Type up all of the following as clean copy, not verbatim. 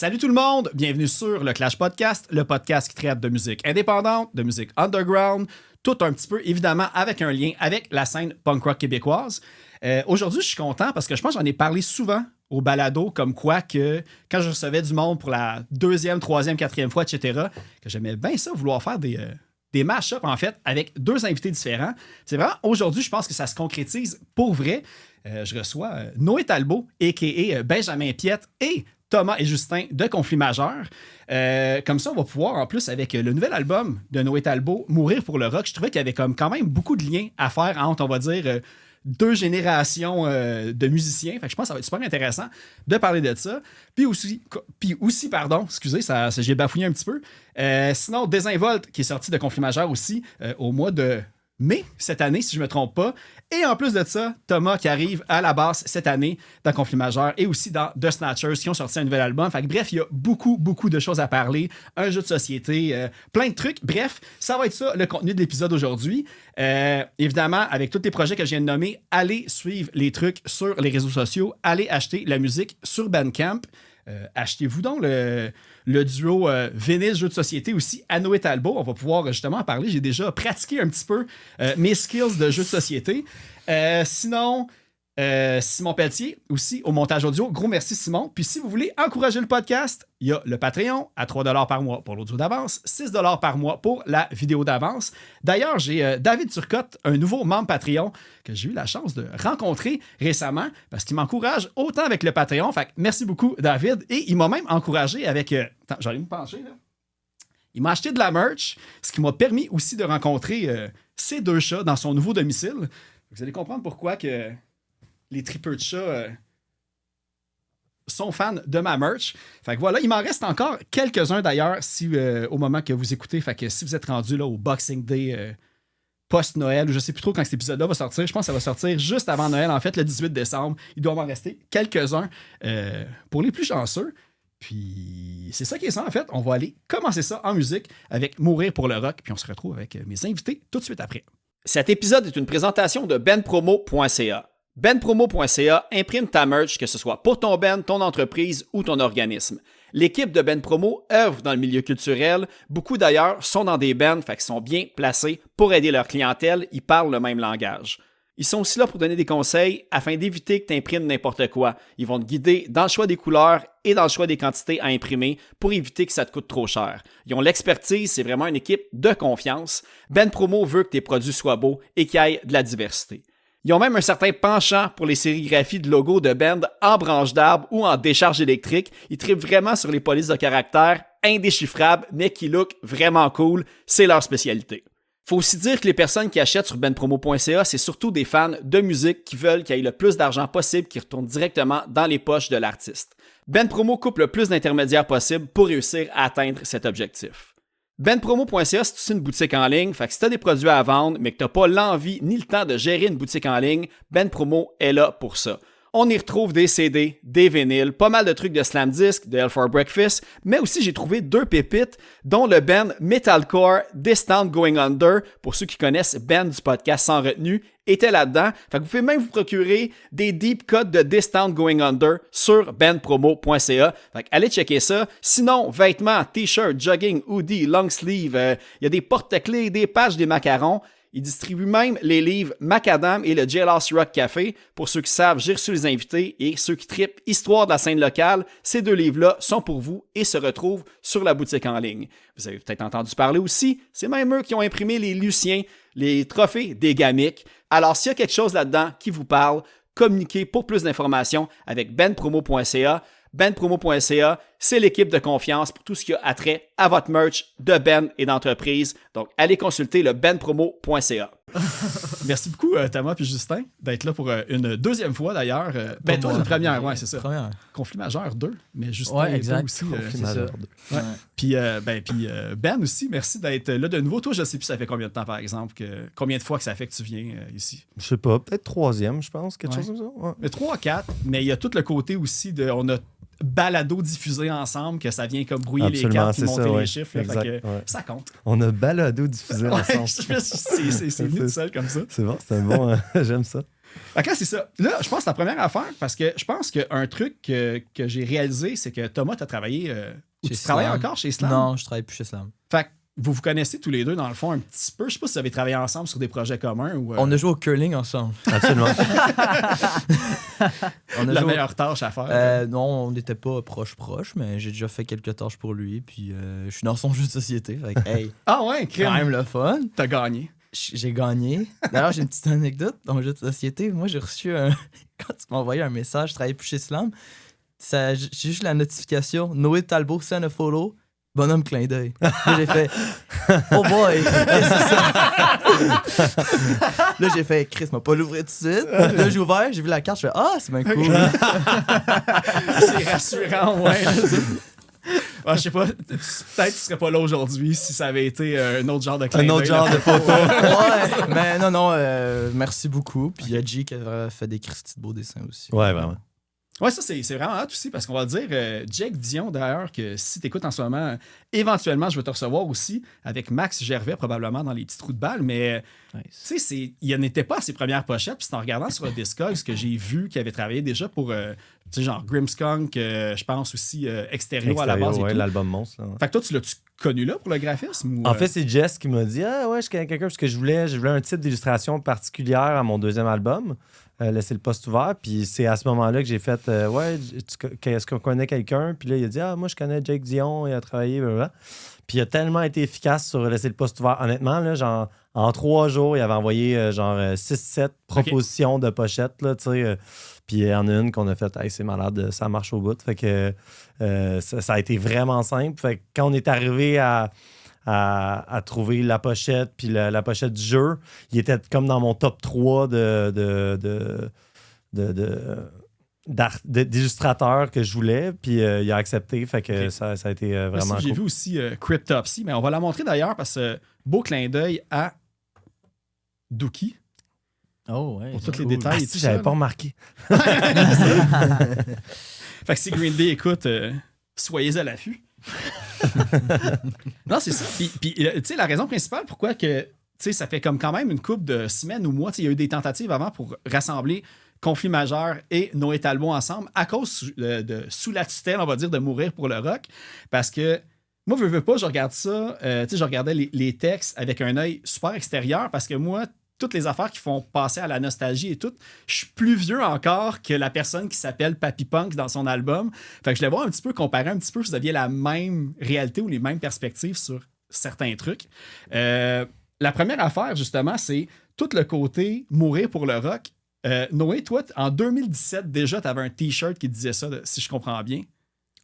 Salut tout le monde, bienvenue sur le Clash Podcast, le podcast qui traite de musique indépendante, de musique underground, tout un petit peu évidemment avec un lien avec la scène punk rock québécoise. Aujourd'hui, je suis content parce que je pense que j'en ai parlé souvent au balado, comme quoi que quand je recevais du monde pour la deuxième, troisième, quatrième fois, etc., que j'aimais bien ça, vouloir faire des mash-ups, en fait, avec deux invités différents. C'est vraiment, aujourd'hui, je pense que ça se concrétise pour vrai. Je reçois Noé Talbot, a.k.a. Benjamin Piette et Thomas et Justin de Conflit Majeur. Comme ça, on va pouvoir, en plus, avec le nouvel album de Noé Talbot, Mourir pour le rock, je trouvais qu'il y avait quand même beaucoup de liens à faire entre, on va dire, deux générations de musiciens. Fait que je pense que ça va être super intéressant de parler de ça. Puis aussi, excusez, j'ai bafouillé un petit peu. Sinon, Désinvolte, qui est sorti de Conflit Majeur aussi au mois de mai cette année, si je ne me trompe pas. Et en plus de ça, Thomas qui arrive à la basse cette année dans Conflit Majeur et aussi dans The Snatchers qui ont sorti un nouvel album. Fait que, bref, il y a beaucoup de choses à parler. Un jeu de société, plein de trucs. Bref, ça va être ça le contenu de l'épisode aujourd'hui. Évidemment, avec tous les projets que je viens de nommer, allez suivre les trucs sur les réseaux sociaux. Allez acheter la musique sur Bandcamp. Achetez-vous donc le duo vinyle jeu de société aussi à Noé Talbot. On va pouvoir justement en parler. J'ai déjà pratiqué un petit peu mes skills de jeu de société. Sinon, Simon Pelletier aussi au montage audio. Gros merci Simon. Puis si vous voulez encourager le podcast, il y a le Patreon à 3$ par mois pour l'audio d'avance, 6$ par mois pour la vidéo d'avance. D'ailleurs, j'ai David Turcotte, un nouveau membre Patreon que j'ai eu la chance de rencontrer récemment parce qu'il m'encourage autant avec le Patreon. Fait que merci beaucoup David. Et il m'a même encouragé avec... Attends, j'arrive à me pencher là. Il m'a acheté de la merch, ce qui m'a permis aussi de rencontrer ces deux chats dans son nouveau domicile. Vous allez comprendre pourquoi que les tripeurs de chats sont fans de ma merch. Fait que voilà, il m'en reste encore quelques-uns d'ailleurs si, au moment que vous écoutez. Fait que si vous êtes rendu là, au Boxing Day post-Noël, ou je sais plus trop quand cet épisode-là va sortir, je pense que ça va sortir juste avant Noël, en fait, le 18 décembre. Il doit m'en rester quelques-uns pour les plus chanceux. Puis c'est ça qui est ça, en fait. On va aller commencer ça en musique avec Mourir pour le rock, puis on se retrouve avec mes invités tout de suite après. Cet épisode est une présentation de benpromo.ca. benpromo.ca imprime ta merch, que ce soit pour ton band, ton entreprise ou ton organisme. L'équipe de Ben Promo œuvre dans le milieu culturel. Beaucoup d'ailleurs sont dans des bands, fait qu'ils sont bien placés pour aider leur clientèle. Ils parlent le même langage. Ils sont aussi là pour donner des conseils afin d'éviter que tu imprimes n'importe quoi. Ils vont te guider dans le choix des couleurs et dans le choix des quantités à imprimer pour éviter que ça te coûte trop cher. Ils ont l'expertise, c'est vraiment une équipe de confiance. Ben Promo veut que tes produits soient beaux et qu'il y ait de la diversité. Ils ont même un certain penchant pour les sérigraphies de logos de band en branche d'arbre ou en décharge électrique. Ils trippent vraiment sur les polices de caractère indéchiffrables, mais qui look vraiment cool. C'est leur spécialité. Faut aussi dire que les personnes qui achètent sur benpromo.ca, c'est surtout des fans de musique qui veulent qu'il y ait le plus d'argent possible qui retourne directement dans les poches de l'artiste. Ben Promo coupe le plus d'intermédiaires possible pour réussir à atteindre cet objectif. benpromo.ca, c'est aussi une boutique en ligne, fait que si tu as des produits à vendre, mais que tu n'as pas l'envie ni le temps de gérer une boutique en ligne, Ben Promo est là pour ça. On y retrouve des CD, des vinyles, pas mal de trucs de Slam Disc, de Hell for Breakfast, mais aussi j'ai trouvé deux pépites, dont le band metalcore Distant Going Under, pour ceux qui connaissent Ben du podcast Sans Retenue, était là-dedans. Fait que vous pouvez même vous procurer des deep cuts de Distant Going Under sur benpromo.ca. Fait que allez checker ça. Sinon, vêtements, t-shirts, jogging, hoodie, long sleeve, il y a des porte-clés, des patchs, des macarons. Il distribue même les livres Macadam et le Jailhouse Rock Café. Pour ceux qui savent, j'ai reçu les invités et ceux qui trippent Histoire de la scène locale. Ces deux livres-là sont pour vous et se retrouvent sur la boutique en ligne. Vous avez peut-être entendu parler aussi, c'est même eux qui ont imprimé les Luciens, les trophées des Gamiques. Alors, s'il y a quelque chose là-dedans qui vous parle, communiquez pour plus d'informations avec benpromo.ca. benpromo.ca, c'est l'équipe de confiance pour tout ce qui a attrait à votre merch de Ben et d'entreprise. Donc, allez consulter le benpromo.ca. Merci beaucoup, Thomas et Justin, d'être là pour une deuxième fois d'ailleurs. Ben, toi, une première, ouais, c'est ça. Première. Conflit majeur 2, mais Justin ouais, exact. aussi. Conflit majeur 2. Ouais. Puis, Ben aussi, merci d'être là de nouveau. Toi, je sais plus ça fait combien de temps, par exemple, combien de fois que ça fait que tu viens ici? Je sais pas, peut-être troisième, je pense, quelque chose comme ça. Ouais. Mais 3, 4, mais il y a tout le côté aussi de... On a balado diffusé ensemble, que ça vient comme brouiller absolument, les cartes et monter ça, les chiffres. Là, exact, fait que ça compte. On a balado diffusé ensemble. C'est venu tout seul comme ça. C'est bon, c'est un bon... j'aime ça. Fait que là, c'est ça. Là, je pense que la première affaire, parce que je pense qu'un truc que j'ai réalisé, c'est que Thomas, t'as travaillé... ou Chez tu travailles Slam. encore chez Slam? Non, je travaille plus chez Slam. Fait que vous connaissez tous les deux, dans le fond, un petit peu. Je sais pas si vous avez travaillé ensemble sur des projets communs ou... On a joué au curling ensemble. Absolument. On a la joué meilleure tâche à faire. non, on n'était pas proche, mais j'ai déjà fait quelques tâches pour lui. Puis je suis dans son jeu de société. Fait que, hey, Ah ouais, quand crème. même le fun. T'as gagné. J'ai gagné. D'ailleurs, j'ai une petite anecdote dans le jeu de société. Moi, j'ai reçu un... Quand tu m'as envoyé un message, je travaillais plus chez Slam, j'ai juste la notification « Noé Talbot send a photo, bonhomme clin d'œil ». Là, j'ai fait « Oh boy, qu'est-ce que c'est ça? » Là, j'ai fait « Chris m'a pas l'ouvrir tout de suite. » Là, j'ai ouvert, j'ai vu la carte, je fais « Ah, c'est bien cool. » C'est rassurant, ouais. Ouais, je sais pas, peut-être que tu serais pas là aujourd'hui si ça avait été un autre genre de clin Un autre d'œil, genre là. de photo. Ouais, mais non, merci beaucoup. Puis il y a G qui a fait des Christy de beaux dessins aussi. Ouais, vraiment. Ouais, ça, c'est vraiment hot aussi, parce qu'on va dire, Jake Dion, d'ailleurs, que si t'écoutes en ce moment, éventuellement, je vais te recevoir aussi avec Max Gervais, probablement, dans les petits trous de balles, mais tu sais, il n'était pas à ses premières pochettes, puis c'est en regardant sur le Discogs que j'ai vu qu'il avait travaillé déjà pour, tu sais, genre Grimmskunk, je pense aussi, Extérieur à la base et ouais, tout. l'album monstre. Là, ouais. Fait que toi, tu l'as-tu connu là pour le graphisme? Ou, En fait, c'est Jess qui m'a dit « Ah ouais, je connais quelqu'un parce que je voulais un type d'illustration particulière à mon deuxième album. Laisser le poste ouvert. » Puis c'est à ce moment-là que j'ai fait ouais, est-ce qu'on connaît quelqu'un? Puis là, il a dit « Ah, moi, je connais Jake Dion, il a travaillé, blablabla. » Puis il a tellement été efficace sur laisser le poste ouvert. Honnêtement, là, genre, en 3 jours, il avait envoyé genre 6-7 propositions de pochettes, là, tu sais. Puis il y en a une qu'on a fait, hey, c'est malade, ça marche au bout. Fait que ça a été vraiment simple. Fait que quand on est arrivé à trouver la pochette, puis la pochette du jeu, il était comme dans mon top 3 d'illustrateurs que je voulais, puis il a accepté, fait que Ok. ça a été vraiment J'ai cool. vu aussi Cryptopsy, mais on va la montrer d'ailleurs parce que beau clin d'œil à Dookie. Oh, ouais. Pour tous les cool. détails. Ah, et si, tout j'avais ça, pas là. remarqué. Fait que si Green Day écoute, soyez à l'affût. Non, c'est ça. Puis tu sais, la raison principale pourquoi que, tu sais, ça fait comme quand même une couple de semaines ou mois, tu sais, il y a eu des tentatives avant pour rassembler Conflit majeur et Noé Talbot ensemble à cause sous la tutelle, on va dire, de Mourir pour le rock. Parce que moi, veux pas, je regarde ça, tu sais, je regardais les textes avec un œil super extérieur parce que moi, toutes les affaires qui font passer à la nostalgie et tout, je suis plus vieux encore que la personne qui s'appelle Papy Punk dans son album. Fait que je voulais voir un petit peu, comparer un petit peu si vous aviez la même réalité ou les mêmes perspectives sur certains trucs. La première affaire, justement, c'est tout le côté mourir pour le rock. Noé, toi, en 2017, déjà, tu avais un T-shirt qui disait ça, si je comprends bien.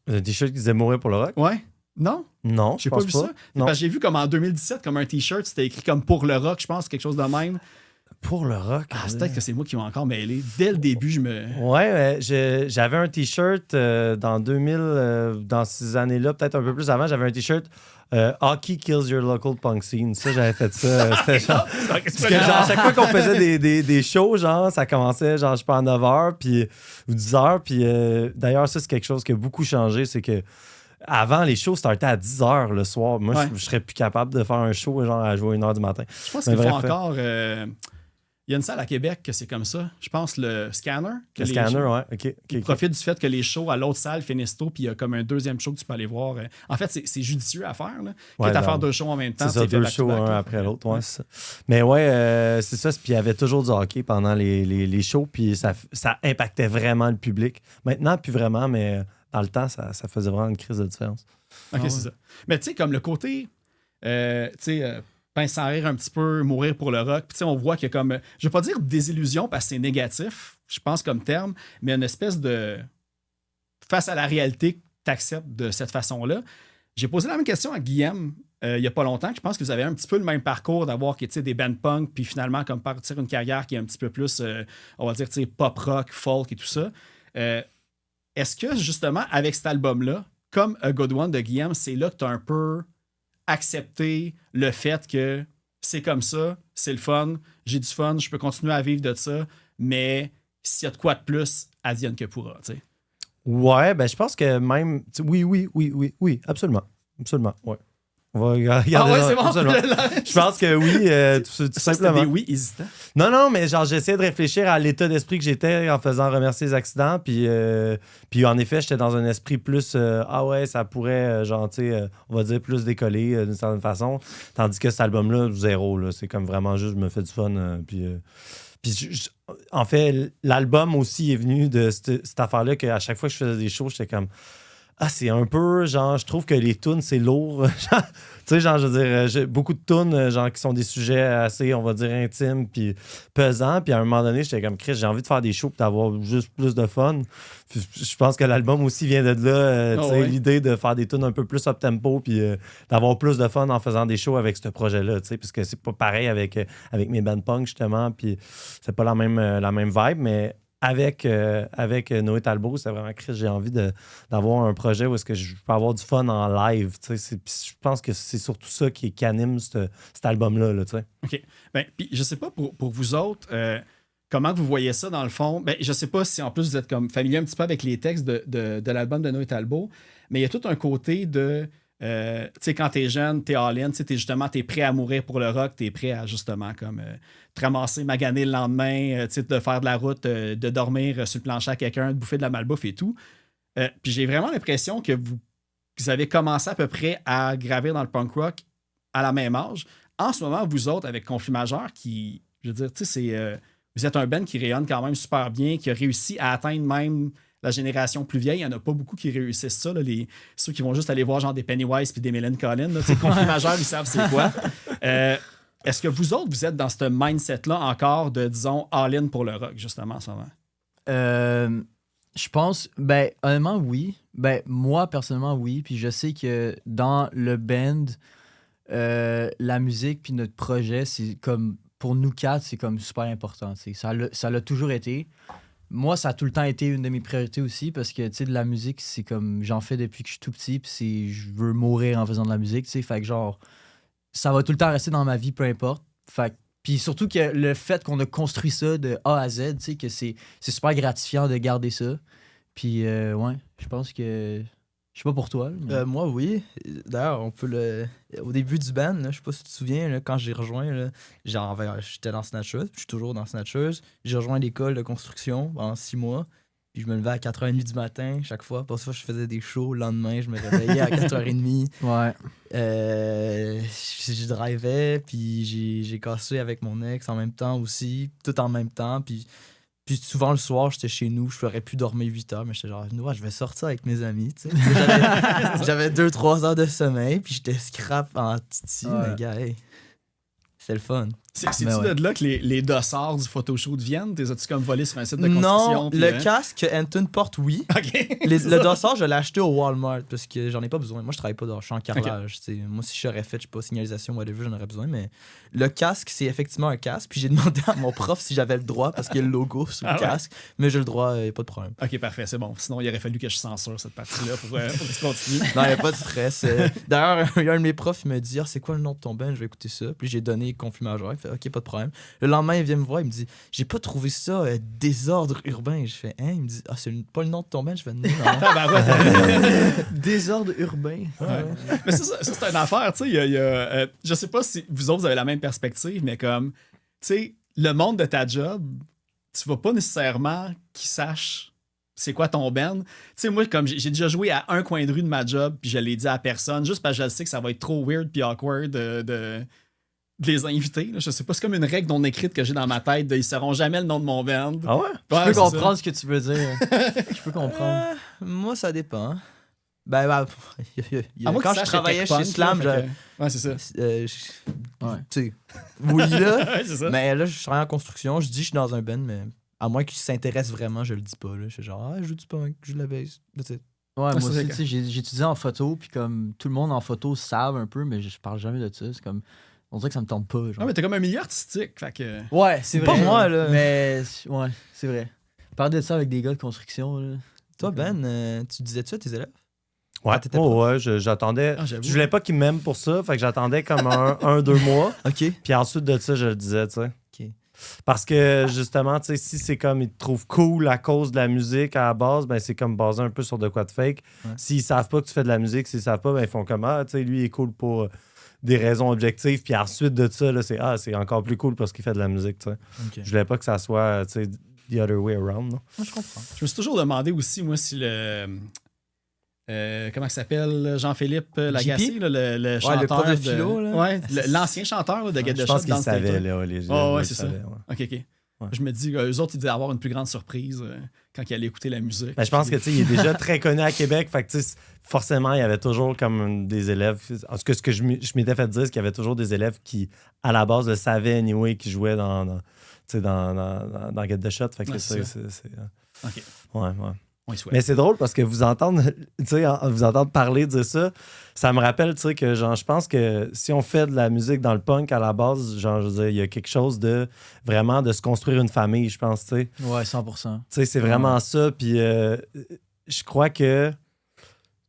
Un t-shirt qui disait mourir pour le rock? Ouais? Non? Non, J'ai je pas pense vu pas. ça. Non. Parce que j'ai vu comme en 2017, comme un T-shirt, c'était écrit comme pour le rock, je pense, quelque chose de même. Pour le rock? Ah, c'est peut-être que c'est moi qui m'ai encore mêlé. Dès le début, je me... Ouais, j'avais un t-shirt dans 2000, dans ces années-là, peut-être un peu plus avant, j'avais un t-shirt Hockey kills your local punk scene. Ça, j'avais fait ça. C'était genre. Parce que genre, à chaque fois qu'on faisait des shows, genre, ça commençait, genre, je sais pas, à 9h puis, ou 10h. Puis d'ailleurs, ça, c'est quelque chose qui a beaucoup changé. C'est que avant, les shows startaient à 10h le soir. Moi, Ouais. je serais plus capable de faire un show, genre, à jouer à 1h du matin. Je pense Mais qu'ils font bref, encore... il y a une salle à Québec que c'est comme ça. Je pense le Scanner. que Le les scanner, shows- ouais. OK. Ils profitent du fait que les shows à l'autre salle finissent tôt, puis il y a comme un deuxième show que tu peux aller voir. En fait, c'est judicieux à faire. Là. Ouais, Quitte à ben, faire 2 shows en même temps. C'est ça, tu sais, 2 fait shows, back-to-back, un là. après l'autre. Ouais, c'est ça. Mais ouais, c'est ça. Puis il y avait toujours du hockey pendant les shows, puis ça impactait vraiment le public. Maintenant, plus vraiment, mais dans le temps, ça faisait vraiment une crise de différence. Ok, Ah c'est ouais. ça. Mais tu sais, comme le côté, tu sais, pince sans rire un petit peu, mourir pour le rock. Puis tu sais, on voit qu'il y a comme, je vais pas dire désillusion parce que c'est négatif, je pense comme terme, mais une espèce de, face à la réalité, tu acceptes de cette façon-là. J'ai posé la même question à Guillaume il y a pas longtemps. Je pense que vous avez un petit peu le même parcours d'avoir tu sais, des bands punk, puis finalement, comme partir une carrière qui est un petit peu plus, on va dire, tu sais, pop rock, folk et tout ça. Est-ce que justement, avec cet album-là, comme A Good One de Guillaume, c'est là que tu as un peu accepté le fait que c'est comme ça, c'est le fun, j'ai du fun, je peux continuer à vivre de ça, mais s'il y a de quoi de plus, advienne que pourra, tu sais. Ouais, ben je pense que même. Oui, absolument. Absolument, ouais. On va regarder Ah ouais, ça, c'est bon. absolument. Je pense que oui, tout Ça, c'était simplement. des oui hésitants. Non, mais genre, j'essayais de réfléchir à l'état d'esprit que j'étais en faisant remercier les accidents. Puis en effet, j'étais dans un esprit plus ah ouais, ça pourrait, genre, tu sais, on va dire plus décoller d'une certaine façon. Tandis que cet album-là, zéro. Là, c'est comme vraiment juste, je me fais du fun. En fait, l'album aussi est venu de cette affaire-là qu'à chaque fois que je faisais des shows, j'étais comme ah, c'est un peu, genre, je trouve que les tunes, c'est lourd. Tu sais, genre, je veux dire, j'ai beaucoup de tunes, genre, qui sont des sujets assez, on va dire, intimes, puis pesants. Puis à un moment donné, j'étais comme, Chris, j'ai envie de faire des shows pour d'avoir juste plus de fun. Puis je pense que l'album aussi vient de là, tu sais, l'idée de faire des tunes un peu plus up-tempo, puis d'avoir plus de fun en faisant des shows avec ce projet-là, tu sais, parce que c'est pas pareil avec mes band punk, justement, puis c'est pas la même vibe, mais avec Noé Talbot, c'est vraiment Chris, j'ai envie d'avoir un projet où est-ce que je peux avoir du fun en live. Je pense que c'est surtout ça qui anime cet album-là. Là, OK. Ben, puis je sais pas pour vous autres, comment vous voyez ça dans le fond. Ben, je sais pas si en plus vous êtes comme familier un petit peu avec les textes de l'album de Noé Talbot, mais il y a tout un côté de tu sais, quand t'es jeune, t'es all-in, t'es prêt à mourir pour le rock, t'es prêt à justement comme te ramasser, maganer le lendemain, de faire de la route, de dormir sur le plancher à quelqu'un, de bouffer de la malbouffe et tout. Puis j'ai vraiment l'impression que vous avez commencé à peu près à gravir dans le punk rock à la même âge. En ce moment, vous autres, avec Conflit Majeur, qui, je veux dire, tu sais, vous êtes un band qui rayonne quand même super bien, qui a réussi à atteindre même la génération plus vieille. Il n'y en a pas beaucoup qui réussissent ça. Là, ceux qui vont juste aller voir genre des Pennywise puis des Mylène Collin. Conflit Majeur, ils savent c'est quoi. Est-ce que vous autres, vous êtes dans ce mindset-là encore de, disons, all-in pour le rock, justement, en ce moment? Je pense, ben, honnêtement, oui. Ben, moi, personnellement, oui. Puis je sais que dans le band, la musique puis notre projet, c'est comme, pour nous quatre, c'est comme super important. Ça l'a toujours été. Moi, ça a tout le temps été une de mes priorités aussi parce que, tu sais, de la musique, c'est comme, j'en fais depuis que je suis tout petit puis je veux mourir en faisant de la musique, tu sais. Fait que genre, ça va tout le temps rester dans ma vie, peu importe. Fait que puis surtout que le fait qu'on a construit ça de A à Z, tu sais, que c'est super gratifiant de garder ça. Puis, ouais, je pense que... Je sais pas pour toi. Mais... moi, oui. D'ailleurs, on peut le... Au début du band, là, je sais pas si tu te souviens, là, quand j'ai rejoint, là, genre, j'étais dans Snatchers, je suis toujours dans Snatchers. J'ai rejoint l'école de construction pendant 6 mois. Puis je me levais à 4h30 du matin chaque fois. Pour ça, je faisais des shows. Le lendemain, je me réveillais à 4h30. Ouais. Je drivais, puis j'ai cassé avec mon ex en même temps aussi, tout en même temps. Puis souvent le soir, j'étais chez nous, je ferais plus dormir 8 heures, mais j'étais genre, je vais sortir avec mes amis. Tu sais. J'avais 2-3 heures de sommeil, puis j'étais scrap en titi. Ouais. Mais gars, hey, c'était le fun. C'est-tu ouais. de là que les dossards du photoshoot viennent? T'es as-tu comme volé sur un site de construction? Non, puis, le casque que Anton porte, oui. OK. Le dossard, je l'ai acheté au Walmart parce que j'en ai pas besoin. Moi, je travaille pas je suis en carrelage. Okay. Moi, si j'aurais fait, je sais pas, signalisation, whatever, j'en aurais besoin. Mais le casque, c'est effectivement un casque. Puis j'ai demandé à mon prof si j'avais le droit parce qu'il y a le logo sur le casque. Mais j'ai le droit, pas de problème. OK, parfait, c'est bon. Sinon, il aurait fallu que je censure cette partie-là pour que tu continues. Non, il n'y a pas de stress. D'ailleurs, il y a un de mes profs qui me dit c'est quoi le nom de ton band? Je vais écouter ça. Puis j'ai donné Conflit Majeur. Il fait OK, pas de problème. Le lendemain, il vient me voir, il me dit j'ai pas trouvé ça désordre urbain. Je fais il me dit c'est pas le nom de ton band. Je fais non. Désordre urbain. Ouais. Mais ça c'est une affaire, tu sais. Je sais pas si vous autres vous avez la même perspective, mais comme, tu sais, le monde de ta job, tu vas pas nécessairement qu'ils sachent c'est quoi ton band. Tu sais, moi, comme j'ai déjà joué à un coin de rue de ma job, puis je l'ai dit à personne, juste parce que je sais que ça va être trop weird puis awkward de les inviter. Là. Je sais pas, c'est comme une règle non écrite que j'ai dans ma tête de ils sauront jamais le nom de mon band. Ah ouais? Je peux comprendre ce que tu veux dire. Je peux comprendre. Moi, ça dépend. Ben, quand je travaillais chez Slam, ouais, c'est ça. Tu sais, oui, là. Ouais, c'est ça. Mais là, je travaille en construction. Je dis que je suis dans un band, mais à moins qu'ils s'intéressent vraiment, je le dis pas. Là. Je suis genre, je joue du punk, je joue de la bass. Ouais, moi aussi, tu sais, j'ai étudié en photo, puis comme tout le monde en photo savent un peu, mais je parle jamais de ça. C'est comme. On dirait que ça me tente pas. Genre. Ah, mais t'es comme un milieu artistique. Fait que... Ouais, c'est vrai. Pas moi, là. Mais, ouais, c'est vrai. Parle de ça avec des gars de construction. Là. Toi, Ben, tu disais ça à tes élèves? Ouais, t'étais ouais, j'attendais. Je voulais pas qu'ils m'aiment pour ça, fait que j'attendais comme 1-2 mois. OK. Puis ensuite de ça, je le disais, tu sais. OK. Parce que, justement, tu sais, si c'est comme ils te trouvent cool à cause de la musique à la base, ben c'est comme basé un peu sur de quoi de fake. Ouais. S'ils savent pas que tu fais de la musique, s'ils savent pas, ben ils font comme, tu sais, lui, il est cool pour des raisons objectives. Puis ensuite de ça, là, c'est encore plus cool parce qu'il fait de la musique, tu sais. Ok. Je voulais pas que ça soit, tu sais, the other way around, non? Moi, je comprends. Je me suis toujours demandé aussi, moi, si le. Comment il s'appelle, Jean-Philippe Lagacé, là, le chanteur. le prof de philo, là. Ouais, l'ancien chanteur là, de Get the Je Shot pense qu'ils dans savaient, là, les Oh, ouais, ils c'est ça. savaient, ouais. Ok. Ouais. Je me dis, eux autres, ils devaient avoir une plus grande surprise quand ils allaient écouter la musique. Ben, je pense que, tu sais, il est déjà très connu à Québec. Fait que, tu sais, forcément, il y avait toujours comme des élèves. En tout cas, ce que je m'étais fait dire, c'est qu'il y avait toujours des élèves qui, à la base, le savaient anyway, qui jouaient dans Get the Shot. Fait que c'est. Ok. Ouais. On y souhaite. Mais c'est drôle parce que vous entendre parler de ça me rappelle, tu sais, que genre, je pense que si on fait de la musique dans le punk à la base, genre, je veux dire, il y a quelque chose de vraiment de se construire une famille, je pense, tu sais. Ouais, 100%. Tu sais, c'est vraiment ça. Puis je crois que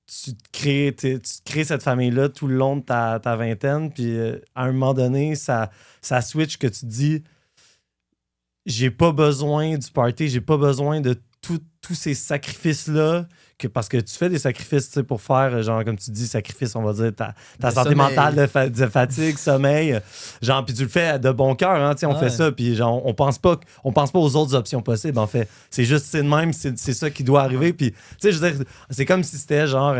tu crées cette famille-là tout le long de ta vingtaine. Puis à un moment donné, ça switch que tu te dis j'ai pas besoin du party, j'ai pas besoin de tous ces sacrifices-là. Parce que tu fais des sacrifices, tu sais, pour faire, genre, comme tu dis, sacrifice, on va dire, ta santé sommeil. mentale de fatigue, sommeil. Genre, puis tu le fais de bon cœur, hein, tu sais, on fait ça, puis genre, on pense pas aux autres options possibles, en fait. C'est juste, c'est de même, c'est ça qui doit arriver, puis, tu sais, je veux dire, c'est comme si c'était, genre,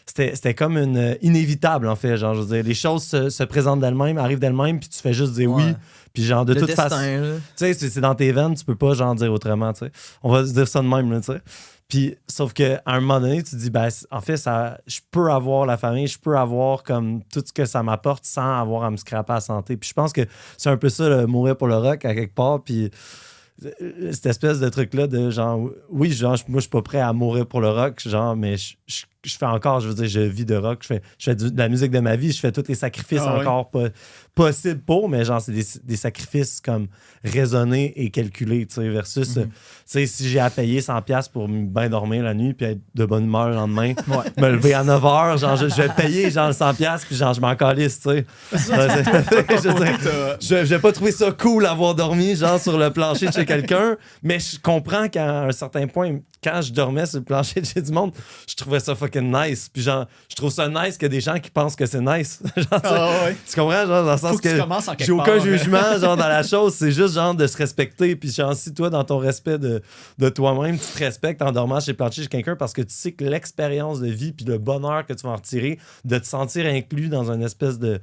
c'était comme une inévitable, en fait, genre, je veux dire, les choses se présentent d'elles-mêmes, arrivent d'elles-mêmes, puis tu fais juste dire oui, puis genre, de Le toute destin, façon, là. tu sais, c'est dans tes veines, tu peux pas, genre, dire autrement, tu sais. On va se dire ça de même, là, tu sais. Puis, sauf qu'à un moment donné, tu te dis, ben, en fait, je peux avoir la famille, je peux avoir comme tout ce que ça m'apporte sans avoir à me scraper à la santé. Puis je pense que c'est un peu ça, le mourir pour le rock, à quelque part. Puis cette espèce de truc-là de genre, oui, genre, moi, je suis pas prêt à mourir pour le rock, genre, mais je fais encore, je veux dire, je vis de rock, je fais de la musique de ma vie, je fais tous les sacrifices encore possibles pour, mais genre, c'est des sacrifices comme raisonnés et calculés, tu sais, versus, tu sais, si j'ai à payer 100$ pour bien dormir la nuit puis être de bonne humeur le lendemain, me lever à 9h, genre, je vais payer, genre, 100$ puis genre, je m'en calisse, tu sais. Je vais pas trouver ça cool d'avoir dormi, genre, sur le plancher de chez quelqu'un, mais je comprends qu'à un certain point, quand je dormais sur le plancher de chez du monde, je trouvais ça fucking nice. Puis genre, je trouve ça nice qu'il y a des gens qui pensent que c'est nice. Genre, tu comprends? Genre, dans le sens que j'ai aucun jugement genre, dans la chose. C'est juste genre de se respecter. Puis genre, si toi, dans ton respect de toi-même, tu te respectes en dormant chez le plancher chez quelqu'un parce que tu sais que l'expérience de vie puis le bonheur que tu vas en retirer, de te sentir inclus dans une espèce de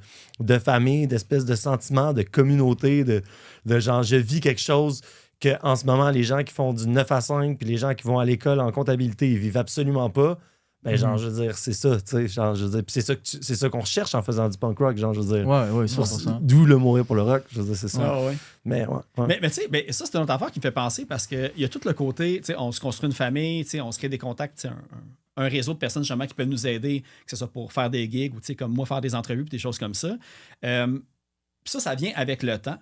famille, d'espèce de sentiment, de communauté, de genre, je vis quelque chose qu'en ce moment, les gens qui font du 9 à 5 puis les gens qui vont à l'école en comptabilité, ils vivent absolument pas. Ben, genre, je veux dire, c'est ça, tu sais. Genre, je veux dire, puis c'est ça qu'on recherche en faisant du punk rock, genre, je veux dire. Ouais, 100%. D'où le mourir pour le rock, je veux dire, c'est ça. Mais, Mais tu sais, ça, c'est une autre affaire qui me fait penser parce qu'il y a tout le côté, tu sais, on se construit une famille, tu sais, on se crée des contacts, tu sais, un réseau de personnes, justement, qui peuvent nous aider, que ce soit pour faire des gigs ou, tu sais, comme moi, faire des entrevues puis des choses comme ça. Ça vient avec le temps.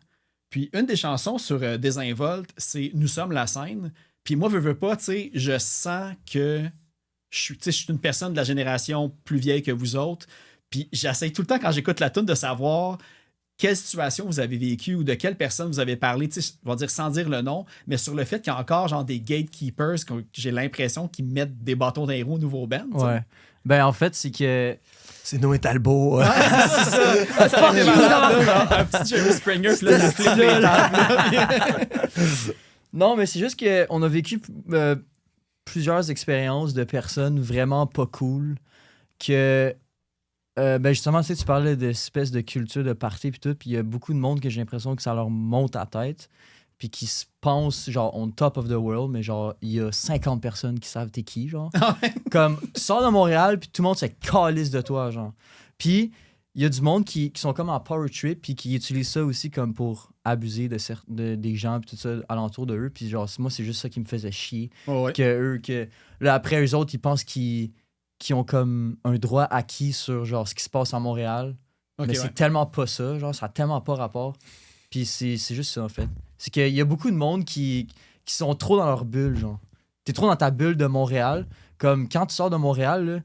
Puis une des chansons sur Désinvolte, c'est Nous sommes la scène. Puis moi, veux pas, tu sais, je sens que je suis une personne de la génération plus vieille que vous autres. Puis j'essaie tout le temps, quand j'écoute la tune, de savoir quelle situation vous avez vécue ou de quelle personne vous avez parlé, tu sais, on va dire sans dire le nom, mais sur le fait qu'il y a encore genre des gatekeepers, que j'ai l'impression qu'ils mettent des bâtons dans les roues au nouveau band. Ouais. Ben, en fait, c'est que. C'est Noé Talbot. C'est ça. Un petit Jerry Springer, puis là, ça flippe les tables. Non, mais c'est juste qu'on a vécu plusieurs expériences de personnes vraiment pas cool que. Ben justement, tu sais, tu parlais d'espèce de culture de party puis tout, puis il y a beaucoup de monde que j'ai l'impression que ça leur monte à tête, puis qui se pensent genre on top of the world, mais genre il y a 50 personnes qui savent t'es qui, genre. Comme tu sors de Montréal, puis tout le monde se calisse de toi, genre. Puis il y a du monde qui sont comme en power trip, puis qui utilisent ça aussi comme pour abuser des gens, puis tout ça alentour de eux, puis genre moi c'est juste ça qui me faisait chier. Que là après eux autres ils pensent qu'ils ont comme un droit acquis sur genre ce qui se passe à Montréal. Mais c'est tellement pas ça, genre ça a tellement pas rapport. Puis c'est juste ça en fait. C'est qu'il y a beaucoup de monde qui sont trop dans leur bulle, genre. T'es trop dans ta bulle de Montréal. Comme quand tu sors de Montréal, là,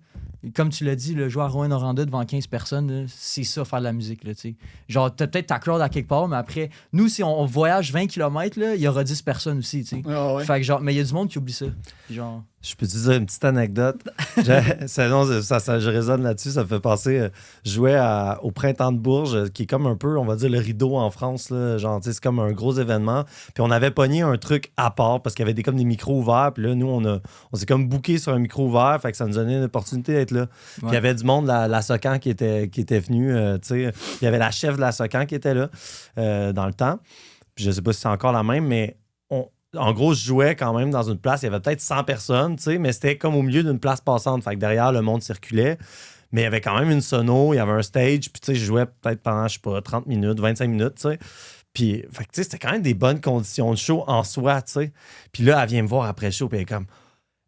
comme tu l'as dit, le jouer à Rouen-Noranda devant 15 personnes, là, c'est ça, faire de la musique. Là, t'sais. Genre, t'as peut-être ta crowd à quelque part, mais après, nous, si on voyage 20 km, là, il y aura 10 personnes aussi. T'sais. Ah ouais. Fait que, genre, mais il y a du monde qui oublie ça. Puis genre... Je peux te dire une petite anecdote. Je résonne là-dessus. Ça me fait penser. Je jouais au Printemps de Bourges, qui est comme un peu, on va dire, le rideau en France. Là, genre, c'est comme un gros événement. Puis on avait pogné un truc à part parce qu'il y avait comme des micros ouverts. Puis là, nous, on s'est comme booké sur un micro ouvert. Fait que ça nous donnait une opportunité d'être là. Puis il y avait du monde, la Socan qui était venu. Il y avait la chef de la Socan qui était là dans le temps. Puis je sais pas si c'est encore la même, mais en gros, je jouais quand même dans une place, il y avait peut-être 100 personnes, mais c'était comme au milieu d'une place passante. Fait que derrière, le monde circulait. Mais il y avait quand même une sono, il y avait un stage, puis je jouais peut-être pendant, je sais pas, 30 minutes, 25 minutes, tu sais. Puis, fait que, c'était quand même des bonnes conditions de show en soi, tu sais. Puis là, elle vient me voir après le show, puis elle est comme...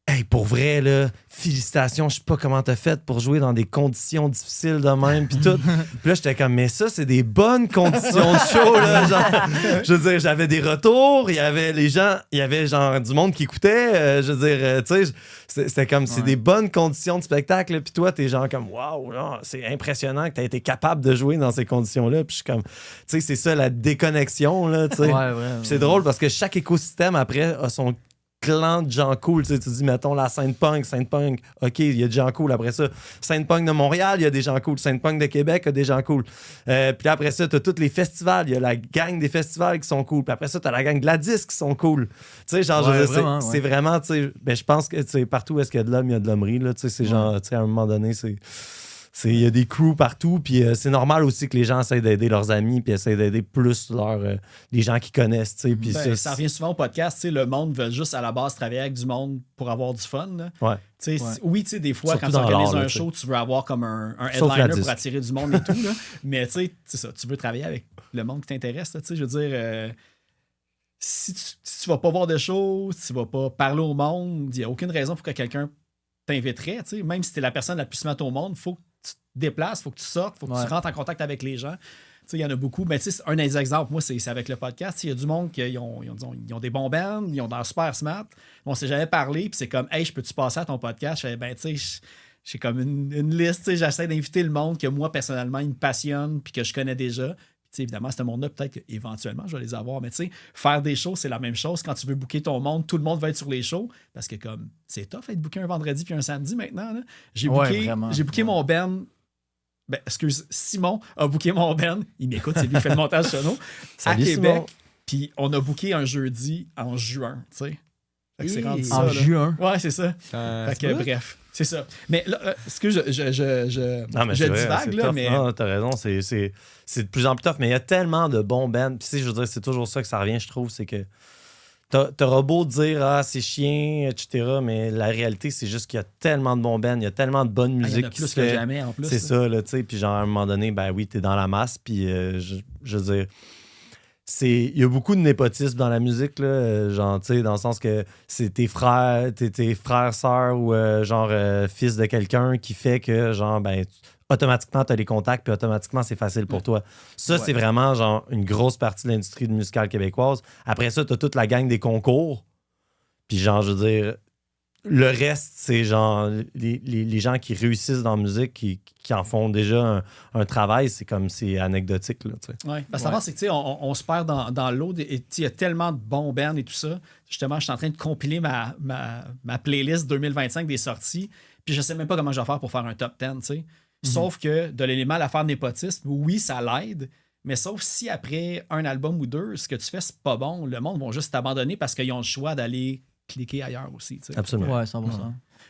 Hey, pour vrai, là, félicitations, je sais pas comment t'as fait pour jouer dans des conditions difficiles de même, puis tout. Puis là, j'étais comme, mais ça, c'est des bonnes conditions de show, là. Genre, je veux dire, j'avais des retours, il y avait les gens, il y avait genre du monde qui écoutait. Je veux dire, tu sais, c'était comme, c'est des bonnes conditions de spectacle, puis toi, t'es genre comme, waouh, c'est impressionnant que t'aies été capable de jouer dans ces conditions-là. Puis je suis comme, tu sais, c'est ça la déconnexion, là, tu sais. Puis c'est drôle parce que chaque écosystème, après, a son clan de gens cool, tu dis, mettons, la Sainte-Punk, OK, il y a des gens cool. Après ça, Sainte-Punk de Montréal, il y a des gens cool. Sainte-Punk de Québec, il y a des gens cool. Puis après ça, tu as tous les festivals. Il y a la gang des festivals qui sont cool. Puis après ça, tu as la gang de la disque qui sont cool. Tu sais, genre, c'est vraiment, tu sais, ben, je pense que, tu sais, partout où est-ce qu'il y a de l'homme, il y a de l'hommerie, là. Tu sais, c'est genre, tu sais, à un moment donné, il y a des crews partout, puis c'est normal aussi que les gens essayent d'aider leurs amis, puis essayent d'aider plus les gens qu'ils connaissent. Puis ça revient souvent au podcast, le monde veut juste à la base travailler avec du monde pour avoir du fun. Là. Ouais. Oui, des fois, surtout quand tu organises un là, show, tu veux avoir comme un headliner pour attirer du monde et tout. Là. Mais c'est ça, tu veux travailler avec le monde qui t'intéresse. Je veux dire, si tu vas pas voir de show, si tu vas pas parler au monde, il n'y a aucune raison pour que quelqu'un t'inviterait. Même si tu es la personne la plus smart au monde, il faut que tu te déplaces, il faut que tu sortes, il faut que tu rentres en contact avec les gens. Il y en a beaucoup. Mais un des exemples, moi, c'est avec le podcast. Il y a du monde qui ont des bons bands, ils ont dans super smart. On s'est jamais parlé, puis c'est comme, hey, je peux-tu passer à ton podcast? Je fais, ben, tu sais, j'ai comme une liste, j'essaie d'inviter le monde que moi, personnellement, il me passionne, puis que je connais déjà. Puis, évidemment, ce monde-là, peut-être qu'éventuellement, je vais les avoir. Mais faire des shows, c'est la même chose. Quand tu veux booker ton monde, tout le monde va être sur les shows. Parce que comme c'est tough être booké un vendredi puis un samedi maintenant. Là. J'ai booké mon band. Ben, excuse, Simon a booké mon band. Il m'écoute, c'est lui qui fait le montage sono. À Québec. Puis on a booké un jeudi en juin, tu sais. Fait que c'est rendu ça, en juin? Ouais, c'est ça. Fait que, bref, c'est ça. Mais là, excuse, je divague, là, mais... Non, t'as raison, c'est de plus en plus tough. Mais il y a tellement de bons bands. Puis, je veux dire, c'est toujours ça que ça revient, je trouve, c'est que t'auras beau dire, ah, c'est chiant, etc., mais la réalité, c'est juste qu'il y a tellement de bons bands, il y a tellement de bonne musique. Il y en a plus que jamais, en plus. C'est ça, là, tu sais. Puis, genre, à un moment donné, ben oui, t'es dans la masse, puis je veux dire... Il y a beaucoup de népotisme dans la musique, là, genre, tu sais, dans le sens que c'est tes frères, sœurs ou fils de quelqu'un qui fait que, genre, ben, automatiquement, tu as les contacts, puis automatiquement, c'est facile pour toi. Ça, c'est vraiment, genre, une grosse partie de l'industrie musicale québécoise. Après ça, tu as toute la gang des concours. Puis, genre, je veux dire, le reste, c'est genre les gens qui réussissent dans la musique, qui en font déjà un travail, c'est comme c'est anecdotique. Là, parce que c'est que on se perd dans l'eau. Il y a tellement de bons bands et tout ça. Justement, je suis en train de compiler ma playlist 2025 des sorties. Puis je sais même pas comment je vais faire pour faire un top 10. Mm-hmm. Sauf que de l'élément à l'affaire népotisme, oui, ça l'aide. Mais sauf si après un album ou deux, ce que tu fais, c'est pas bon, le monde va juste t'abandonner parce qu'ils ont le choix d'aller cliquer ailleurs aussi. T'sais. Absolument. Ouais, 100%.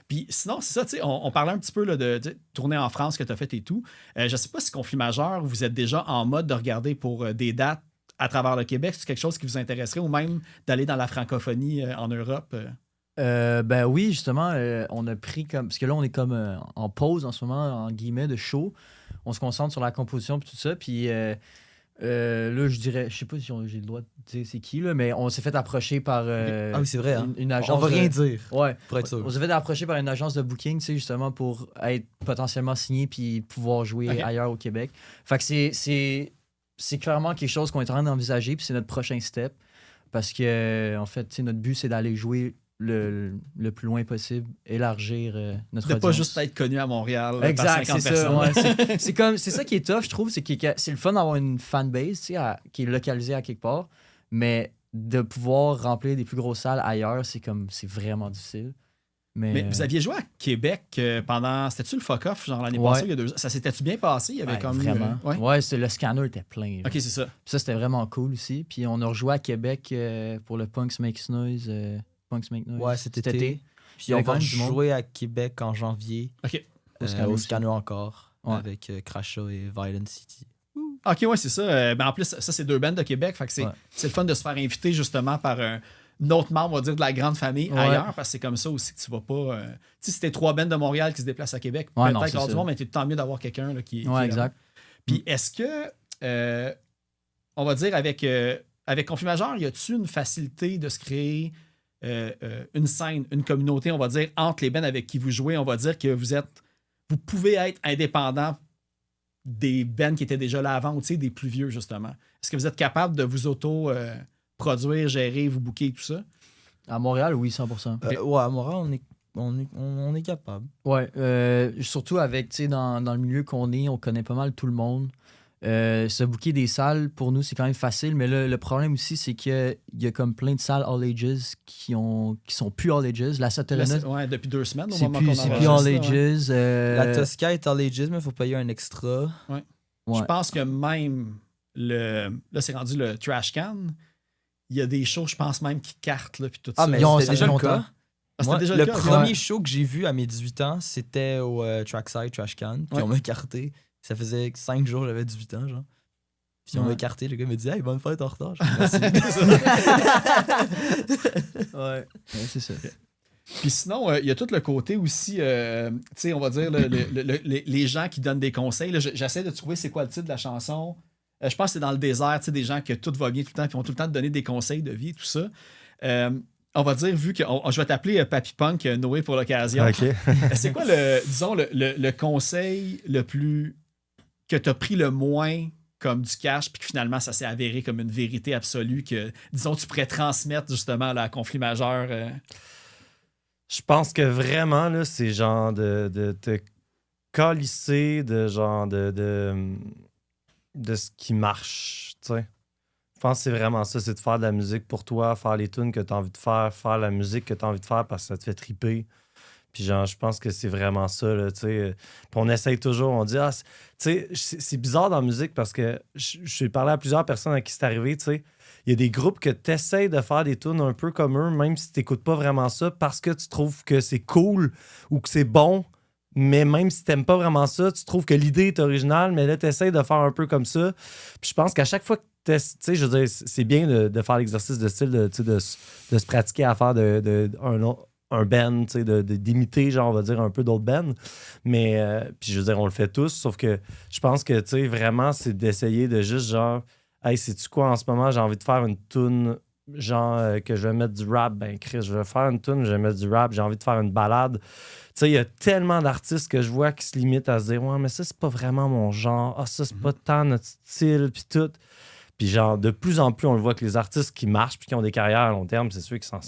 Puis sinon, c'est ça, tu sais, on parlait un petit peu là, de tourner en France que tu as fait et tout. Je sais pas si Conflit Majeur, vous êtes déjà en mode de regarder pour des dates à travers le Québec. C'est quelque chose qui vous intéresserait ou même d'aller dans la francophonie en Europe? Ben oui, justement, on a pris comme... Parce que là, on est comme en pause en ce moment, en guillemets, de show. On se concentre sur la composition et tout ça. Puis... là, je dirais, je sais pas si j'ai le droit de dire c'est qui, là, mais on s'est fait approcher par ah oui, c'est vrai, une agence. On va rien dire. Ouais. Pour être sûr. On s'est fait approcher par une agence de booking, tu sais, justement, pour être potentiellement signé puis pouvoir jouer ailleurs au Québec. Fait que c'est clairement quelque chose qu'on est en train d'envisager, puis c'est notre prochain step. Parce que, en fait, notre but, c'est d'aller jouer le plus loin possible, élargir notre De audience. pas juste être connu à Montréal par Exact, 50 c'est personnes. ça. Ouais, c'est ça qui est tough, je trouve. C'est le fun d'avoir une fanbase tu sais, qui est localisée à quelque part, mais de pouvoir remplir des plus grosses salles ailleurs, c'est vraiment difficile. Mais vous aviez joué à Québec pendant. C'était-tu le fuck-off, genre l'année Ouais. passée, il y a 2 ans? Ça s'était-tu bien passé? Il y avait Ouais, comme. vraiment. Ouais. Ouais, le scanner était plein. là. Ok, c'est ça. Puis ça, c'était vraiment cool aussi. Puis on a rejoué à Québec pour le Punks Makes Noise. Punks Make Noise. Ouais, cet été. Puis Il y on avait quand va même du monde. jouer à Québec en janvier. Ok. Au Scanner Au aussi. Scanner encore. Ouais. Avec Crasha et Violent City. Ok, ouais, c'est ça. Ben, en plus, ça, c'est 2 bands de Québec. Fait que c'est Ouais. c'est le fun de se faire inviter justement par un autre membre, on va dire, de la grande famille Ouais. ailleurs, parce que c'est comme ça aussi que tu vas pas. Tu sais, si t'es 3 bands de Montréal qui se déplacent à Québec, Ouais, non, peut-être c'est lors du ça. monde, mais c'est tant mieux d'avoir quelqu'un là, qui est Ouais, là-bas. exact. Puis est-ce que, on va dire, avec Conflit Majeur, y a-tu une facilité de se créer une scène, une communauté, on va dire, entre les bands avec qui vous jouez? On va dire que vous pouvez être indépendant des bands qui étaient déjà là avant, ou tu sais, des plus vieux, justement. Est-ce que vous êtes capable de vous auto-produire, gérer, vous booker, tout ça? À Montréal, oui, 100%. Ouais, à Montréal, on est capable. Ouais, surtout avec, tu sais, dans le milieu qu'on est, on connaît pas mal tout le monde. Se booker des salles, pour nous, c'est quand même facile, mais là, le problème aussi, c'est qu'il y a comme plein de salles All Ages qui sont plus All Ages. La Là, Saturana, ouais, depuis 2 semaines, au c'est moment plus, qu'on c'est enregistre, plus All là, ouais. Ages. La Tosca est en legit, mais il faut payer un extra. ouais. Je pense que même là, c'est rendu le trash can. Il y a des shows, je pense même, qui cartent, là, puis tout ça. Ah, mais Ils ont- c'était ça déjà fait le longtemps. cas. Ah, c'était Moi, déjà le le cas, premier ouais. show que j'ai vu à mes 18 ans, c'était au Trackside Trash Can. Puis Ouais. on m'a carté. Ça faisait 5 jours, j'avais 18 ans, genre. Puis on Ouais. m'a carté. Le gars m'a dit Hey, bonne fête en retard. Je fais, Merci. Ouais, c'est ça. Puis sinon, il y a tout le côté aussi, tu sais, on va dire, les gens qui donnent des conseils. Là, j'essaie de trouver c'est quoi le titre de la chanson. Je pense que c'est dans le désert, tu sais, des gens que tout va bien tout le temps, puis vont tout le temps te donner des conseils de vie, tout ça. On va dire, vu que je vais t'appeler Papy Punk Noé pour l'occasion. OK. C'est quoi, disons, le conseil le plus que tu as pris le moins comme du cash, puis que finalement, ça s'est avéré comme une vérité absolue que, disons, tu pourrais transmettre justement là, à Conflit Majeur. Je pense que vraiment, là, c'est genre de te calisser de genre de ce qui marche, tu sais. Je pense que c'est vraiment ça, c'est de faire de la musique pour toi, faire les tunes que tu as envie de faire la musique que tu as envie de faire parce que ça te fait triper. Puis genre, je pense que c'est vraiment ça, là, tu sais. Puis on essaye toujours, on dit, tu sais, c'est bizarre dans la musique parce que j'ai parlé à plusieurs personnes à qui c'est arrivé, tu sais. Il y a des groupes que tu essaies de faire des tunes un peu comme eux, même si tu n'écoutes pas vraiment ça, parce que tu trouves que c'est cool ou que c'est bon, mais même si tu n'aimes pas vraiment ça, tu trouves que l'idée est originale, mais là, tu essaies de faire un peu comme ça. Puis je pense qu'à chaque fois que tu sais, je veux dire, c'est bien de faire l'exercice de style, de se pratiquer à faire un band, tu sais, d'imiter, genre, on va dire, un peu d'autres bands. Mais, puis je veux dire, on le fait tous, sauf que je pense que, tu sais, vraiment, c'est d'essayer de juste, genre, hey, sais-tu quoi, en ce moment, j'ai envie de faire une toune, genre, que je vais mettre du rap. Ben, Chris, je vais faire une toune, je vais mettre du rap, j'ai envie de faire une balade. Tu sais, il y a tellement d'artistes que je vois qui se limitent à se dire, ouais, mais ça, c'est pas vraiment mon genre. Ah, ça, c'est pas tant notre style, puis tout. Puis genre, de plus en plus, on le voit que les artistes qui marchent puis qui ont des carrières à long terme, c'est ceux qui s'en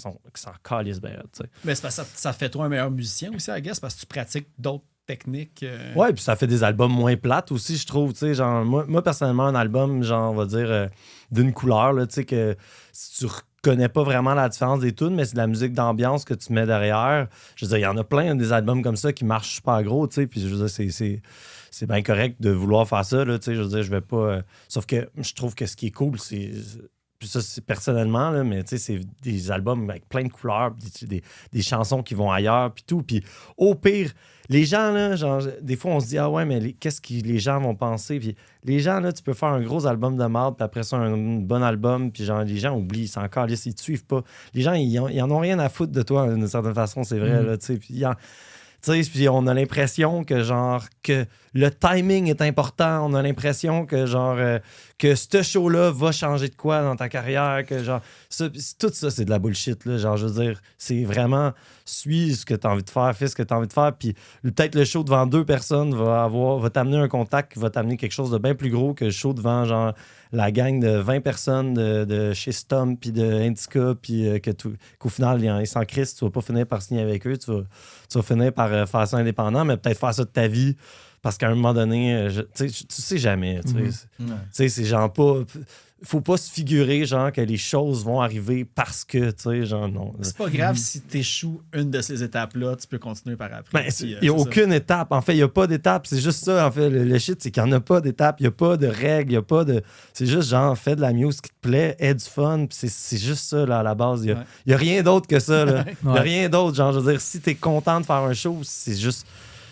calissent bien, tu sais. Mais c'est parce que ça fait toi un meilleur musicien aussi, I guess, parce que tu pratiques d'autres techniques. Ouais, puis ça fait des albums moins plates aussi, je trouve, tu sais, genre, moi, personnellement, un album, genre, on va dire, d'une couleur, là, tu sais, que si tu reconnais pas vraiment la différence des tunes, mais c'est de la musique d'ambiance que tu mets derrière. Je veux dire, il y en a plein, des albums comme ça qui marchent super gros, tu sais, puis je veux dire, c'est bien correct de vouloir faire ça, là, tu sais, je veux dire, je vais pas... sauf que je trouve que ce qui est cool, c'est... Puis ça, c'est personnellement, là, mais tu sais, c'est des albums avec plein de couleurs, des chansons qui vont ailleurs, puis tout. Puis au pire, les gens, là, genre, des fois, on se dit, ah ouais, mais qu'est-ce que les gens vont penser? Puis les gens, là, tu peux faire un gros album de marde, puis après ça, un bon album, puis genre, les gens oublient, c'est encore, ils te suivent pas. Les gens, ils en ont rien à foutre de toi, d'une certaine façon, c'est vrai, là, tu sais. Puis puis on a l'impression que genre que le timing est important, on a l'impression que genre que ce show-là va changer de quoi dans ta carrière, que genre tout ça c'est de la bullshit là, genre je veux dire, c'est vraiment suis ce que tu as envie de faire, fais ce que tu as envie de faire, puis peut-être le show devant 2 personnes va t'amener un contact qui va t'amener quelque chose de bien plus gros que le show devant genre la gang de 20 personnes de chez Stomp puis de Indica, puis qu'au final, ils s'en crissent, tu vas pas finir par signer avec eux, tu vas finir par faire ça indépendant, mais peut-être faire ça de ta vie. Parce qu'à un moment donné, tu sais jamais. Tu sais, c'est genre pas. Faut pas se figurer genre que les choses vont arriver parce que, tu sais, genre non. C'est pas grave si t'échoues une de ces étapes-là, tu peux continuer par après. Il n'y a aucune étape. En fait, il n'y a pas d'étape. C'est juste ça, en fait. Le shit, c'est qu'il n'y en a pas d'étape. Il n'y a pas de règles. Il y a pas de. C'est juste genre, fais de la musique qui te plaît, aie du fun. Puis c'est juste ça, là, à la base. Il n'y a rien d'autre que ça, là. Il n'y a rien d'autre. Genre, je veux dire, si t'es content de faire un show, c'est juste.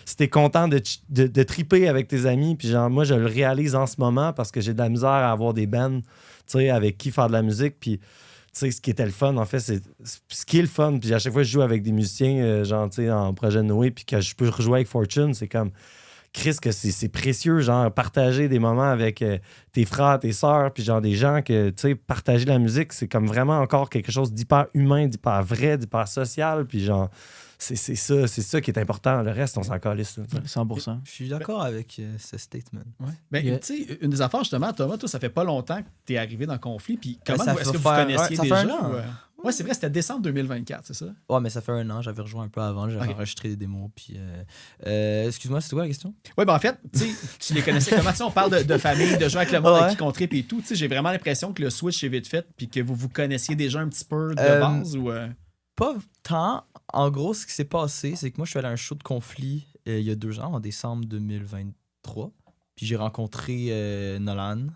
Si t'es content de triper avec tes amis, puis genre, moi, je le réalise en ce moment parce que j'ai de la misère à avoir des bands, tu sais, avec qui faire de la musique, puis, tu sais, ce qui était le fun, en fait, c'est ce qui est le fun, puis à chaque fois que je joue avec des musiciens, genre, tu sais, en projet de Noé, puis que je peux rejouer avec Fortune, c'est comme, Chris, que c'est précieux, genre, partager des moments avec tes frères, tes sœurs, puis genre, des gens que, tu sais, partager la musique, c'est comme vraiment encore quelque chose d'hyper humain, d'hyper vrai, d'hyper social, puis genre, c'est ça qui est important. Le reste, on s'en calisse. 100%. Je suis d'accord avec ce statement. Ouais. Ben, tu sais, une des affaires, justement, Thomas, toi, ça fait pas longtemps que t'es arrivé dans le conflit. Puis comment ça est-ce que vous fait connaissiez ça déjà? fait un an. Ouais, c'est vrai, c'était décembre 2024, c'est ça? Ouais, mais ça fait un an, j'avais rejoint un peu avant, j'avais enregistré des démos. Puis, excuse-moi, c'était quoi la question? Ouais, ben en fait, tu les connaissais comment? On parle de famille, de gens avec le monde avec qui on tripe et tout. J'ai vraiment l'impression que le switch est vite fait puis que vous connaissiez déjà un petit peu de base ou. Pas tant. En gros, ce qui s'est passé, c'est que moi, je suis allé à un show de conflit il y a 2 ans, en décembre 2023. Puis j'ai rencontré Nolan.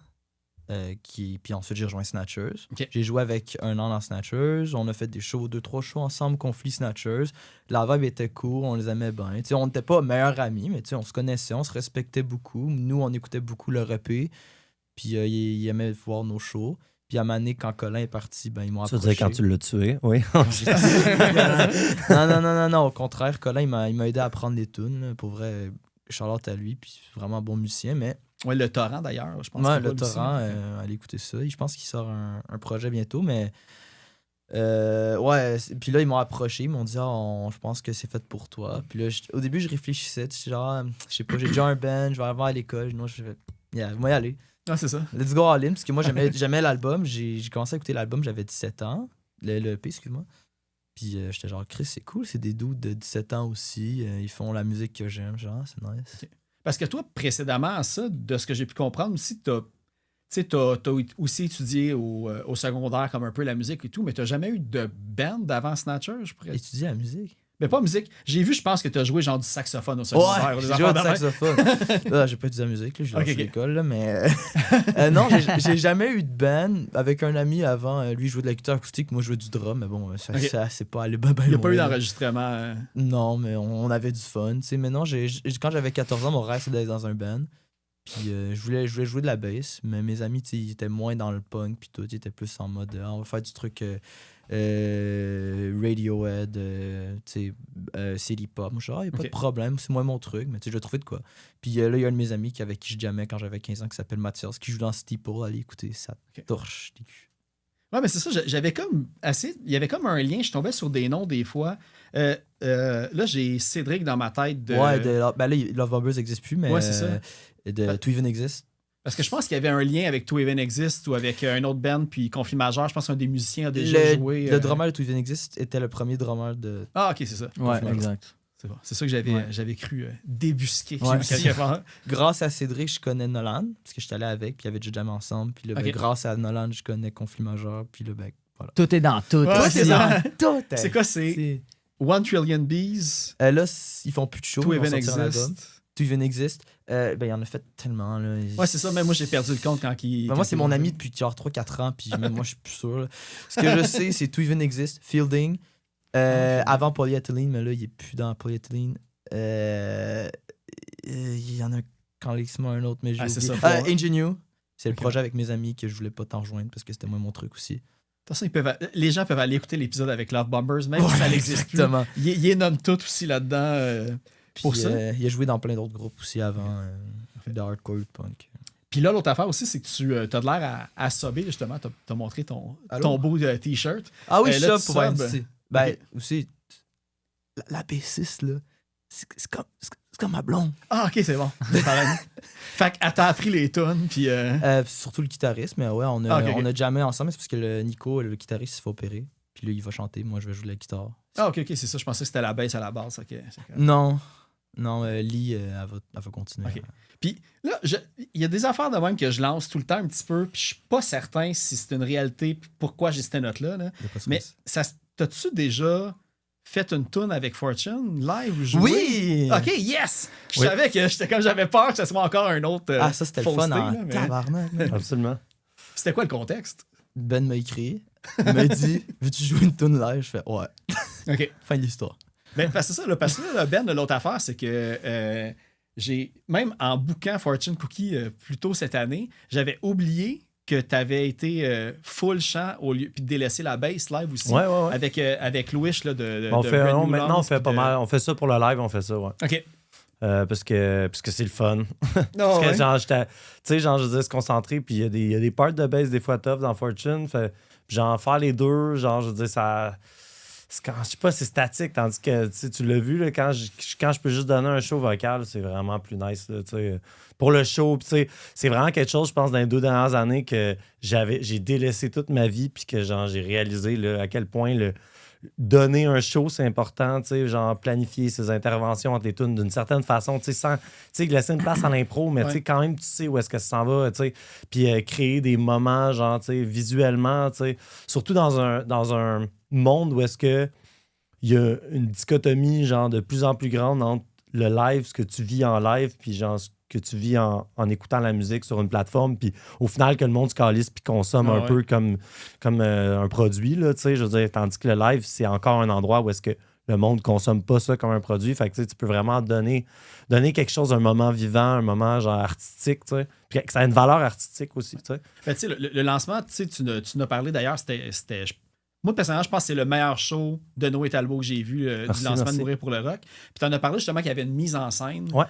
Puis ensuite, j'ai rejoint Snatchers. Okay. J'ai joué avec un an dans Snatchers. On a fait des shows, 2-3 shows ensemble, conflit Snatchers. La vibe était cool, on les aimait bien. T'sais, on n'était pas meilleurs amis, mais on se connaissait, on se respectait beaucoup. Nous, on écoutait beaucoup leur EP. Puis ils aimaient voir nos shows. Puis à Mané, quand Colin est parti, ben, ils m'ont approché. Ça veut dire quand tu l'as tué, oui. non, au contraire, Colin, il m'a aidé à apprendre les tunes. Pour vrai, Charlotte à lui, puis vraiment un bon musicien, mais... Ouais, le Torrent, d'ailleurs, je pense. Ouais, le Torrent, allez écouter ça. Je pense qu'il sort un projet bientôt, mais... ouais, puis là, ils m'ont approché, ils m'ont dit je pense que c'est fait pour toi. Puis là, au début, je réfléchissais, j'étais genre, je sais pas, j'ai déjà un band, je vais aller à l'école. Non, je vais y aller. Ah, c'est ça. Let's go all in, parce que moi, j'aimais l'album. J'ai commencé à écouter l'album, j'avais 17 ans. Le EP, excuse-moi. Puis j'étais genre, Chris, c'est cool, c'est des dudes de 17 ans aussi. Ils font la musique que j'aime, genre, c'est nice. Okay. Parce que toi, précédemment à ça, de ce que j'ai pu comprendre aussi, t'as aussi étudié au secondaire comme un peu la musique et tout, mais t'as jamais eu de band avant Snatcher, je pourrais... Étudier la musique? Mais pas musique. J'ai vu, je pense que t'as joué genre du saxophone au secondaire. Ouais, j'ai joué du saxophone. J'ai pas étudié la musique, là, j'ai lâché l'école, là, mais... non, j'ai jamais eu de band avec un ami avant. Lui, il jouait de la guitare acoustique, moi, je jouais du drum, mais bon, ça c'est pas allé ben il n'y a pas eu d'enregistrement. Non, mais on avait du fun, tu sais. Mais non, quand j'avais 14 ans, mon rêve, c'était d'être dans un band. Puis je voulais jouer de la bass, mais mes amis, ils étaient moins dans le punk, puis tout, ils étaient plus en mode, on va faire du truc Radiohead, City Pop. Moi, je dis, il n'y a pas de problème, c'est moi mon truc, mais je vais trouver de quoi. Puis là, il y a un de mes amis avec qui je jammais quand j'avais 15 ans, qui s'appelle Mathias, qui joue dans Steeple. Allez écouter, ça torche des culs. Ouais, mais c'est ça, j'avais comme il y avait comme un lien, je tombais sur des noms des fois. Là, j'ai Cédric dans ma tête de... Ouais, là, Love Bombers n'existe plus, mais ouais, c'est ça. De To Even Exist. Parce que je pense qu'il y avait un lien avec To Even Exist ou avec un autre band, puis Conflit Majeur. Je pense qu'un des musiciens a déjà joué. Le drummer de To Even Exist était le premier drummer de... Ah, ok, c'est ça. Ouais, exact. C'est ça que j'avais cru débusquer quelque part. Grâce à Cédric, je connais Nolan, parce que j'étais allé avec, puis il y avait déjà jamais ensemble. Puis là, grâce à Nolan, je connais Conflit Majeur, puis là, voilà. Tout est dans tout. Ouais, c'est ça. Tout. C'est quoi, c'est 1 Trillion Bees? Là, ils font plus de show. To Even Exist. To Even Exist. Il y en a fait tellement. Là. Ouais, c'est ça. Même moi, j'ai perdu le compte quand il... moi, c'est mon ami depuis genre 3-4 ans, puis même moi, je suis plus sûr. Là. Ce que je sais, c'est To Even Exist, Fielding. Avant Polyethylene, mais là, il est plus dans Polyethylene. Il y en a quand un autre, mais j'ai oublié. Ingenue. C'est le projet avec mes amis que je voulais pas t'en rejoindre parce que c'était moi mon truc aussi. De toute façon, les gens peuvent aller écouter l'épisode avec Love Bombers, même si ça n'existe plus. Il les nomme tout aussi là-dedans pour ça. Il a joué dans plein d'autres groupes aussi avant, de hardcore punk. Puis là, l'autre affaire aussi, c'est que tu as de l'air à subber, justement. Tu as montré ton beau t-shirt. Ah oui, je sub pour NC. Ben, aussi, la B6, là, c'est comme ma blonde. Ah, ok, c'est bon. Fait qu'elle t'a appris les tunes, puis. Surtout le guitariste, mais ouais, on a jamais ensemble. C'est parce que le Nico, le guitariste, il se fait opérer. Puis là, il va chanter. Moi, je vais jouer de la guitare. Ah, ok, c'est ça. Je pensais que c'était la bass à la base. Ok, Non, Lee, elle va continuer. Ok. Puis là, il y a des affaires de même que je lance tout le temps un petit peu, puis je suis pas certain si c'est une réalité, puis pourquoi j'ai cette note-là. Là. Mais t'as-tu déjà fait une tune avec Fortune live ou joué? Oui! Ok, yes! Je savais que j'avais peur que ce soit encore un autre. Ça, c'était le fun en tabarnak. Absolument. C'était quoi le contexte? Ben m'a écrit. Il m'a dit veux-tu jouer une tune live? Je fais ouais. Ok. Fin de l'histoire. Ben, parce que c'est ça, parce que là, Ben, l'autre affaire, c'est que j'ai, même en booking Fortune Cookie plus tôt cette année, j'avais oublié que tu avais été full chant au lieu, puis de délaisser la bass live aussi. Ouais. Avec Louis là, de maintenant, on fait pas mal. On fait ça pour le live, on fait ça, ouais. OK. Parce que c'est le fun. Non, parce que, ouais. genre, tu sais, genre, je veux se concentrer, puis il y a des parts de bass des fois tough dans Fortune. Puis genre, faire les deux, genre, je veux dire, ça. Je sais pas, c'est statique, tandis que tu l'as vu, là, quand je peux juste donner un show vocal, c'est vraiment plus nice. Là, pour le show, c'est vraiment quelque chose, je pense, dans les 2 dernières années que j'ai délaissé toute ma vie, puis que genre, j'ai réalisé là, à quel point donner un show, c'est important, genre planifier ses interventions entre les tunes d'une certaine façon, sans laisser une place à l'impro, mais quand même, tu sais où est-ce que ça s'en va, puis créer des moments, genre, visuellement, surtout dans un monde où est-ce que il y a une dichotomie, genre, de plus en plus grande entre le live, ce que tu vis en live, puis genre, ce que tu vis en écoutant la musique sur une plateforme, puis au final, que le monde se calisse puis consomme un peu comme un produit, là, je veux dire, tandis que le live, c'est encore un endroit où est-ce que le monde consomme pas ça comme un produit, fait que tu peux vraiment donner quelque chose, un moment vivant, un moment genre artistique, puis que ça a une valeur artistique aussi, Ben, le lancement, tu n'as parlé d'ailleurs, c'était moi, personnellement, je pense que c'est le meilleur show de Noé Talbot que j'ai vu du lancement de Mourir pour le rock. Puis tu en as parlé justement qu'il y avait une mise en scène. Ouais.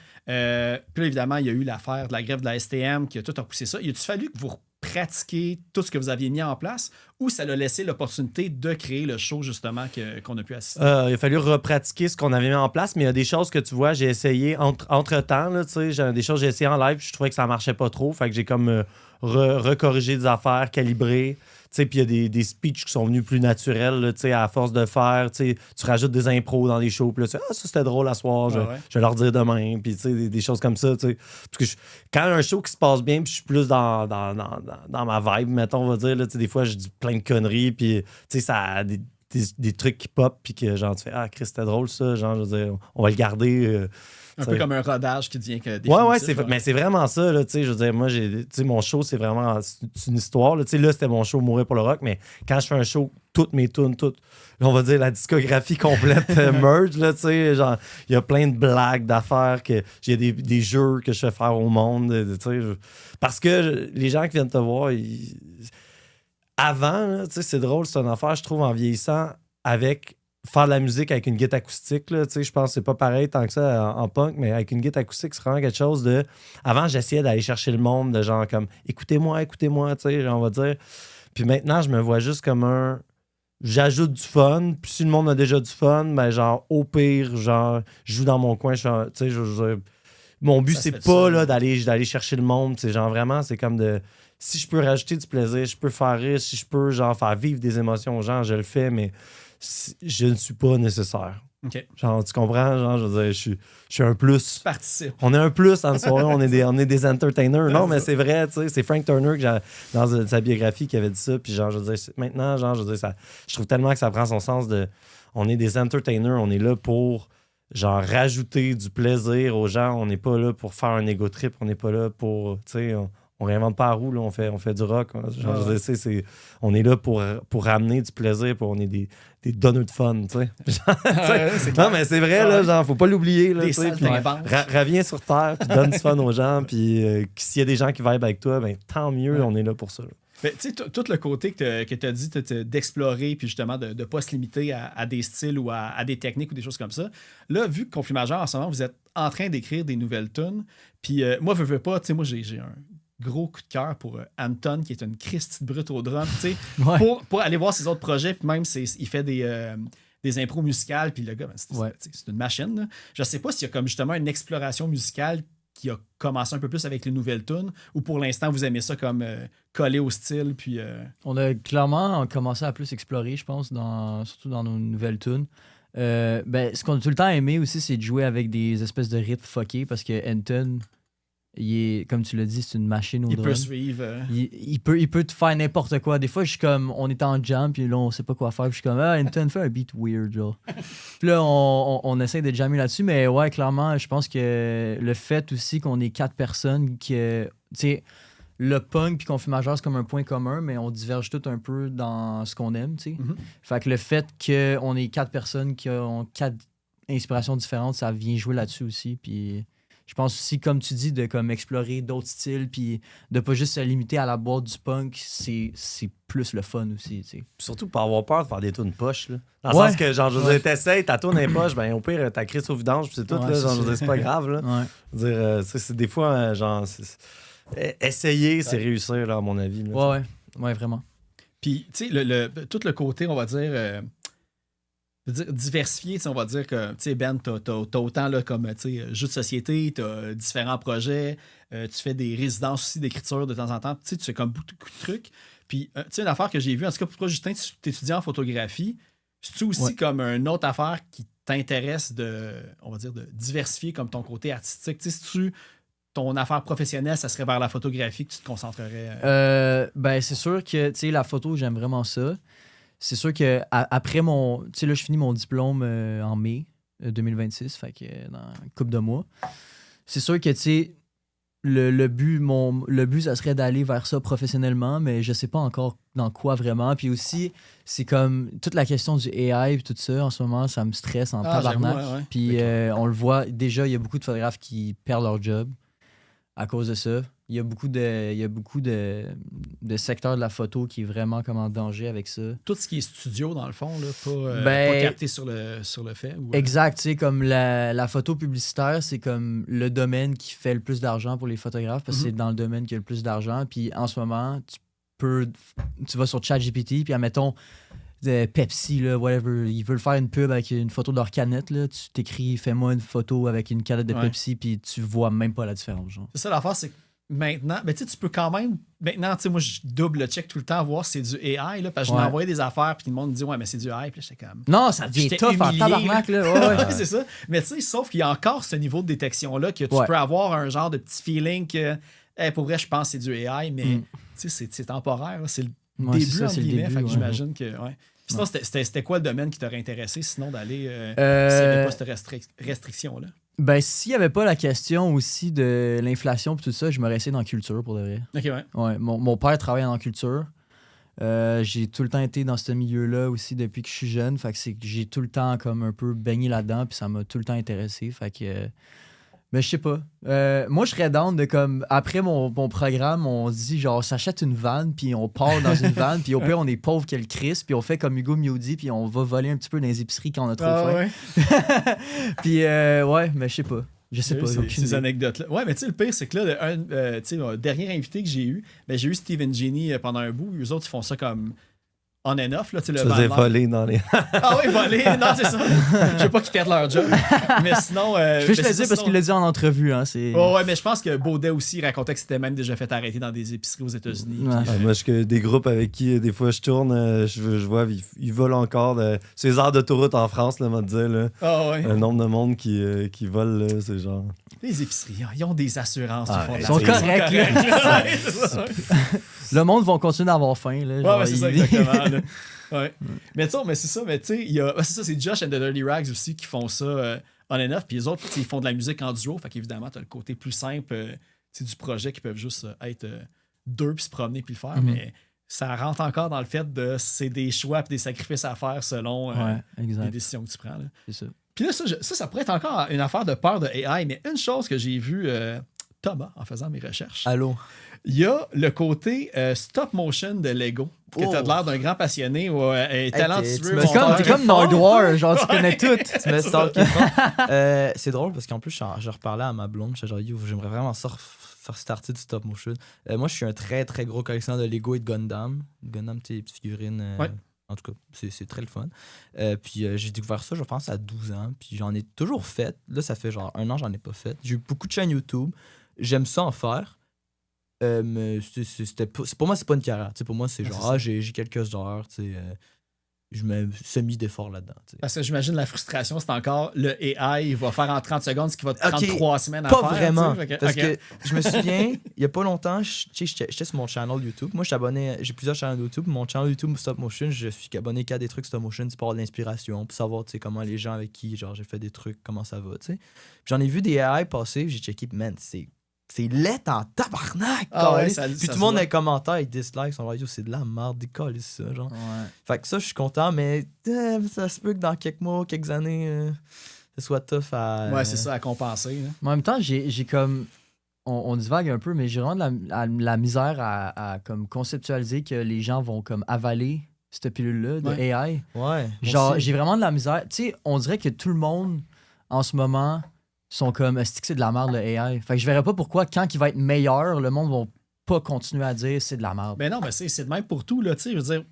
Puis là, évidemment, il y a eu l'affaire de la grève de la STM qui a tout repoussé ça. Il a-tu fallu que vous pratiquiez tout ce que vous aviez mis en place ou ça l'a laissé l'opportunité de créer le show justement qu'on a pu assister? Il a fallu repratiquer ce qu'on avait mis en place, mais il y a des choses que tu vois, j'ai essayé entre-temps, là, des choses que j'ai essayé en live, je trouvais que ça marchait pas trop, fait que j'ai comme recorrigé des affaires, calibré. Puis il y a des speeches qui sont venus plus naturels, là, à force de faire. Tu rajoutes des impros dans les shows. Puis là, ça c'était drôle à soir, je vais leur dire demain. Puis des choses comme ça. Parce que quand un show qui se passe bien, puis je suis plus dans ma vibe, mettons, on va dire. Là, des fois, je dis plein de conneries. Puis ça a des trucs qui pop. Puis que genre, tu fais Chris, c'était drôle ça. Genre, je veux dire, on va le garder. Un peu comme un rodage qui devient que définitif. Mais c'est vraiment ça, là, je veux dire, moi, mon show, c'est vraiment une histoire, là, c'était mon show Mourir pour le rock, mais quand je fais un show, toutes mes tunes, on va dire la discographie complète merge, là, genre, il y a plein de blagues, d'affaires, il y a des jeux que je fais faire au monde, parce que les gens qui viennent te voir, avant, là, c'est drôle, c'est une affaire, je trouve, en vieillissant, avec faire de la musique avec une guitare acoustique, là, je pense que c'est pas pareil tant que ça en punk, mais avec une guitare acoustique, c'est vraiment quelque chose de... Avant, j'essayais d'aller chercher le monde, de genre comme « écoutez-moi », on va dire. Puis maintenant, je me vois juste comme j'ajoute du fun, puis si le monde a déjà du fun, ben genre, au pire, genre, je joue dans mon coin, mon but, c'est pas là, d'aller chercher le monde, genre vraiment, c'est comme de... Si je peux rajouter du plaisir, je peux faire rire, si je peux genre faire vivre des émotions aux gens, je le fais, mais je ne suis pas nécessaire. OK. Genre, tu comprends? Genre, je veux dire, je suis un plus. Tu participes. On est un plus en soirée, on est des entertainers. Non, mais c'est vrai, tu sais. C'est Frank Turner, dans sa biographie, qui avait dit ça. Puis, genre, je veux dire, maintenant, genre, je veux dire, je trouve tellement que ça prend son sens de. On est des entertainers, on est là pour, genre, rajouter du plaisir aux gens. On n'est pas là pour faire un ego trip, on n'est pas là pour, tu sais, on réinvente pas la roue, là, on fait du rock. Genre, je sais, on est là pour ramener du plaisir, on est des donneurs de fun, tu sais. Non, mais c'est vrai, là, genre, faut pas l'oublier. Là, reviens sur Terre, puis donne du fun aux gens, puis s'il y a des gens qui vibent avec toi, ben tant mieux, on est là pour ça. Tu sais, tout le côté que tu as dit d'explorer, puis justement de ne pas se limiter à des styles ou à des techniques ou des choses comme ça. Là, vu que Conflit Majeur, en ce moment, vous êtes en train d'écrire des nouvelles tunes, puis moi, je veux pas, tu sais, moi, j'ai un gros coup de cœur pour Anton, qui est une Christie de brute au drum, tu sais, pour aller voir ses autres projets, puis même il fait des impros musicales, puis le gars, c'est une machine. Là. Je sais pas s'il y a comme justement une exploration musicale qui a commencé un peu plus avec les nouvelles tunes, ou pour l'instant, vous aimez ça comme coller au style, puis... On a clairement commencé à plus explorer, je pense, surtout dans nos nouvelles tunes. Ce qu'on a tout le temps aimé aussi, c'est de jouer avec des espèces de rythmes fuckés, parce que Anton, il est, comme tu l'as dit, c'est une machine au drum. Il peut suivre. Il peut te faire n'importe quoi. Des fois, je suis comme, on est en jam, puis là, on sait pas quoi faire. Puis je suis comme, Anton, fais un beat weird, genre. Puis là, on essaie de jammer là-dessus, mais ouais, clairement, je pense que le fait aussi qu'on est 4 personnes, que, tu sais, le punk puis qu'on fait majeur, c'est comme un point commun, mais on diverge tout un peu dans ce qu'on aime, tu sais. Mm-hmm. Fait que le fait qu'on est 4 personnes qui ont 4 inspirations différentes, ça vient jouer là-dessus aussi, puis... Je pense aussi, comme tu dis, de comme explorer d'autres styles puis de pas juste se limiter à la boîte du punk, c'est plus le fun aussi, tu sais. Surtout pas avoir peur de faire des tunes poches, là. Dans le Ouais. sens que, genre, je veux dire, t'essayes, ta tune est poche, ben au pire, t'as crise au vidange, puis c'est tout, Ouais, là. Genre, c'est je veux dire, c'est pas grave, là. Ouais. Je veux dire, c'est des fois, genre, essayer, c'est réussir, là, à mon avis. Là, Ouais, vraiment. Puis, tu sais, tout le côté, on va dire... diversifié, on va dire que, tu sais, Ben, t'as autant là, comme jeux de société, t'as différents projets, tu fais des résidences aussi d'écriture de temps en temps, tu fais comme beaucoup de trucs. Puis, tu sais, une affaire que j'ai vue, en tout cas, pour toi, Justin, tu t'étudies en photographie, c'est-tu aussi comme une autre affaire qui t'intéresse on va dire, de diversifier comme ton côté artistique? Tu sais, si ton affaire professionnelle, ça serait vers la photographie que tu te concentrerais? C'est sûr que, tu sais, la photo, j'aime vraiment ça. C'est sûr que après tu sais, là, je finis mon diplôme en mai 2026, fait que dans une couple de mois. C'est sûr que, tu sais, le but, ça serait d'aller vers ça professionnellement, mais je sais pas encore dans quoi vraiment. Puis aussi, c'est comme toute la question du AI et tout ça, en ce moment, ça me stresse en tabarnak. Ouais. Puis on le voit, déjà, il y a beaucoup de photographes qui perdent leur job à cause de ça. Il y a beaucoup de secteurs de la photo qui est vraiment comme en danger avec ça. Tout ce qui est studio, dans le fond, là, pas capté sur le fait. Ou, Exact, tu sais, comme la photo publicitaire, c'est comme le domaine qui fait le plus d'argent pour les photographes parce que c'est dans le domaine qu'il y a le plus d'argent. Puis en ce moment, tu vas sur ChatGPT, puis admettons, Pepsi, là, whatever, ils veulent faire une pub avec une photo de leur canette, là, tu t'écris « Fais-moi une photo avec une canette de Pepsi », puis tu vois même pas la différence. Genre. C'est ça l'affaire, c'est que maintenant, mais tu peux quand même. Maintenant, tu sais, moi, je double-check tout le temps, voir si c'est du AI, là, parce que je m'ai envoyé des affaires, puis le monde me dit, ouais, mais c'est du AI, puis j'étais comme. Non, ça devient tough en tabarnak, là. Ouais. C'est ça. Mais tu sais, sauf qu'il y a encore ce niveau de détection-là, que tu peux avoir un genre de petit feeling que, pour vrai, je pense que c'est du AI, mais tu sais, c'est temporaire, là, c'est le début, entre guillemets, fait que j'imagine que. Ouais. Puis sinon, c'était quoi le domaine qui t'aurait intéressé, sinon d'aller. S'il n'y avait pas cette restriction-là? Ben, s'il n'y avait pas la question aussi de l'inflation et tout ça, je m'aurais essayé dans la culture, pour de vrai. OK, ouais. Ouais, mon père travaille dans la culture. J'ai tout le temps été dans ce milieu-là aussi depuis que je suis jeune. Fait que c'est que j'ai tout le temps comme un peu baigné là-dedans, puis ça m'a tout le temps intéressé. Fait que... mais je sais pas. Moi, je serais down de comme... Après mon programme, on se dit genre, on s'achète une vanne, puis on part dans une vanne, puis au pire, on est pauvre qu'elle Chris, puis on fait comme Hugo Miodi, puis on va voler un petit peu dans les épiceries quand on a trop faim. Ouais. Puis ouais, mais je sais pas. Je sais pas. Ces anecdotes-là. Ouais, mais tu sais, le pire, c'est que là, le dernier invité que j'ai eu, j'ai eu Steven Genie pendant un bout. Eux autres, ils font ça comme on and off. Là, tu faisais voler dans les. Ah oui, voler. Non, c'est ça. Je veux pas qu'ils perdent leur job. Mais sinon. Je vais te le dire parce qu'il l'a dit en entrevue. Hein, ouais, mais je pense que Baudet aussi racontait que c'était même déjà fait arrêter dans des épiceries aux États-Unis. Ouais. Moi, je des groupes avec qui, des fois, je tourne, je vois, ils volent encore. C'est les aires d'autoroute en France, là, on va te dire. Là. Ah ouais. Un nombre de monde qui vole, là, c'est genre. Les épiceries, ils ont des assurances. Ils sont corrects. Le monde va continuer d'avoir faim. Là, ouais, c'est ça, exactement. Là. Ouais. Mais c'est ça, mais tu sais, c'est ça, c'est Josh and the Dirty Rags aussi qui font ça on and off, puis les autres, ils font de la musique en duo, fait qu'évidemment, t'as le côté plus simple du projet qui peuvent juste être deux puis se promener puis le faire, mais ça rentre encore dans le fait de c'est des choix puis des sacrifices à faire selon les décisions que tu prends. Là. C'est ça. Puis là, ça pourrait être encore une affaire de peur de AI, mais une chose que j'ai vue, Thomas, en faisant mes recherches. Allô? Il y a le côté stop motion de Lego. Que t'as l'air d'un grand passionné ou talentueux. T'es comme Nardwar, genre tu connais tout. Tu me stalkes. C'est drôle parce qu'en plus, je reparlais à ma blonde. Je genre, j'aimerais vraiment faire starter du stop motion. Moi, je suis un très très gros collectionneur de Lego et de Gundam. Gundam, tu sais, les petites figurines En tout cas, c'est très le fun. Puis j'ai découvert ça, je pense, à 12 ans. Puis j'en ai toujours fait. Là, ça fait genre 1 an, j'en ai pas fait. J'ai eu beaucoup de chaînes YouTube. J'aime ça en faire. Mais pour moi, c'est pas une carrière. T'sais, pour moi, c'est genre, j'ai quelques heures. Je mets semi d'effort là-dedans. T'sais. Parce que j'imagine la frustration, c'est encore le AI, il va faire en 30 secondes ce qui va te prendre 3 semaines à pas faire. Pas vraiment. Parce que je me souviens, il y a pas longtemps, j'étais sur mon channel YouTube. Moi, j'ai plusieurs chaînes YouTube. Mon channel YouTube Stop Motion, je suis abonné qu'à des trucs Stop Motion pour avoir de l'inspiration, pour savoir comment les gens avec qui j'ai fait des trucs, comment ça va. Puis j'en ai vu des AI passer, j'ai checké, man, c'est laid en tabarnak! Ouais, puis tout le monde dans les commentaires, ils dislikent, son radio, c'est de la merde, décolle ça, genre. Ouais. Fait que ça, je suis content, mais ça se peut que dans quelques mois, quelques années, ce soit tough à... Ouais, c'est ça, à compenser. Là. Mais en même temps, j'ai comme... On divague un peu, mais j'ai vraiment de la misère à comme conceptualiser que les gens vont comme avaler cette pilule-là de AI. Ouais. Genre, j'ai vraiment de la misère. Tu sais, on dirait que tout le monde, en ce moment... sont comme est-ce que c'est de la merde le AI. Fait que je verrais pas pourquoi quand il va être meilleur, le monde va pas continuer à dire c'est de la merde. Ben non, ben c'est de même pour tout, là, tu sais, je veux dire,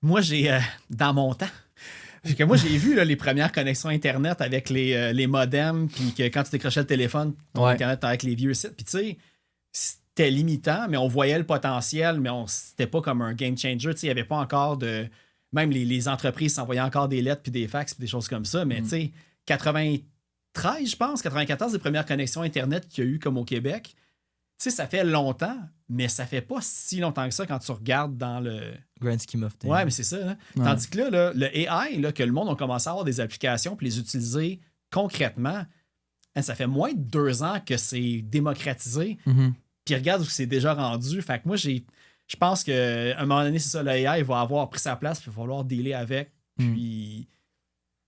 moi j'ai, dans mon temps, parce que moi j'ai vu là, les premières connexions Internet avec les modems, puis que quand tu décrochais le téléphone, ton Internet avec les vieux sites, puis tu sais, c'était limitant, mais on voyait le potentiel, mais c'était pas comme un game changer, tu sais, il y avait pas encore de... Même les entreprises s'envoyaient encore des lettres, puis des fax, puis des choses comme ça, mais tu sais, 93, je pense, 94, les premières connexions Internet qu'il y a eu comme au Québec. Tu sais, ça fait longtemps, mais ça fait pas si longtemps que ça quand tu regardes dans le... Grand scheme of things. Ouais, mais c'est ça. Hein? Ouais. Tandis que là, le AI, là, que le monde a commencé à avoir des applications puis les utiliser concrètement, hein, ça fait moins de 2 ans que c'est démocratisé. Mm-hmm. Puis regarde où c'est déjà rendu. Fait que moi, je pense qu'à un moment donné, c'est ça, le AI va avoir pris sa place puis il va falloir dealer avec. Puis...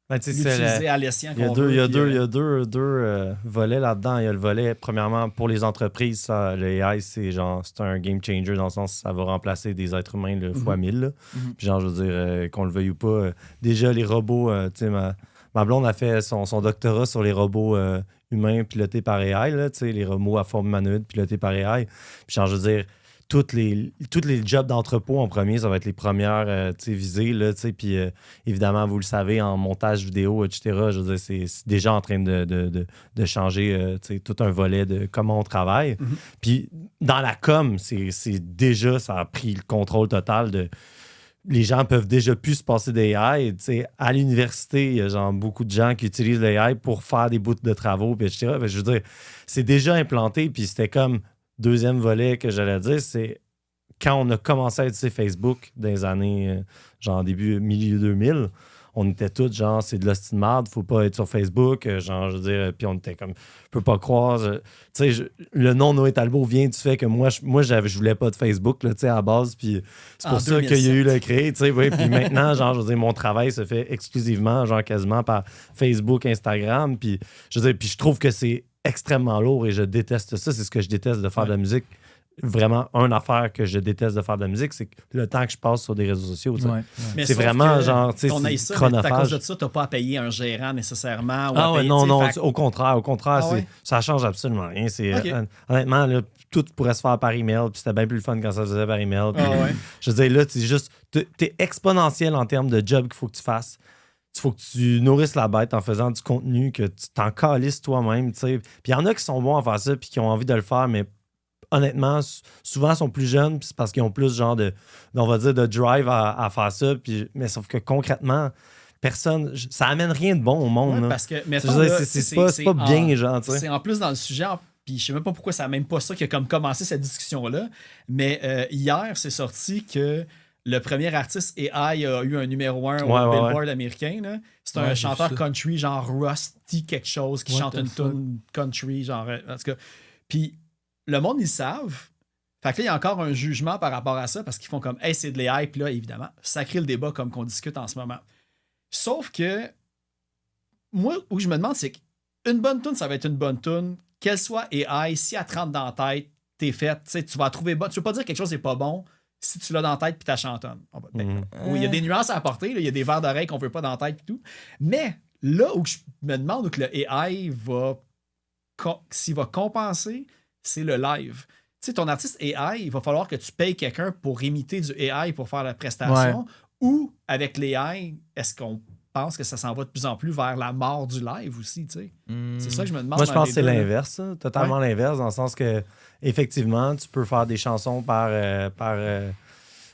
Ben, tu sais, l'utiliser à l'escient il y a qu'on veut. il y a deux volets là-dedans. Il y a le volet, premièrement, pour les entreprises, ça, le AI, c'est un game changer dans le sens que ça va remplacer des êtres humains fois 1000. Là. Puis genre, je veux dire, qu'on le veuille ou pas, déjà les robots, tu sais, ma blonde a fait son doctorat sur les robots humains pilotés par AI, là, tu sais, les robots à forme humanoïde pilotés par AI. Puis genre, je veux dire, tous les jobs d'entrepôt en premier, ça va être les premières visées. Là, puis évidemment, vous le savez, en montage vidéo, etc., je veux dire, c'est déjà en train de changer tout un volet de comment on travaille. Puis dans la com, c'est déjà, ça a pris le contrôle total de... Les gens peuvent déjà plus se passer d'AI. À l'université, il y a genre beaucoup de gens qui utilisent l'AI pour faire des bouts de travaux, puis etc. Fait, je veux dire, c'est déjà implanté, puis c'était comme... Deuxième volet que j'allais dire, c'est quand on a commencé à utiliser Facebook dans les années, genre milieu 2000, on était tous genre, c'est de l'hostie de merde, faut pas être sur Facebook, genre, je veux dire, puis on était comme, je peux pas croire, tu sais, le nom Noé Talbot vient du fait que moi je voulais pas de Facebook, là, tu sais, à la base, puis c'est pour ça qu'il y a eu le créé, tu sais, oui, puis maintenant, genre, je veux dire, mon travail se fait exclusivement, genre, quasiment par Facebook, Instagram, puis je veux dire, puis je trouve que c'est extrêmement lourd et je déteste ça. C'est ce que je déteste de faire de la musique. Vraiment, une affaire que je déteste de faire de la musique, c'est le temps que je passe sur des réseaux sociaux. Mais c'est vraiment genre, tu sais, c'est chronophage. À cause de ça, tu n'as pas à payer un gérant nécessairement. Ou à payer, non, au contraire, ça change absolument rien. Honnêtement, là, tout pourrait se faire par email, puis c'était bien plus le fun quand ça se faisait par email. Je veux dire, là, t'es exponentiel en termes de job qu'il faut que tu fasses. Il faut que tu nourrisses la bête en faisant du contenu, que tu t'en calisses toi-même. Puis il y en a qui sont bons à faire ça puis qui ont envie de le faire, mais honnêtement, souvent sont plus jeunes, puis c'est parce qu'ils ont plus genre on va dire, de drive à faire ça. Puis, mais sauf que concrètement, personne, ça amène rien de bon au monde. Ouais, parce que, c'est pas bien, genre. C'est en plus dans le sujet, puis je sais même pas pourquoi c'est même pas ça qui a comme commencé cette discussion-là, mais hier, c'est sorti que le premier artiste AI a eu un numéro 1 au Billboard américain. Là. C'est un chanteur country, genre Rusty quelque chose, qui chante une tune country, genre... En tout cas. Puis le monde, ils savent. Fait que là, il y a encore un jugement par rapport à ça, parce qu'ils font comme « Hey, c'est de l'AI », puis là, évidemment, ça crée le débat comme qu'on discute en ce moment. Sauf que, moi, où je me demande, c'est qu'une bonne tune, ça va être une bonne tune, qu'elle soit AI, si elle te rentre dans la tête, t'es faite, tu vas la trouver bonne. Tu veux pas dire que quelque chose n'est pas bon, si tu l'as dans la tête puis tu la chantonnes. Oui, il y a des nuances à apporter. Il y a des verres d'oreille qu'on veut pas dans la tête et tout. Mais là où je me demande où que le AI s'il va compenser, c'est le live. Tu sais, ton artiste AI, il va falloir que tu payes quelqu'un pour imiter du AI pour faire la prestation Ou, avec l'AI, est-ce qu'on pense que ça s'en va de plus en plus vers la mort du live aussi, tu sais? C'est ça que je me demande. Moi, je dans pense les que c'est deux, là. l'inverse, hein, totalement l'inverse, dans le sens que, effectivement, tu peux faire des chansons par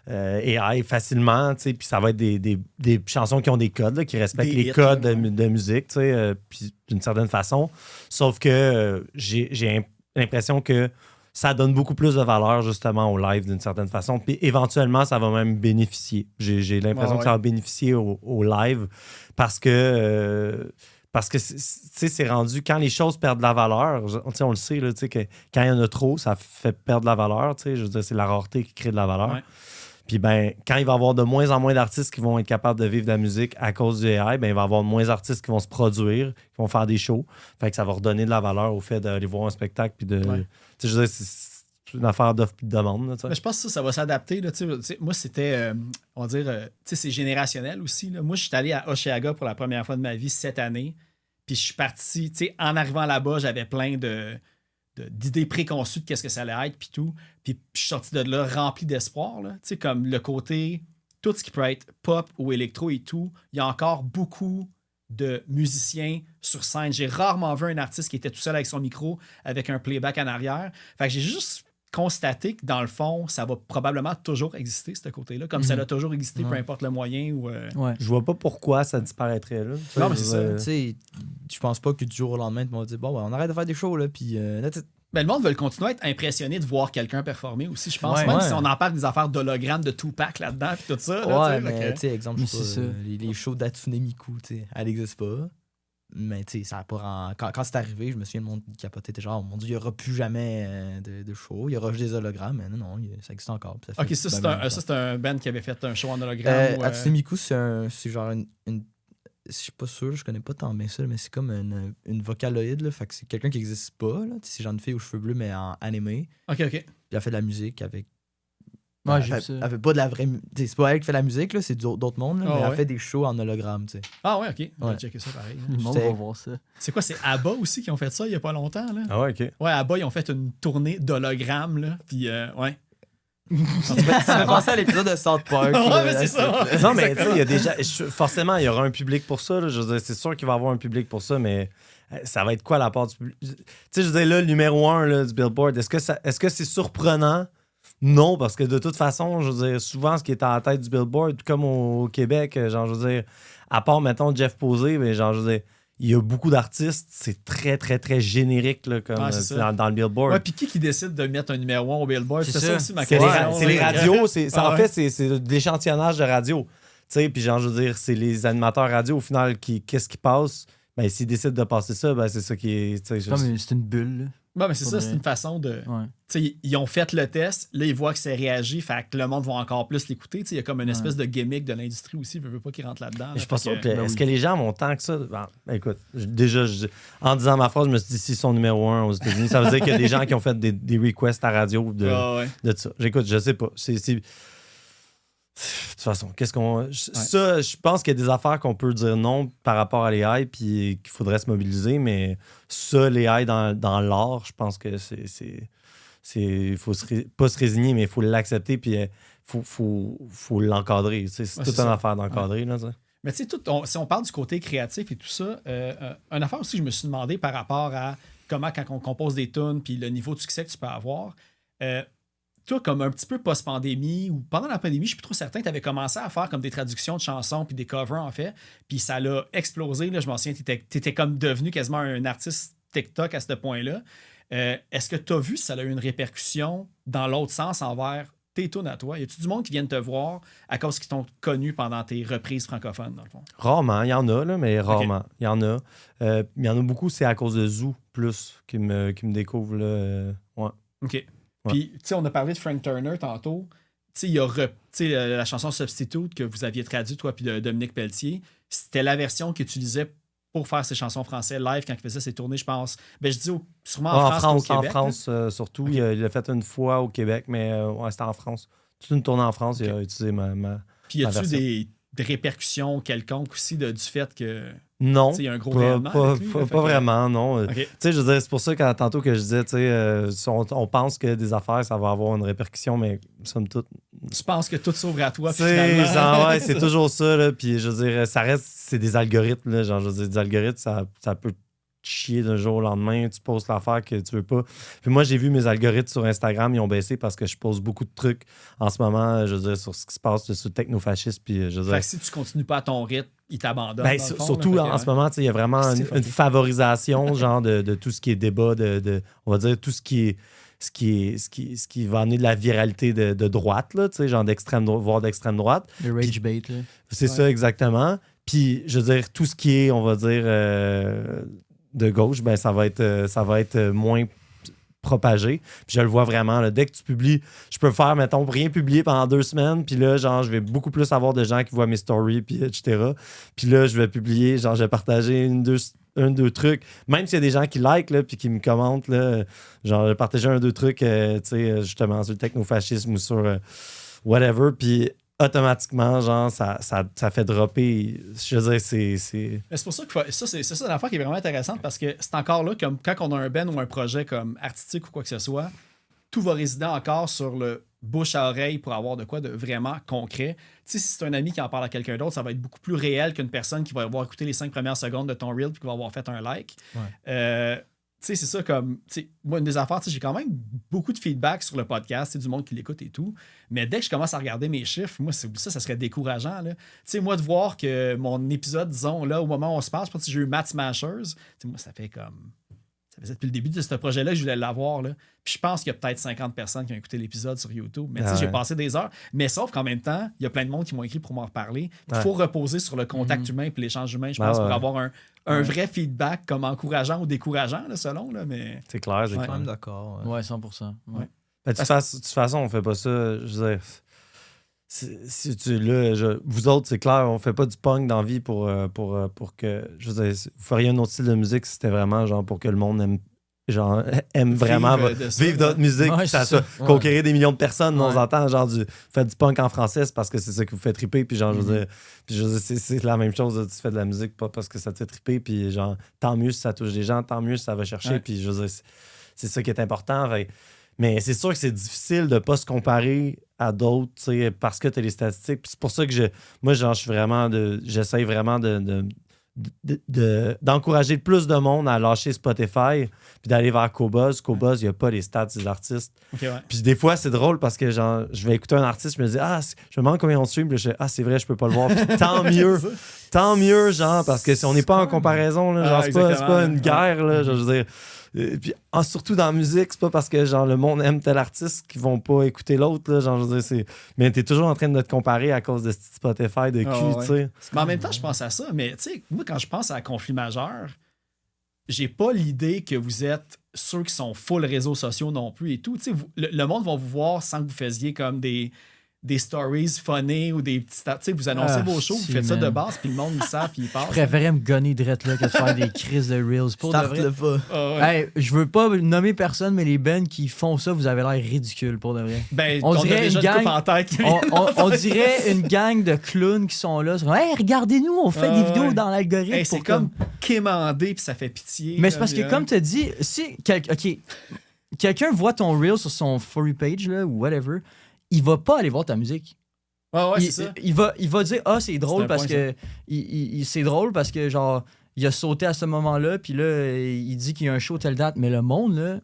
AI facilement, tu sais, puis ça va être des chansons qui ont des codes, là, qui respectent Des les hits, codes là, de musique, tu sais, puis d'une certaine façon. Sauf que j'ai l'impression que ça donne beaucoup plus de valeur, justement, au live, d'une certaine façon. Puis éventuellement, ça va même bénéficier. J'ai l'impression que ça va bénéficier au live parce que tu sais, c'est rendu, quand les choses perdent de la valeur, tu sais, on le sait, là, tu sais, que quand il y en a trop, ça fait perdre de la valeur, tu sais, je veux dire, c'est la rareté qui crée de la valeur. Ouais. Puis ben, quand il va y avoir de moins en moins d'artistes qui vont être capables de vivre de la musique à cause du AI, ben, il va y avoir moins d'artistes qui vont se produire, qui vont faire des shows. Fait que ça va redonner de la valeur au fait d'aller voir un spectacle. Puis de. Ouais. Tu sais, je veux dire, c'est une affaire d'offre et de demande. Là, tu sais. Mais je pense que ça va s'adapter. Là, tu sais, moi, c'était, on va dire, tu sais, c'est générationnel aussi. Là. Moi, je suis allé à Osheaga pour la première fois de ma vie cette année. Puis je suis parti, tu sais, en arrivant là-bas, j'avais plein d'idées préconçues de qu'est-ce que ça allait être, puis tout. Puis je suis sorti de là rempli d'espoir. Tu sais, comme le côté, tout ce qui peut être pop ou électro et tout, il y a encore beaucoup de musiciens sur scène. J'ai rarement vu un artiste qui était tout seul avec son micro, avec un playback en arrière. Fait que j'ai juste constaté que dans le fond, ça va probablement toujours exister, ce côté-là, comme ça a toujours existé, peu importe le moyen. Ou, Ouais. Je vois pas pourquoi ça disparaîtrait. Là. Non, mais c'est ça. Tu sais, je pense pas que du jour au lendemain, ils vont dire, bon, ouais, on arrête de faire des shows, là, puis Ben, le monde veut continuer à être impressionné de voir quelqu'un performer aussi, je pense. Ouais, Même ouais. si on en parle des affaires d'hologrammes de Tupac là-dedans et tout ça. Là, ouais, tu sais, mais fait tu sais, exemple, je sais Mais c'est pas, ça. les shows d'Hatsune Miku, tu sais, elle n'existe pas. Mais tu sais, ça a pas quand c'est arrivé, je me souviens, le monde capotait, était genre, oh mon Dieu, il n'y aura plus jamais de show, il y aura juste des hologrammes. Mais non, ça existe encore. puis Ok, fait ça, ben c'est un band qui avait fait un show en hologramme. ou, Hatsune Miku, c'est genre une je suis pas sûr, je connais pas tant bien ça, mais c'est comme une vocaloïde, là, fait que c'est quelqu'un qui existe pas, là. C'est genre une fille aux cheveux bleus, mais en animé. Ok, ok. Puis elle fait de la musique avec. Ouais, elle j'ai vu fait, ça. elle fait pas de la vraie. C'est pas elle qui fait la musique, là, c'est d'autres mondes, là, Ah mais ouais. elle fait des shows en hologramme, tu sais. Ah ouais, ok. On va Ouais. checker ça pareil. Le monde C'était- va voir ça. C'est quoi, c'est ABBA aussi qui ont fait ça il y a pas longtemps, là? Ah ouais, OK. Ouais, ABBA, ils ont fait une tournée d'hologrammes, là. Puis, ouais. Ça fait penser à l'épisode de South Park. Ouais, là, mais c'est ça. là. Non, mais tu sais, il y a déjà. Forcément, il y aura un public pour ça. Là. Je veux dire, c'est sûr qu'il va y avoir un public pour ça, mais ça va être quoi la part du public? Tu sais, je veux dire, là, le numéro 1 là, du Billboard, est-ce que c'est surprenant? Non, parce que de toute façon, je veux dire, souvent, ce qui est à la tête du Billboard, comme au Québec, genre, je veux dire, à part, mettons, Jeff Posey, mais genre, je veux dire, il y a beaucoup d'artistes, c'est très, très, très générique, là, comme Ouais, c'est ça. dans le Billboard. Ouais, puis qui décide de mettre un numéro 1 au Billboard? C'est C'est ça ça. aussi ma C'est les, question. c'est les là. radios, Ah en ouais. fait, c'est de l'échantillonnage de radio. Tu sais, puis genre, je veux dire, c'est les animateurs radio, au final, qu'est-ce qui passe? Ben, s'ils décident de passer ça, ben, c'est ça qui est. tu sais, C'est comme c'est une bulle. Là. Ouais, mais c'est ça, Faudrait- c'est une façon de. Ouais. Tu sais, ils ont fait le test, là, ils voient que c'est réagi, fait que le monde va encore plus l'écouter. Tu sais, il y a comme une espèce de gimmick de l'industrie aussi, je veux pas qu'ils rentrent là-dedans. Je là, suis pas fait sûr que- que. Est-ce que les gens vont tant que ça? Ben, écoute, en disant ma phrase, je me suis dit, s'ils sont numéro 1 aux États-Unis, ça veut dire qu'il y a des gens qui ont fait des requests à radio de Ah ouais. ça. J'écoute, je sais pas. De toute façon, qu'est-ce qu'on. Ça, je pense qu'il y a des affaires qu'on peut dire non par rapport à l'AI puis qu'il faudrait se mobiliser, mais ça, l'AI dans l'art, je pense que il faut pas se résigner, mais il faut l'accepter puis il faut l'encadrer. Tu sais, c'est Ouais, toute c'est une ça. affaire d'encadrer. Là, ça. Mais tu sais, si on parle du côté créatif et tout ça, une affaire aussi que je me suis demandé par rapport à comment, quand on compose des tunes puis le niveau de succès que tu peux avoir, toi, comme un petit peu post-pandémie ou pendant la pandémie, je suis plus trop certain, tu avais commencé à faire comme des traductions de chansons puis des covers, en fait, puis ça l'a explosé. Là, je m'en souviens, tu étais comme devenu quasiment un artiste TikTok à ce point-là. Est-ce que tu as vu si ça a eu une répercussion dans l'autre sens envers tes tunes à toi? Y a-tu du monde qui vient te voir à cause qu'ils t'ont connu pendant tes reprises francophones, dans le fond? Rarement, il y en a, là, mais rarement. Il y en a. Il y en a beaucoup, c'est à cause de Zoo plus qui me découvre. Là, ouais. OK. Puis, tu sais, on a parlé de Frank Turner tantôt. Tu sais, il y a la chanson Substitute que vous aviez traduite, toi, puis de Dominique Pelletier. C'était la version qu'il utilisait pour faire ses chansons françaises live quand il faisait ses tournées, je pense. Ben, je dis sûrement en France, au Québec. En France, surtout. Ok. Il l'a fait une fois au Québec, mais ouais, c'était en France. Toute une tournée en France, il a utilisé ma Puis, y a-tu version. des répercussions quelconques aussi du fait que. Non, Tu sais, il y a un gros pas, rayonnement pas, avec lui, pas- là, fait pas que- vraiment, non. OK. Tu sais, je veux dire, c'est pour ça que tantôt que je disais, tu sais, on pense que des affaires, ça va avoir une répercussion, mais somme toute, Tu penses que tout s'ouvre à toi, puis c'est finalement... genre, ouais, c'est toujours ça, là. Puis je veux dire, ça reste, c'est des algorithmes, là. Genre, je veux dire, des algorithmes, ça peut te chier d'un jour au lendemain. Tu postes l'affaire que tu veux pas. Puis moi, j'ai vu mes algorithmes sur Instagram, ils ont baissé parce que je pose beaucoup de trucs en ce moment, je veux dire, sur ce qui se passe sur le technofascisme. Puis je veux dire, Fait que si tu continues pas à ton rythme, il t'abandonne. ben, dans le fond, surtout là, fait que, en ce moment, tu sais, il y a vraiment C'est une fucké. favorisation genre de tout ce qui est débat, on va dire tout ce qui va amener de la viralité de droite, là, tu sais, genre voire d'extrême droite. Le rage bait, là. C'est Ouais. ça exactement. Puis, je veux dire, tout ce qui est, on va dire, de gauche, ben ça va être moins propagé. Puis je le vois vraiment. Là, dès que tu publies, je peux faire, mettons, rien publier pendant 2 semaines. Puis là, genre, je vais beaucoup plus avoir de gens qui voient mes stories, puis etc. Puis là, je vais publier, genre, je vais partager un, deux trucs. Même s'il y a des gens qui like, là, puis qui me commentent, là, genre, je vais partager un, deux trucs, tu sais, justement, sur le technofascisme ou sur whatever. Puis automatiquement, genre, ça fait dropper. Je veux dire, c'est... Mais c'est pour ça que c'est ça l'affaire qui est vraiment intéressante parce que c'est encore là, comme quand on a un band ou un projet comme artistique ou quoi que ce soit, tout va résider encore sur le bouche à oreille pour avoir de quoi de vraiment concret. Tu sais, si c'est un ami qui en parle à quelqu'un d'autre, ça va être beaucoup plus réel qu'une personne qui va avoir écouté les 5 premières secondes de ton reel puis qui va avoir fait un like. Tu sais, c'est ça comme. Tu sais, moi, une des affaires, tu sais, j'ai quand même beaucoup de feedback sur le podcast, c'est du monde qui l'écoute et tout. Mais dès que je commence à regarder mes chiffres, moi, ça serait décourageant. Là. Tu sais, moi, de voir que mon épisode, disons, là, au moment où on se passe, je pense que j'ai eu Matt Smashers. Tu sais, moi, ça fait comme. Ça faisait depuis le début de ce projet-là que je voulais l'avoir. Là. Puis je pense qu'il y a peut-être 50 personnes qui ont écouté l'épisode sur YouTube. Mais tu sais, j'ai passé des heures. Mais sauf qu'en même temps, il y a plein de monde qui m'ont écrit pour m'en reparler. Il faut reposer sur le contact humain et l'échange humain, je pense, pour avoir un vrai feedback comme encourageant ou décourageant, là, selon. Là, mais... C'est clair, c'est Ouais. clair. Quand même d'accord. Ouais. Ouais, 100%. Ouais. Ben, de toute façon, on fait pas ça. Je veux dire, vous autres, c'est clair, on fait pas du punk dans la vie pour que. Je veux dire, vous feriez un autre style de musique si c'était vraiment genre pour que le monde aime vraiment vivre d'autres musiques, Ouais, puis ça c'est soit ça. conquérir des millions de personnes. On Ouais. entend genre faites du punk en français, c'est parce que c'est ça qui vous fait triper. Puis genre, je veux dire, c'est la même chose. Tu fais de la musique pas parce que ça te fait triper. Puis genre, tant mieux si ça touche des gens, tant mieux si ça va chercher. Ouais. Puis je veux dire, c'est ça qui est important. Mais c'est sûr que c'est difficile de ne pas se comparer à d'autres, tu sais, parce que tu as les statistiques. Puis c'est pour ça que j'essaie vraiment d'encourager le plus de monde à lâcher Spotify puis d'aller vers Qobuz. Qobuz, il n'y a pas les stats des artistes. Okay, ouais. Puis des fois, c'est drôle parce que genre, je vais écouter un artiste, je me dis, je me demande combien on stream, puis je dis, c'est vrai, je peux pas le voir. Puis tant mieux, genre, parce que si on n'est pas en comparaison, là, genre, c'est pas une guerre, là, genre, je veux dire. Puis surtout dans la musique, c'est pas parce que genre le monde aime tel artiste qu'ils vont pas écouter l'autre, là, genre, je veux dire, mais t'es toujours en train de te comparer à cause de ce petit Spotify de cul, tu sais. Mais en même temps, je pense à ça. Mais tu sais, moi, quand je pense à conflit majeur, j'ai pas l'idée que vous êtes ceux qui sont full réseaux sociaux non plus et tout. Tu sais, le monde va vous voir sans que vous faisiez comme des stories funny ou des petits... Tu sais, vous annoncez vos shows, vous faites ça de base, puis le monde, il sait, puis il passe. Je préférais me gonner direct là que de faire des crises de Reels. Pour de vrai. Starte-le pas. Ah ouais. Hey, je veux pas nommer personne, mais les bands qui font ça, vous avez l'air ridicule pour de vrai. Ben, on on dirait a déjà une une coupe gang- en tête. qui- On dirait une gang de clowns qui sont là. Hey, regardez-nous, on fait Ah des vidéos ouais. dans l'algorithme. Hey, c'est pour comme quémander, puis ça fait pitié. Mais c'est parce que, comme tu as dit, si quelqu'un voit ton reel sur son For You page là, ou whatever, il va pas aller voir ta musique. Ouais, c'est ça. Il va dire c'est drôle C'est un parce point, que c'est drôle parce que genre il a sauté à ce moment-là puis là il dit qu'il y a un show telle date, mais le monde là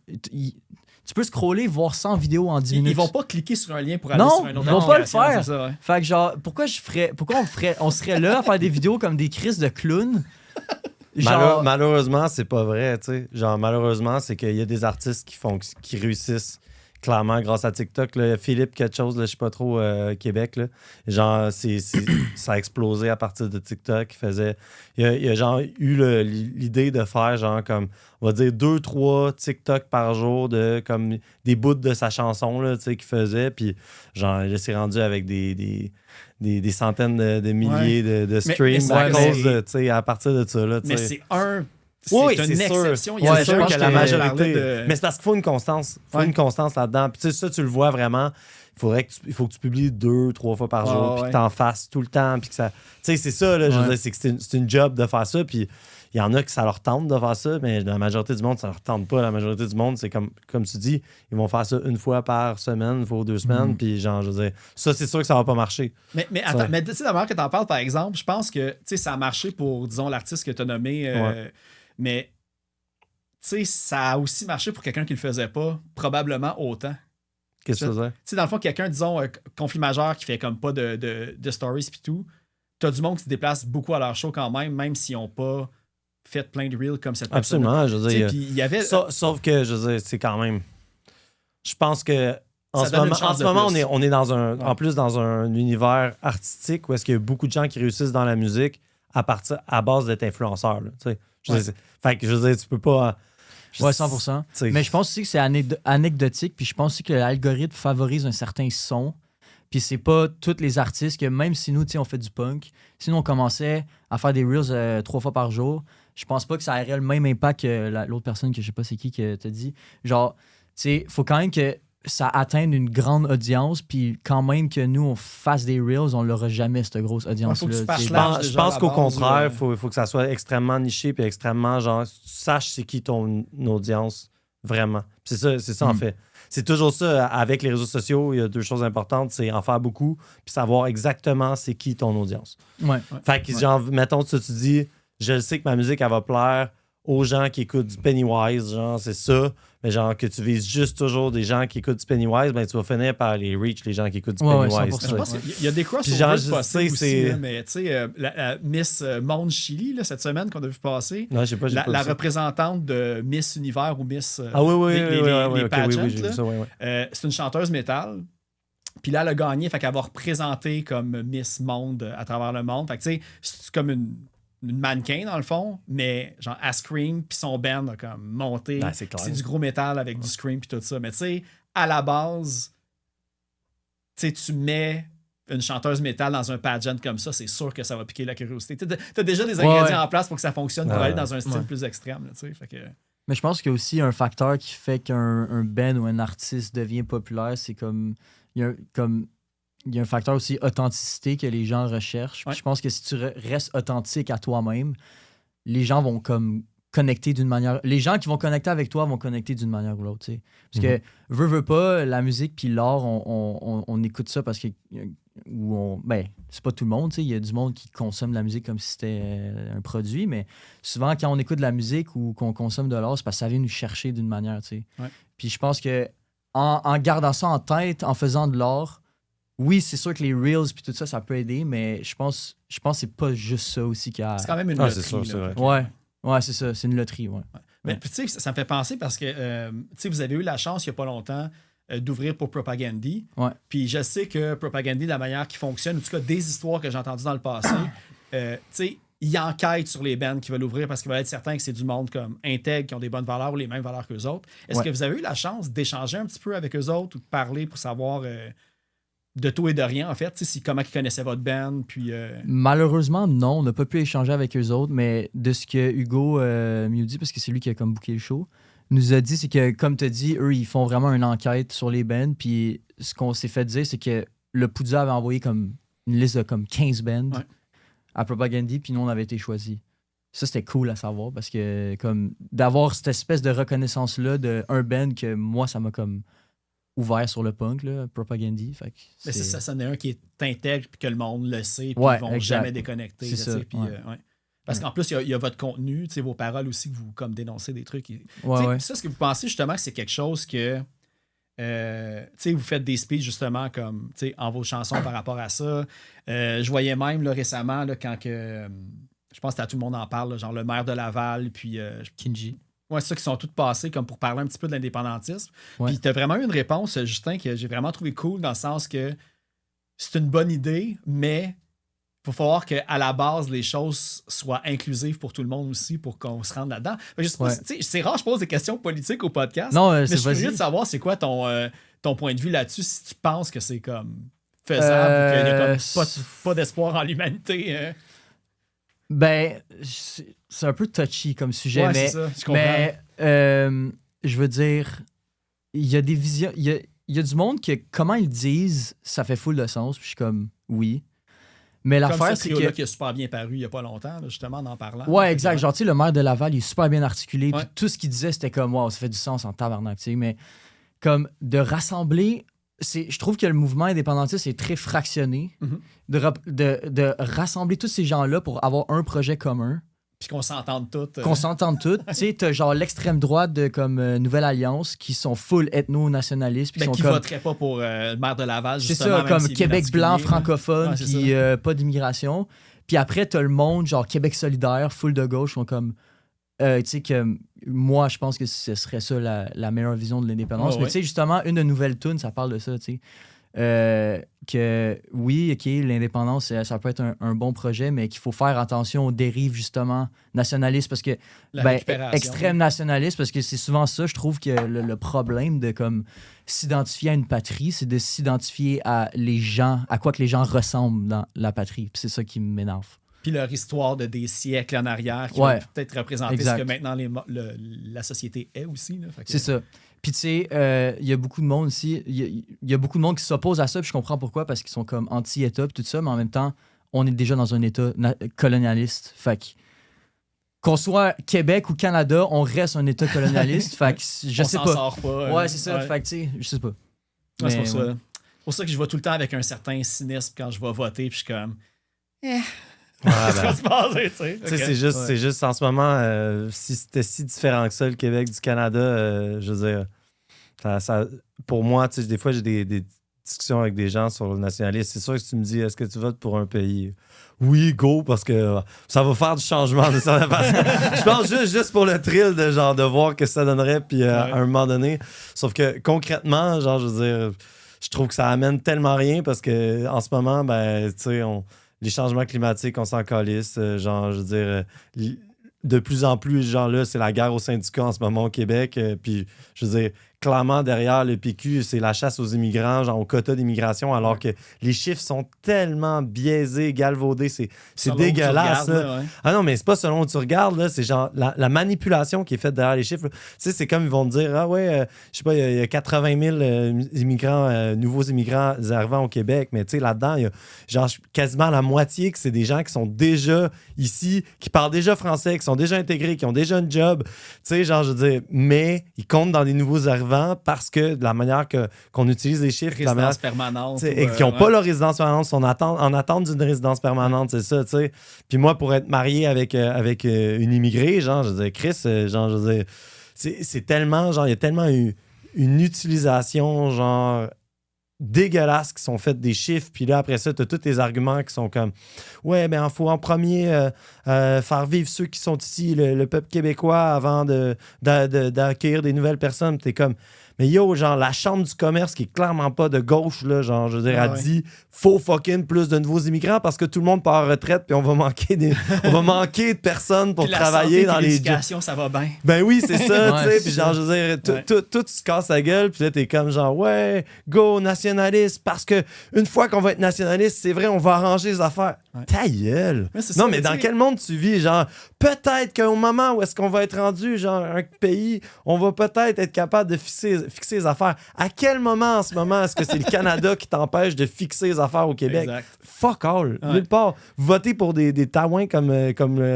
tu peux scroller voir 100 vidéos en 10 minutes. Ils vont pas cliquer sur un lien pour aller Non, sur un autre ils vont pas le application, faire. c'est ça, ouais. Fait que genre pourquoi on serait là à faire des vidéos comme des crises de clowns? Genre Malheureusement, c'est pas vrai, tu sais. Genre, malheureusement, c'est qu'il y a des artistes qui réussissent clairement grâce à TikTok. Là. Philippe quelque chose, là, je sais pas trop, Québec. Là. Genre, ça a explosé à partir de TikTok. Il a genre eu l'idée de faire genre comme, on va dire 2-3 TikTok par jour de comme des bouts de sa chanson là, tu sais, qu'il faisait. Puis genre, il s'est rendu avec des centaines de milliers de streams mais à c'est- cause de, tu sais, à partir de ça. Là, tu Mais sais. c'est une Oui, c'est sûr. exception. Il y a Ouais, des c'est gens sûr qui que la parlaient majorité. de- Mais c'est parce qu'il faut une constance. Il faut Ouais. une constance là-dedans. Puis tu sais, ça, tu le vois vraiment. il faut que tu publies 2-3 fois par jour, puis que t'en fasses tout le temps, puis que ça... Tu sais, c'est ça, là, je veux dire, c'est que c'est une job de faire ça, puis il y en a que ça leur tente de faire ça, mais la majorité du monde, ça leur tente pas. La majorité du monde, c'est comme tu dis, ils vont faire ça une fois par semaine, une fois ou 2 semaines, puis genre, je veux dire, ça, c'est sûr que ça va pas marcher. Mais attends, mais tu sais, d'abord que t'en parles, par exemple, je pense que, tu sais, ça a marché pour, disons, l'artiste que t'as nommé, mais, tu sais, ça a aussi marché pour quelqu'un qui le faisait pas, probablement autant. Qu'est-ce que ça veut dire? Tu sais, dans le fond, quelqu'un, disons, conflit majeur qui fait comme pas de stories pis tout, t'as du monde qui se déplace beaucoup à leur show quand même s'ils ont pas fait plein de reels comme cette personne. Absolument, je veux dire. Puis il y avait... Sauf que, je veux dire, c'est quand même... Je pense que en Ça ce donne une moment, chance de plus. on est dans un, en plus dans un univers artistique où est-ce qu'il y a beaucoup de gens qui réussissent dans la musique à base d'être influenceurs. Là, tu sais. Je veux dire, fait que je veux dire, tu peux pas... Ouais, 100%. T'sais. Mais je pense aussi que c'est anecdotique, puis je pense aussi que l'algorithme favorise un certain son. Puis c'est pas tous les artistes que, même si nous, on fait du punk, si nous, on commençait à faire des reels 3 fois par jour, je pense pas que ça aurait le même impact que l'autre personne que je sais pas c'est qui que t'as dit. Genre, tu sais, faut quand même que ça atteigne une grande audience, puis quand même que nous, on fasse des reels, on l'aura jamais, cette grosse audience-là. Je pense qu'au contraire, faut que ça soit extrêmement niché, puis extrêmement, genre, tu saches c'est qui ton audience, vraiment. C'est ça en fait. C'est toujours ça, avec les réseaux sociaux, il y a 2 choses importantes, c'est en faire beaucoup, puis savoir exactement c'est qui ton audience. Ouais. Fait que, genre, mettons, tu dis, je sais que ma musique, elle va plaire aux gens qui écoutent du Pennywise, genre, c'est ça. Mais genre, que tu vises juste toujours des gens qui écoutent du Pennywise, ben tu vas finir par les reach, les gens qui écoutent du Pennywise. Je pense qu'il y a des crossovers possibles aussi, là, mais tu sais, la Miss Monde Chili, là, cette semaine qu'on a vu passer, non, j'ai pas la représentante de Miss Univers ou Miss les pageants, c'est une chanteuse métal. Puis là, elle a gagné, fait qu'elle va représenter comme Miss Monde à travers le monde. Fait que tu sais, c'est comme une mannequin dans le fond, mais genre elle scream puis son band a comme monté. Ben, c'est du gros métal avec du scream puis tout ça. Mais tu sais, à la base, tu sais, tu mets une chanteuse métal dans un pageant comme ça, c'est sûr que ça va piquer la curiosité. T'as déjà des ingrédients en place pour que ça fonctionne pour aller dans un style plus extrême. Là, fait que... Mais je pense qu'il y a aussi un facteur qui fait qu'un band ou un artiste devient populaire, c'est comme il y a un facteur aussi authenticité que les gens recherchent. Puis je pense que si tu restes authentique à toi-même, les gens vont comme connecter d'une manière... Les gens qui vont connecter avec toi vont connecter d'une manière ou l'autre. T'sais. Parce que, veux pas, la musique puis l'art, on écoute ça parce que... Ben, c'est pas tout le monde. Il y a du monde qui consomme de la musique comme si c'était un produit, mais souvent, quand on écoute de la musique ou qu'on consomme de l'art, c'est parce que ça vient nous chercher d'une manière. Puis je pense que en gardant ça en tête, en faisant de l'art, oui, c'est sûr que les reels puis tout ça, ça peut aider, mais je pense que c'est pas juste ça aussi qui a... C'est quand même une loterie. C'est sûr, c'est vrai. Ouais, c'est ça. C'est une loterie, ouais. Mais tu sais, ça me fait penser parce que vous avez eu la chance, il n'y a pas longtemps, d'ouvrir pour Propagandhi. Ouais. Puis je sais que Propagandhi, la manière qui fonctionne, en tout cas des histoires que j'ai entendues dans le passé, tu sais, ils enquêtent sur les bands qui veulent ouvrir parce qu'ils veulent être certains que c'est du monde comme intègre, qui ont des bonnes valeurs ou les mêmes valeurs qu'eux autres. Est-ce que vous avez eu la chance d'échanger un petit peu avec eux autres ou de parler pour savoir de tout et de rien, en fait, comment ils connaissaient votre band? Puis, Malheureusement, non. On n'a pas pu échanger avec eux autres, mais de ce que Hugo nous dit, parce que c'est lui qui a comme booké le show, nous a dit, c'est que, comme tu as dit, eux, ils font vraiment une enquête sur les bands. Puis ce qu'on s'est fait dire, c'est que le Poudja avait envoyé comme une liste de comme 15 bands à Propagandhi, puis nous, on avait été choisis. Ça, c'était cool à savoir parce que comme d'avoir cette espèce de reconnaissance-là d'un band que moi, ça m'a comme ouvert sur le punk, là, Propagandhi. Fait que mais c'est ça, c'en est un qui est intègre puis que le monde le sait, puis ils vont exact. jamais déconnecter. C'est ça, Puis, parce qu'en plus, il y a votre contenu, vos paroles aussi, que vous comme dénoncez des trucs. Ça, est-ce que vous pensez justement que c'est quelque chose que vous faites des speeches justement comme en vos chansons par rapport à ça. Je voyais même là, récemment là, quand que je pense que tout le monde en parle, là, genre le maire de Laval, puis Kinji. Ouais, c'est ça qui sont tous passés comme pour parler un petit peu de l'indépendantisme. Puis t'as vraiment eu une réponse, Justin, que j'ai vraiment trouvé cool dans le sens que c'est une bonne idée, mais il faut falloir qu'à la base, les choses soient inclusives pour tout le monde aussi pour qu'on se rende là-dedans. Je sais pas, c'est rare, je pose des questions politiques au podcast. Non, mais je suis curieux de savoir c'est quoi ton point de vue là-dessus, si tu penses que c'est comme faisable ou qu'il n'y a comme pas d'espoir en l'humanité. Ben, c'est un peu touchy comme sujet, ouais, mais, c'est ça, je comprends. je veux dire, il y a des visions, il il y a du monde que, comment ils disent, ça fait full de sens. Puis je suis comme, oui. Mais Comme l'affaire, ce c'est trio-là que. qui a super bien paru il y a pas longtemps, là, justement, en parlant. Ouais, exact. Genre, tu sais, le maire de Laval, il est super bien articulé. Ouais. Puis tout ce qu'il disait, c'était comme, wow, ça fait du sens en tabarnak, tu sais. Mais comme de rassembler. Je trouve que le mouvement indépendantiste est très fractionné. Mhm. De rassembler tous ces gens-là pour avoir un projet commun. Puis qu'on s'entende tous. Qu'on s'entende tous. Tu sais, t'as genre l'extrême droite de comme Nouvelle Alliance qui sont full ethno-nationalistes. Puis qui sont comme. voteraient pas pour le maire de Laval, C'est justement. ça, même comme s'il est bien Québec blanc, articulé, là. francophone, Ouais, c'est puis pas d'immigration. Puis après, t'as le monde, genre Québec solidaire, full de gauche, sont comme. Tu sais, que moi, je pense que ce serait ça la meilleure vision de l'indépendance. Ouais, Mais ouais. tu sais, justement, une de nouvelles tunes, ça parle de ça, tu sais. Que oui, OK, l'indépendance, ça peut être un bon projet, mais qu'il faut faire attention aux dérives, justement, nationalistes, parce que La ben, récupération. extrême nationaliste, parce que c'est souvent ça, je trouve que le problème de comme s'identifier à une patrie, c'est de s'identifier à les gens, à quoi que les gens ressemblent dans la patrie. Puis c'est ça qui m'énerve. Puis leur histoire de des siècles en arrière qui Ouais. va peut-être représenter Exact. ce que maintenant la société est aussi. Là. Fait que- C'est ça. Puis tu sais, il y a beaucoup de monde ici, il y a beaucoup de monde qui s'oppose à ça, puis je comprends pourquoi, parce qu'ils sont comme anti-État, puis tout ça, mais en même temps, on est déjà dans un État colonialiste. Fait que qu'on soit Québec ou Canada, on reste un État colonialiste. Fait que je on sais s'en pas. sort pas. Ouais, c'est ça. Ouais. Fait que tu sais, je sais pas. Ouais, c'est Mais, pour ça. ouais. C'est pour ça que je vais tout le temps avec un certain cynisme quand je vais voter, puis je suis comme. Ouais, Qu'est-ce ben, qui va se passer, tu sais? tu sais, Ok. c'est juste en ce moment, si c'était si différent que ça, le Québec du Canada, je veux dire, pour moi, tu sais, des fois, j'ai des discussions avec des gens sur le nationalisme. C'est sûr que si tu me dis, est-ce que tu votes pour un pays? Oui, go, parce que ça va faire du changement de certaine façon. Je pense juste pour le thrill de genre de voir que ça donnerait, puis à un moment donné. Sauf que concrètement, genre, je veux dire, je trouve que ça amène tellement rien parce que en ce moment, ben, tu sais, les changements climatiques, on s'en calisse. Genre, je veux dire, de plus en plus, genre là, c'est la guerre aux syndicats en ce moment au Québec. Puis, je veux dire, clairement, derrière le PQ, c'est la chasse aux immigrants, genre au quota d'immigration, alors que les chiffres sont tellement biaisés, galvaudés. C'est Selon où tu dégueulasse. regardes, là. là, ouais. Ah non, mais c'est pas selon où tu regardes, là, c'est genre la manipulation qui est faite derrière les chiffres. Tu sais, c'est comme ils vont te dire, ah ouais, je sais pas, il y a 80 000 immigrants, nouveaux immigrants arrivant au Québec, mais tu sais, là-dedans, il y a genre quasiment la moitié que c'est des gens qui sont déjà ici, qui parlent déjà français, qui sont déjà intégrés, qui ont déjà un job. Tu sais, genre, je veux dire, mais ils comptent dans les nouveaux arrivants parce que de la manière qu'on utilise les chiffres, de la manière Résidence permanente. et qui n'ont pas leur résidence permanente, sont en attente d'une résidence permanente, c'est ça, tu sais. Puis moi, pour être marié avec une immigrée, genre, je veux dire, Chris, genre, je veux dire, c'est tellement, genre, il y a tellement une utilisation, genre, dégueulasses qui sont faites des chiffres, puis là, après ça, tu as tous tes arguments qui sont comme ouais, ben il faut en premier faire vivre ceux qui sont ici, le peuple québécois, avant d'accueillir des nouvelles personnes. T'es comme, mais yo, genre, la Chambre du commerce, qui est clairement pas de gauche, là, genre, je veux dire, elle dit faut fucking plus de nouveaux immigrants parce que tout le monde part en retraite, puis on va manquer de personnes pour Puis la travailler santé, dans puis les l'éducation, ça va bien. ben oui, c'est ça, Ouais, tu sais. c'est Puis ça. genre, je veux dire, tout se casse la gueule. Puis là, t'es comme genre, ouais, go, nationaliste. Parce que une fois qu'on va être nationaliste, c'est vrai, on va arranger les affaires. Ouais. Ta gueule. Ouais, c'est Non, ça, mais tu dans sais. quel monde tu vis? Genre, peut-être qu'au moment où est-ce qu'on va être rendu, genre, un pays, on va peut-être être capable de fixer les affaires. À quel moment, en ce moment, est-ce que c'est le Canada qui t'empêche de fixer les affaires au Québec? Exact. Fuck all. Ouais. Nulle part. Vous votez pour des taouins comme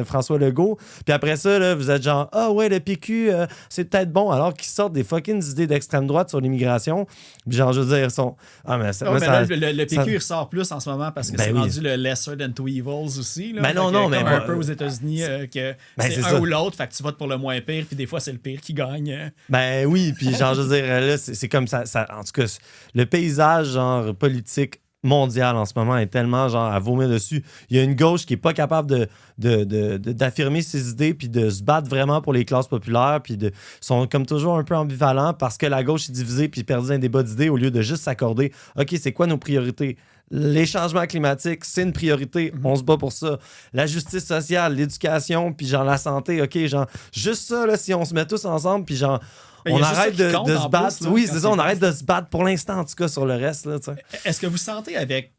François Legault. Puis après ça, là, vous êtes genre, ah ouais, le PQ, c'est peut-être bon. Alors qu'ils sortent des fucking idées d'extrême droite sur l'immigration. Puis genre, je veux dire, ils sont. Ah, mais ça. Oh, moi, mais ça- là, le PQ ça- il ressort plus en ce moment parce que Ben c'est oui. rendu le lesser than two evils aussi. Là. Ben Fait non, que non, mais comme moi, un peu aux États-Unis, que ben c'est c'est un ça. ou l'autre, fait que tu votes pour le moins pire, puis des fois c'est le pire qui gagne. Ben oui, puis genre, je veux dire, là, c'est comme ça. En tout cas, le paysage, genre, politique mondial en ce moment est tellement, genre, à vomir dessus. Il y a une gauche qui est pas capable d'affirmer ses idées puis de se battre vraiment pour les classes populaires puis sont comme toujours un peu ambivalents parce que la gauche est divisée puis perdue dans un débat d'idées au lieu de juste s'accorder, OK, c'est quoi nos priorités? Les changements climatiques, c'est une priorité. On se bat pour ça. La justice sociale, l'éducation, puis genre la santé, OK, genre, juste ça, là, si on se met tous ensemble, puis genre, Mais il on y a juste arrête ça qui de compte se en battre. plus, là, Oui, quand c'est ça, tu on y arrête de se battre pour l'instant, en tout cas, sur le reste, là, tu sais. Est-ce que vous sentez avec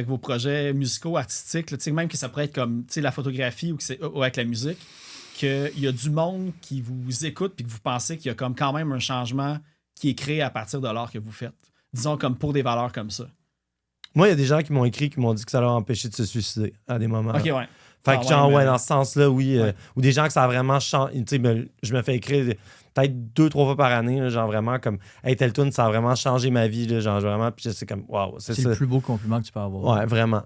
vos projets musicaux, artistiques, là, tu sais, même que ça pourrait être comme tu sais, la photographie ou avec la musique, qu'il y a du monde qui vous écoute puis que vous pensez qu'il y a comme quand même un changement qui est créé à partir de l'art que vous faites? Disons comme pour des valeurs comme ça. Moi, il y a des gens qui m'ont écrit, qui m'ont dit que ça leur a empêché de se suicider à des moments. OK, ouais. Fait que genre, mais- dans ce sens-là, oui. Ouais. Ou des gens que ça a vraiment changé. Tu sais, je me fais écrire peut-être 2-3 fois par année, là, genre vraiment comme, hey, tel tune, ça a vraiment changé ma vie, là, genre vraiment. Puis c'est comme, waouh, c'est C'est ça. le plus beau compliment que tu peux avoir. Ouais, vraiment.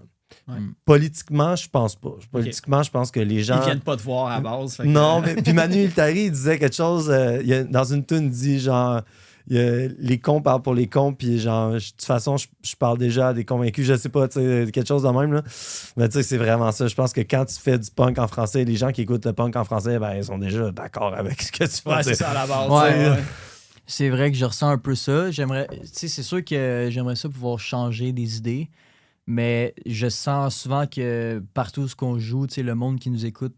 Ouais. Politiquement, je pense pas. Politiquement, je pense que les gens. Ils viennent pas te voir à base. fait que- Non, mais puis Manu Iltari, il disait quelque chose. Dans une tune, il dit genre. Les cons parlent pour les cons, puis genre, de toute façon, je parle déjà à des convaincus, je sais pas, tu sais, quelque chose de même, là. Mais tu sais, c'est vraiment ça. Je pense que quand tu fais du punk en français, les gens qui écoutent le punk en français, ben, ils sont déjà d'accord avec ce que tu vas Ouais, dire. c'est ça à la base. Ouais. ouais. C'est vrai que je ressens un peu ça. J'aimerais, tu sais, c'est sûr que j'aimerais ça pouvoir changer des idées, mais je sens souvent que partout où qu'on joue, tu sais, le monde qui nous écoute,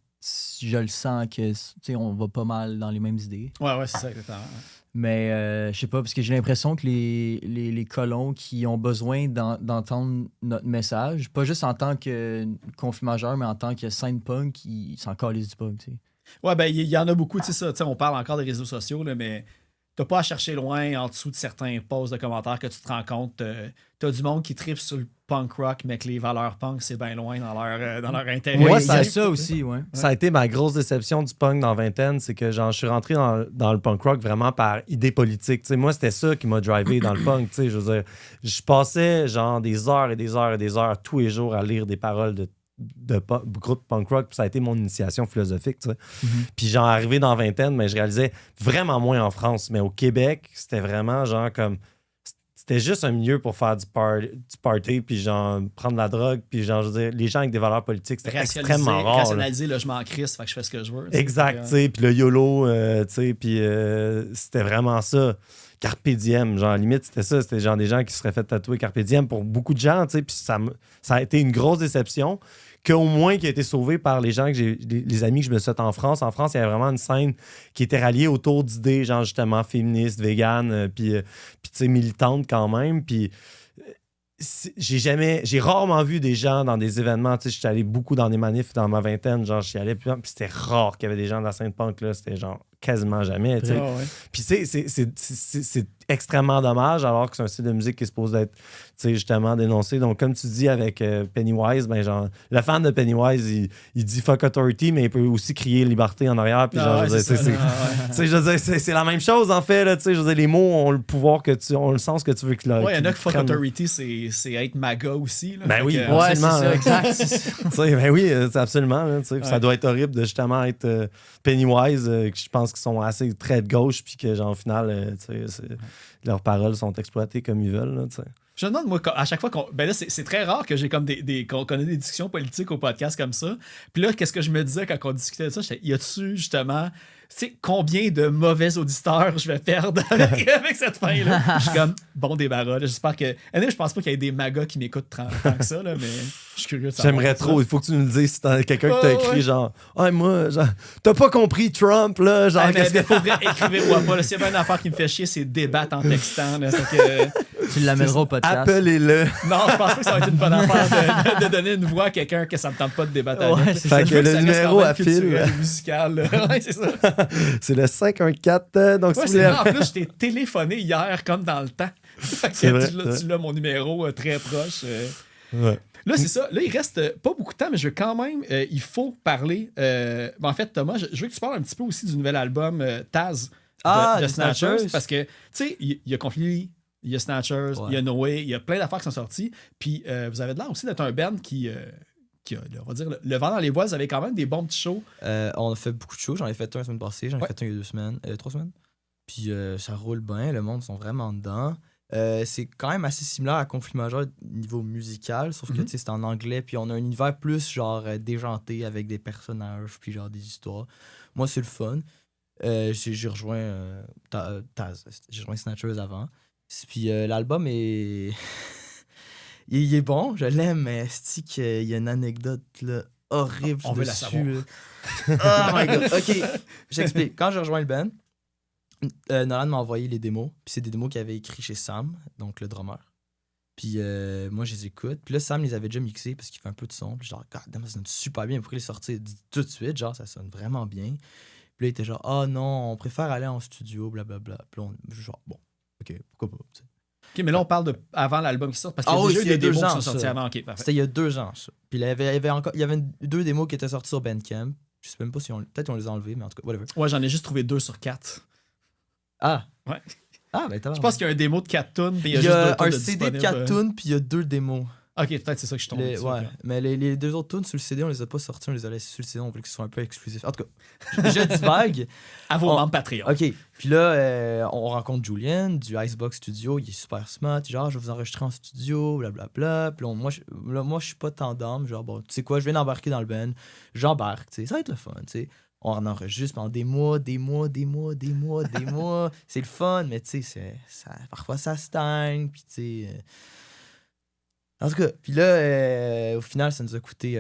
je le sens que, tu sais, on va pas mal dans les mêmes idées. Ouais, c'est ça, exactement. Mais je sais pas, parce que j'ai l'impression que les colons qui ont besoin d'entendre notre message, pas juste en tant que conflit majeur, mais en tant que scène punk, ils s'en calissent du punk, tu sais. Ouais, ben, il y en a beaucoup, tu sais, ça. Tu sais, on parle encore des réseaux sociaux, là, mais t'as pas à chercher loin en dessous de certains posts de commentaires que tu te rends compte. T'as du monde qui tripe sur le punk rock, mais que les valeurs punk, c'est bien loin dans leur intérêt. Moi, Ouais, ça- il y a ça aussi, ouais. Ça a été ma grosse déception du punk dans vingtaine, c'est que genre, je suis rentré dans le punk rock vraiment par idée politique. Tu sais, moi, c'était ça qui m'a drivé dans le punk. Tu sais, je veux dire, je passais genre des heures et des heures et des heures tous les jours à lire des paroles de groupe punk rock, puis ça a été mon initiation philosophique. Tu sais. Puis genre, arrivé dans vingtaine, mais je réalisais vraiment moins en France, mais au Québec, c'était vraiment genre comme... C'était juste un milieu pour faire du party, puis genre prendre de la drogue, puis genre, je veux dire, les gens avec des valeurs politiques, c'était extrêmement rare. Là. Rationaliser, là, je m'en crisse, fait que je fais ce que je veux. Exact, tu sais, puis le YOLO, tu sais, puis c'était vraiment ça. Carpe diem, genre, limite, c'était ça. C'était genre des gens qui se seraient fait tatouer Carpe diem pour beaucoup de gens, tu sais, puis ça a été une grosse déception, qu'au moins qui a été sauvé par les gens que les amis que je me suis fait en France. En France, il y avait vraiment une scène qui était ralliée autour d'idées, genre, justement, féministes, véganes, puis tu sais, militantes quand même, puis j'ai rarement vu des gens dans des événements, tu sais, j'étais allé beaucoup dans des manifs dans ma vingtaine, genre, j'y allais, puis c'était rare qu'il y avait des gens de la scène punk, là, c'était genre quasiment jamais, tu sais. Puis c'est extrêmement dommage, alors que c'est un style de musique qui est supposé être, tu sais, justement dénoncé. Donc, comme tu dis avec Pennywise, ben genre, le fan de Pennywise, il dit fuck authority, mais il peut aussi crier liberté en arrière, puis genre, je veux dire, c'est la même chose, en fait, là, tu sais, je veux dire, les mots ont le pouvoir ont le sens que tu veux qu'ils Ouais, il y en a que fuck authority, c'est être MAGA aussi, là. Ben oui, que, Ouais, c'est absolument, ça, hein. exact. c'est ça. Tu sais, ben oui, c'est absolument. Là, tu sais, Ouais. Ça doit être horrible de justement être Pennywise, que je pense qu'ils sont assez très de gauche, puis que, genre, au final, tu sais, leurs paroles sont exploitées comme ils veulent. Là, tu sais. Je me demande, moi, à chaque fois qu'on. Ben là, c'est très rare que j'ai comme qu'on connaît des discussions politiques au podcast comme ça. Puis là, qu'est-ce que je me disais quand on discutait de ça? J'étais, y a-tu justement. Tu sais, combien de mauvais auditeurs je vais perdre avec cette fin-là? Je suis comme, bon débarras. J'espère que. Je pense pas qu'il y ait des magas qui m'écoutent tant que ça, là, mais je suis curieux de savoir. J'aimerais trop. Il faut que tu nous le dises si t'as quelqu'un qui t'a écrit, ouais. genre, ah, moi, genre, t'as pas compris Trump, là, genre, Ah, mais qu'est-ce que. pour vrai, écrivez-moi pas. S'il y a bien une affaire qui me fait chier, c'est débattre en textant. Là, fait que, Tu l'amèneras au podcast. Appelez-le. non, je pense pas que ça va être une bonne affaire de donner une voix à quelqu'un que ça me tente pas de débattre avec. Ouais, c'est Fait Je que veux le ça reste numéro quand même à fil. culturel et musical. Là. Ouais, c'est ça. C'est le 514. Donc, Ouais, si c'est vous vrai, voulez. en plus, je t'ai téléphoné hier comme dans le temps. Fait que C'est vrai, tu l'as mon numéro très proche. Ouais. Là, c'est ça. Là, il reste pas beaucoup de temps, mais je veux quand même. Il faut parler. En fait, Thomas, je veux que tu parles un petit peu aussi du nouvel album Taz de des Snatchers. Snatchers. Parce que, tu sais, il y a Conflit, il y a Snatchers, il y a Noé, il y a plein d'affaires qui sont sorties. Puis vous avez l'air aussi d'être un band qui a, on va dire, le vent dans les voiles. Vous avez quand même des bons petits shows. On a fait beaucoup de shows. J'en ai fait un la semaine passée, j'en ai fait un il y a 2 semaines, 3 semaines. Puis ça roule bien, le monde sont vraiment dedans. C'est quand même assez similaire à Conflit majeur niveau musical, sauf que tu sais, c'est en anglais, puis on a un univers plus genre déjanté avec des personnages, puis genre des histoires. Moi, c'est le fun. J'ai rejoint Taz, j'ai rejoint Snatchers avant. Puis l'album est. il est bon, je l'aime, mais c'est qu'il y a une anecdote là, horrible On veut la dessus. savoir. Là. Oh my god. Ok, j'explique. Quand j'ai rejoint le band, Nolan m'a envoyé les démos. Puis c'est des démos qu'il avait écrit chez Sam, donc le drummer. Puis moi, je les écoute. Puis là, Sam les avait déjà mixés parce qu'il fait un peu de son. Puis genre, God damn, ça sonne super bien. Pourquoi les sortir tout de suite? Genre, ça sonne vraiment bien. Puis là, il était genre, ah non, on préfère aller en studio, blablabla. Puis là, genre, bon, ok, pourquoi pas. T'sais. OK, mais là, on parle de avant l'album qui sort, parce qu'il y a Ah oui, déjà eu il y a des 2 démos qui ans, sont sortis ça. avant. OK, parfait. C'était il y a 2 ans, ça. Puis il y avait 2 démos qui étaient sorties sur Bandcamp. Je sais même pas si peut-être on les a enlevés, mais en tout cas, whatever. Ouais, j'en ai juste trouvé 2 sur 4. Ah! Ouais. Ah, ben t'as Je pense qu'il y a un démo de 4 tunes, puis il y juste a 2 un tunes CD de disponibles. 4 tunes, puis il y a 2 démos. OK, peut-être c'est ça que je suis tombé dessus, Ouais, ok. mais les 2 autres tunes sur le CD, on les a pas sortis, on les a laissés sur le CD, on voulait qu'ils soient un peu exclusifs. En tout cas, je divague. À vos On- membres Patreon. OK. Puis là, on rencontre Julian du Icebox Studio. Il est super smart. Genre, je vais vous enregistrer en studio, blablabla. Puis là, moi, je suis pas tant d'âme. Genre, bon, tu sais quoi, je viens d'embarquer dans le band. J'embarque, tu sais. Ça va être le fun, tu sais. On en enregistre pendant des mois. C'est le fun, mais tu sais, parfois ça stagne. Puis tu sais. En tout cas, puis là, au final, ça nous a coûté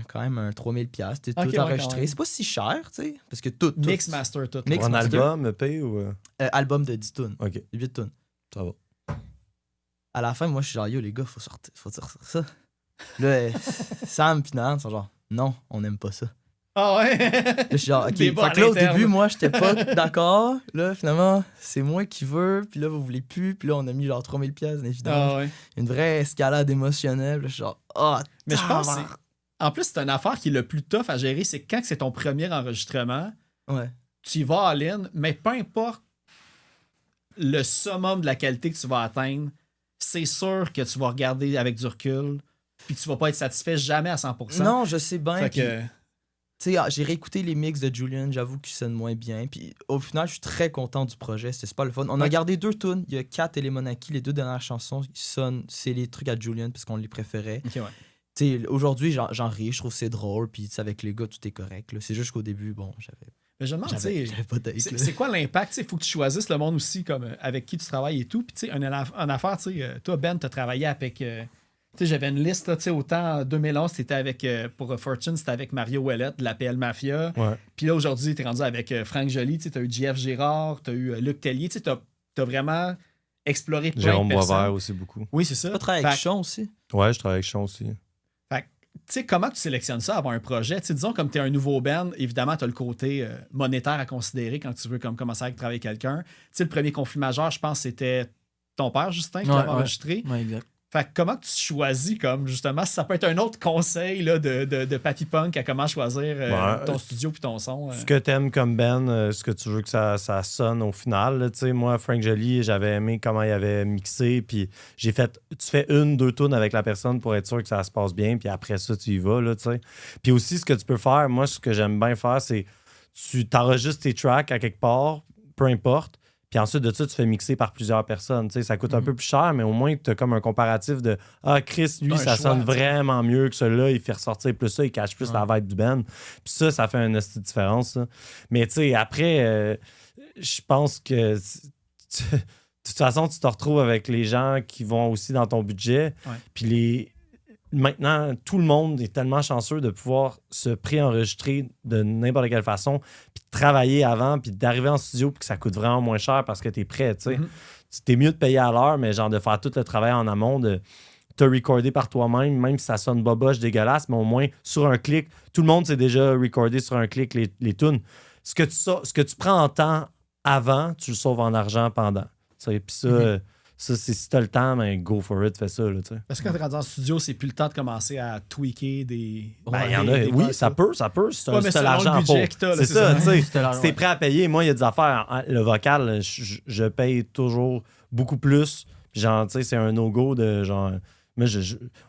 quand même un 3000$. C'était Ok, tout ouais, quand enregistré. même. C'est pas si cher, tu sais. Parce que tout. Mix Master, tout. Mix En master. album, EP ou. Album de 10 tunes. Ok, 8 tunes. ça va. À la fin, moi, je suis genre, yo, les gars, faut sortir ça. Là, Sam pis Nan sont genre, non, on n'aime pas ça. Ah ouais? Là, je suis genre, ok. Fait Débat que là, au interne. début, moi, j'étais pas d'accord. Là, finalement, c'est moi qui veux. Puis là, vous voulez plus. Puis là, on a mis genre 3000$ évidemment. Ah ouais. Une vraie escalade émotionnelle. Là, je suis genre, ah, Mais je pense que tabarnak. en plus, c'est une affaire qui est le plus tough à gérer, c'est quand c'est ton premier enregistrement, Ouais. tu y vas à ligne, mais peu importe le summum de la qualité que tu vas atteindre, c'est sûr que tu vas regarder avec du recul, puis tu vas pas être satisfait jamais à 100%. Non, je sais bien. Fait puis- que, Tu sais, j'ai réécouté les mix de Julian, j'avoue qu'ils sonnent moins bien. Puis au final, je suis très content du projet, c'était super le fun. On a Ouais. gardé 2 tunes, il y a Kat et les Monaki, les 2 dernières chansons qui sonnent, c'est les trucs à Julian parce qu'on les préférait. ok, ouais. Tu sais, aujourd'hui, j'en ris, je trouve que c'est drôle, puis tu sais, avec les gars, tout est correct. Là. C'est juste qu'au début, bon, Mais je me demande, tu sais, j'avais pas d'aigle. c'est quoi l'impact? Il faut que tu choisisses le monde aussi comme avec qui tu travailles et tout. Puis, tu sais, en affaire, tu sais, toi, Ben, tu as travaillé avec. Tu sais, j'avais une liste, là, tu sais, autant en 2011, c'était avec. Pour Fortune, c'était avec Mario Ouellette de la PL Mafia. Ouais. Puis là, aujourd'hui, tu es rendu avec Franck Joly, tu sais, tu as eu JF Girard, tu as eu Luc Tellier. Tu sais, tu as vraiment exploré plein Jérôme de personnes. Boisvert aussi beaucoup. Oui, c'est ça. Pas travailler avec Fait- Sean aussi. Ouais, je travaille avec Sean aussi. Tu sais, comment tu sélectionnes ça, avoir un projet? Tu sais, disons, comme tu es un nouveau band, évidemment, tu as le côté monétaire à considérer quand tu veux comme, commencer à travailler avec quelqu'un. Tu sais, le premier conflit majeur, je pense, c'était ton père, Justin, qui Ouais, l'avait ouais. enregistré. Ouais, exact. Fait que comment tu choisis, comme, justement, si ça peut être un autre conseil là, de Patty Punk à comment choisir Ouais, ton studio puis ton son? Ce que t'aimes comme Ben, ce que tu veux que ça sonne au final. Là, tu sais, moi, Frank Joly, j'avais aimé comment il avait mixé. Puis j'ai fait. Tu fais 1-2 tours avec la personne pour être sûr que ça se passe bien. Puis après ça, tu y vas. Là, tu sais. Puis aussi, ce que tu peux faire, moi, ce que j'aime bien faire, c'est tu t'enregistres tes tracks à quelque part, peu importe. Puis ensuite de ça, tu fais mixer par plusieurs personnes. Tu sais, ça coûte un peu plus cher, mais au moins, tu as comme un comparatif de Ah, Chris, lui, Un ça choix, sonne tu sais. vraiment mieux que celui-là. Il fait ressortir plus ça, il cache plus la vibe du band. Puis ça fait une petite différence. Ça. Mais tu sais, après, je pense que de toute façon, tu te retrouves avec les gens qui vont aussi dans ton budget. Ouais. Puis maintenant, tout le monde est tellement chanceux de pouvoir se préenregistrer de n'importe quelle façon, puis de travailler avant, puis d'arriver en studio, puis que ça coûte vraiment moins cher parce que tu es prêt. Tu sais. Mhm. T'es mieux de payer à l'heure, mais genre de faire tout le travail en amont, de te recorder par toi-même, même si ça sonne boboche, dégueulasse, mais au moins sur un clic, tout le monde s'est déjà recordé sur un clic les tunes. Ce que tu prends en temps avant, tu le sauves en argent pendant. Tu sais. Puis ça, ça, c'est si t'as le temps, ben go for it, fais ça. Là, tu sais. Parce que quand tu es rendu en studio, c'est plus le temps de commencer à tweaker des. Ben, il y en a, des oui, bases, ça là. peut, si Ouais, mais t'as selon l'argent le budget pour. que t'as, là, C'est c'est ça, ça. tu sais. C'était l'argent, Si t'es ouais. prêt à payer, moi, il y a des affaires. Le vocal, je paye toujours beaucoup plus. Puis genre, tu sais, c'est un no-go de genre. Mais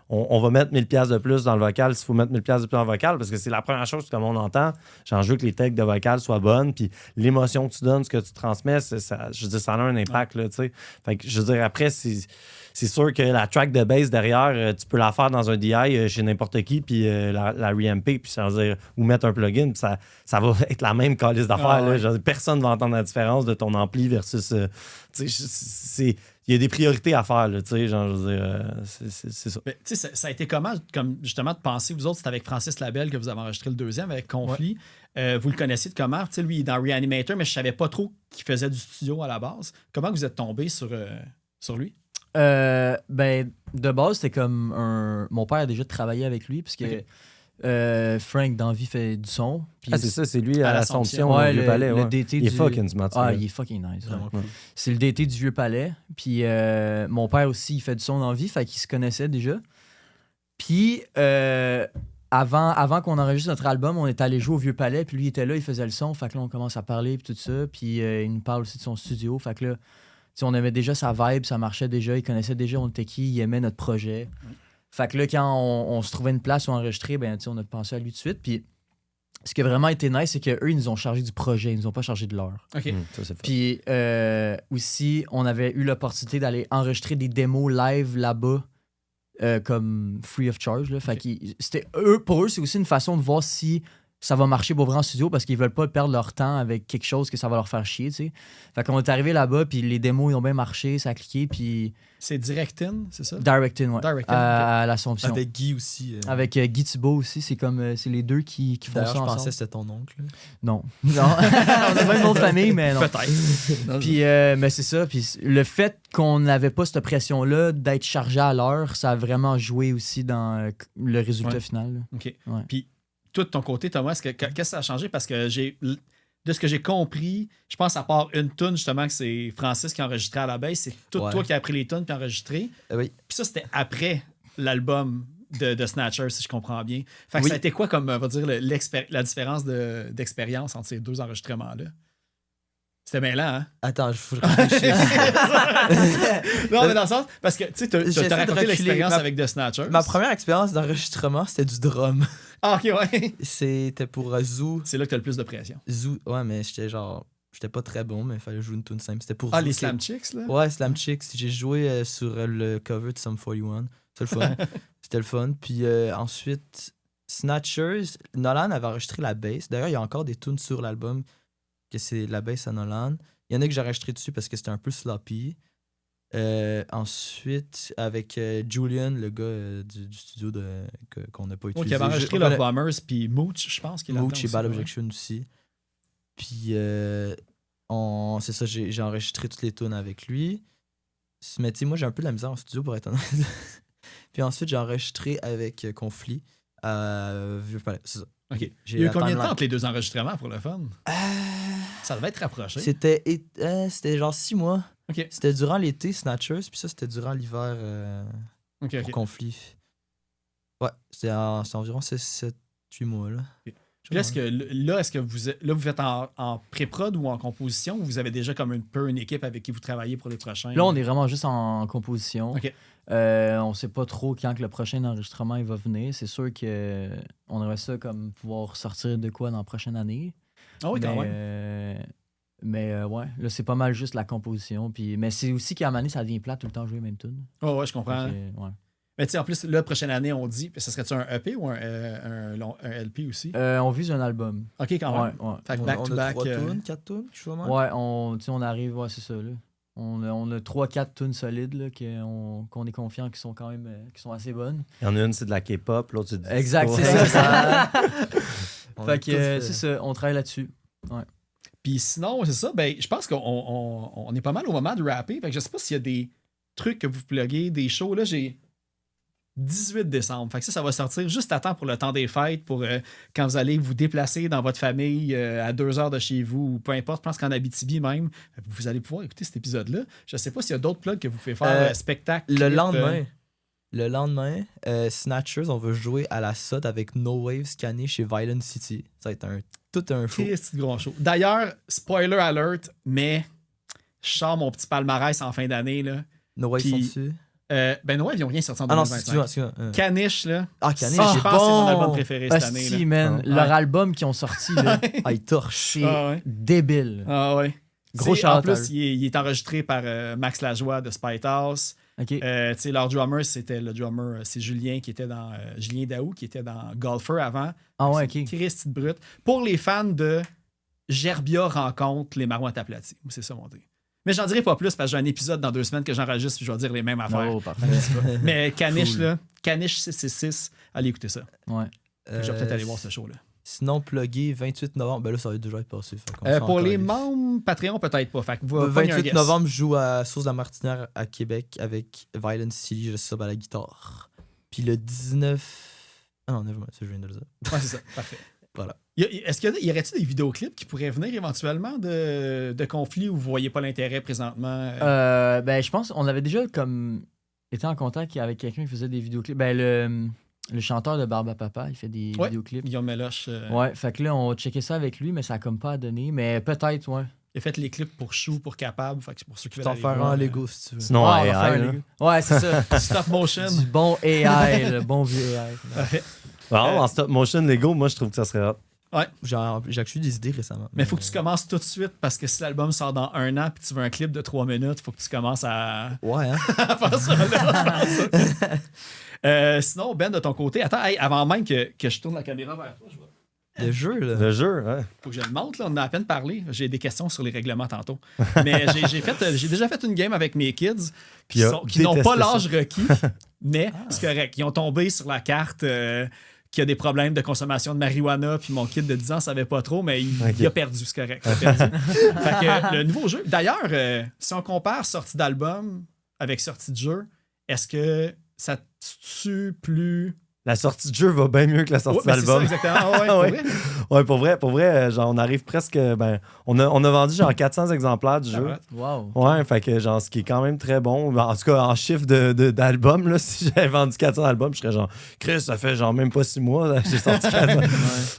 on va mettre 1000$ de plus dans le vocal s'il faut mettre 1000$ de plus dans le vocal parce que c'est la première chose que le monde entend. Genre, je veux que les techs de vocal soient bonnes. Puis l'émotion que tu donnes, ce que tu transmets, je veux dire, ça a un impact, là, tu sais. Fait que je veux dire, après, c'est sûr que la track de bass derrière, tu peux la faire dans un DI chez n'importe qui, puis la reamper, puis ça veut dire, ou mettre un plugin, puis ça va être la même calice d'affaires. Ah, là. ouais. Genre, personne ne va entendre la différence de ton ampli versus. Tu sais, il y a des priorités à faire, là, tu sais, genre, je veux dire, c'est ça. Mais, tu sais, ça a été comment, comme justement, de penser, vous autres, c'était avec Francis Labelle que vous avez enregistré le deuxième, avec Conflit. Vous le connaissiez de comment? Tu sais, lui, il est dans Reanimator, mais je savais pas trop qu'il faisait du studio à la base. Comment vous êtes tombé sur lui? Ben, de base, c'était comme un. Mon père a déjà travaillé avec lui, parce que Ok. Frank d'Envie fait du son. Puis Ah, c'est ça, c'est lui à à l'Assomption. l'Assomption, au Ouais, Vieux-Palais. le Ouais. DT Il est du... fucking smart, ça. Ah, il est fucking nice. ouais. Vraiment cool. C'est le DT du Vieux-Palais. Puis mon père aussi, il fait du son d'Envie, fait qu'il se connaissait déjà. Puis avant qu'on enregistre notre album, on est allé jouer au Vieux-Palais, puis lui il était là, il faisait le son, fait que là on commence à parler, puis tout ça. Puis il nous parle aussi de son studio, fait que là, tu sais, on aimait déjà sa vibe, ça marchait déjà, il connaissait déjà on était qui, il aimait notre projet. Fait que là, quand on se trouvait une place où enregistrer, ben, tu sais, on a pensé à lui tout de suite. Puis ce qui a vraiment été nice, c'est qu'eux, ils nous ont chargé du projet, ils nous ont pas chargé de l'heure. OK. Ça, c'est fun. Puis aussi, on avait eu l'opportunité d'aller enregistrer des démos live là-bas, comme free of charge. Là. Fait pour eux, c'est aussi une façon de voir si ça va marcher pour vrai en studio parce qu'ils veulent pas perdre leur temps avec quelque chose que ça va leur faire chier, tu sais. Fait qu'on est arrivé là-bas, puis les démos, ils ont bien marché, ça a cliqué, puis C'est Direct-In, c'est ça? Directing, ouais. Direct-In, À l'Assomption. Avec Guy aussi. Avec Guy Thibault aussi, c'est comme c'est les deux qui font D'ailleurs, ça je ensemble. pensais que c'était ton oncle. Non. Non. On a pas une autre famille, mais non. Peut-être. Puis, mais c'est ça. Puis le fait qu'on n'avait pas cette pression-là d'être chargé à l'heure, ça a vraiment joué aussi dans le résultat Ouais. final. là. OK. Ouais. Puis, tout de ton côté, Thomas, qu'est-ce que ça a changé? Parce que de ce que j'ai compris, je pense à part une tune justement que c'est Francis qui a enregistré à la base, c'est tout Ouais. toi qui as pris les tunes puis enregistré. Oui. Puis ça, c'était après l'album de Snatcher, si je comprends bien. Fait que Oui. ça a été quoi comme, on va dire, la différence d'expérience entre ces deux enregistrements-là? C'était mêlant, hein? Attends, il faut que je réfléchisse. Non, mais dans le sens, parce que tu sais, J'essaie de t'as raconté reculer. l'expérience Ma- avec The Snatchers. Ma première expérience d'enregistrement, c'était du drum. Ah, ok, ouais. C'était pour Zoo. C'est là que t'as le plus de pression. Zoo. Ouais, mais j'étais pas très bon, mais il fallait jouer une tune simple. C'était pour Ah, Zoo, les c'est- Slam Chicks, là? Ouais, Slam Chicks. J'ai joué sur le cover de Sum 41. C'était le fun. C'était le fun. Puis ensuite, Snatchers, Nolan avait enregistré la bass. D'ailleurs, il y a encore des tunes sur l'album que c'est la bass à Nolan. Il y en a que j'ai enregistré dessus parce que c'était un peu sloppy. Ensuite, avec Julian, le gars du studio qu'on n'a pas Ouais, utilisé. qui avait enregistré Love Bombers, puis Mooch, je pense qu'il est Mooch et Bad là-dedans aussi, Objection aussi. Puis, c'est ça, j'ai enregistré toutes les tunes avec lui. Mais tu sais, moi, j'ai un peu de la misère en studio, pour être honnête. Puis ensuite, j'ai enregistré avec Conflit à Vieux-Palais. C'est ça. OK. J'ai Il y a eu la combien de temps timeline. entre les deux enregistrements pour le fun? Euh, Ça devait être rapproché. C'était genre 6 mois. OK. C'était durant l'été, Snatchers, puis ça, c'était durant l'hiver OK, pour OK. Conflit. Ouais, c'était environ 7-8 mois, là. Puis là, est-ce que vous faites en pré-prod ou en composition ou vous avez déjà comme un peu une équipe avec qui vous travaillez pour les prochains? Là, on est vraiment juste en composition. OK. On sait pas trop quand que le prochain enregistrement il va venir. C'est sûr que on aimerait ça comme pouvoir sortir de quoi dans la prochaine année. Ah oui, quand mais, même. ouais, là, c'est pas mal juste la composition. Puis, mais c'est aussi qu'à un moment donné, ça devient plate tout le temps jouer les mêmes tunes. Oh, ouais, je comprends. Fait que, ouais. Mais tu sais, en plus, la prochaine année, on dit, ça serait-tu un EP ou un LP aussi? On vise un album. OK, quand même. Ouais. Fait que On a back-to-back. 3 tunes, 4 tunes, je suis vraiment. Ouais, on arrive, ouais, c'est ça. Là. On a 3-4 tunes solides là, qu'on est confiant qui sont quand même qui sont assez bonnes. Il y en a une, c'est de la K-pop, l'autre, c'est du Exact, disco. c'est ça. On a Fait tous que fait- c'est ça, on travaille là-dessus. Puis sinon, c'est ça, ben, je pense qu'on est pas mal au moment de rapper. Fait que je sais pas s'il y a des trucs que vous pluguez, des shows. Là, j'ai 18 décembre. Fait que ça va sortir juste à temps pour le temps des fêtes, pour quand vous allez vous déplacer dans votre famille à 2 heures de chez vous, ou peu importe, je pense qu'en Abitibi même, vous allez pouvoir écouter cet épisode-là. Je sais pas s'il y a d'autres plugs que vous pouvez faire, spectacle. Le clip, lendemain, Snatchers, on va jouer à la SOT avec No Waves scanné chez Violent City. Ça va être tout un show. Christ de gros show. D'ailleurs, spoiler alert, mais je sors mon petit palmarès en fin d'année. Là. No Waves Puis- sont dessus. Ben non, ils n'ont rien sorti en Ah non, 2025. excuse-moi. Caniche, là. Ah, Caniche, je c'est pense que c'est mon bon. album préféré cette année. Asti, Là. man, Ah. leur Ouais. album qu'ils ont sorti, là, Ah, il torche. c'est Ah ouais. débile. Ah ouais. Gros Tu sais, En shout-out à plus, eux. il est enregistré par Max Lajoie de Spite House. OK. Tu sais, leur drummer, c'était le drummer, c'est Julien qui était dans Julien Daou qui était dans Golfer avant. Ah ouais, C'est OK. Christ de brute. Pour les fans de Gerbia rencontre les Marouettes aplatis. C'est ça mon dire. Mais j'en dirai pas plus parce que j'ai un épisode dans 2 semaines que j'enregistre puis je vais dire les mêmes affaires. Oh, parfait. Mais Caniche, Cool. là, Caniche 666, allez écouter ça. Ouais. Je vais peut-être aller voir ce show-là. Sinon, plugué 28 novembre. Ben là, ça va déjà être passé. Fait qu'on s'en Pour les calisse. membres Patreon, peut-être pas. Fait que va Le pogner un 28 guess. novembre, je joue à Source de la Martinière à Québec avec Violent City. Je sub à la guitare. Puis le 19 Ah non, nevermind, ça, je viens de le dire. Ouais, c'est ça. Parfait. Voilà. Est-ce qu'il y aurait-il des vidéoclips qui pourraient venir éventuellement de conflits où vous voyez pas l'intérêt présentement? Ben, je pense qu'on avait déjà comme été en contact avec quelqu'un qui faisait des vidéoclips. Ben, le chanteur de Barbe à Papa, il fait des Ouais. vidéoclips. Guillaume Meloche. Ouais, fait que là, on checkait ça avec lui, mais ça a comme pas donné. Mais peut-être, ouais. Il a fait les clips pour Chou, pour Capable. Fait que c'est pour ceux qui Tu veulent t'en aller faire voir, un Lego si tu veux. Sinon, Ah, on va AI, faire un là. Lego. Ouais, c'est ça. Stop motion. Du bon AI, le bon vieux AI. Parfait. Vraiment, en stop motion Lego, moi, je trouve que ça serait hot. J'ai actually des idées récemment. Mais il faut que tu commences tout de suite parce que si l'album sort dans 1 an puis tu veux un clip de 3 minutes, il faut que tu commences à Ouais, hein? à faire ça. Là. Sinon, Ben, de ton côté, attends, hey, avant même que je tourne la caméra vers toi, Le jeu, là. Le jeu, ouais. faut que je le montre. Là. On en a à peine parlé. J'ai des questions sur les règlements tantôt. Mais j'ai déjà fait une game avec mes kids Puis il a qui n'ont pas détesté l'âge requis, mais c'est correct. Ils ont tombé sur la carte qu'il y a des problèmes de consommation de marijuana, puis mon kid de 10 ans savait pas trop, mais il a perdu, c'est correct. Il a perdu. Fait que, le nouveau jeu. D'ailleurs, si on compare sortie d'album avec sortie de jeu, est-ce que ça te tue plus. La sortie de jeu va bien mieux que la sortie Ouais, ben, c'est ça, d'album. exactement. Ah ouais, pour Ouais. vrai? Ouais, pour vrai, genre, on arrive presque. Ben, on a vendu genre 400 exemplaires du jeu. Wow. Ouais, fait que genre, ce qui est quand même très bon. Ben, en tout cas, en chiffre d'albums, là, si j'avais vendu 400 albums, je serais genre, Chris, ça fait genre même pas 6 mois, là, j'ai sorti 400.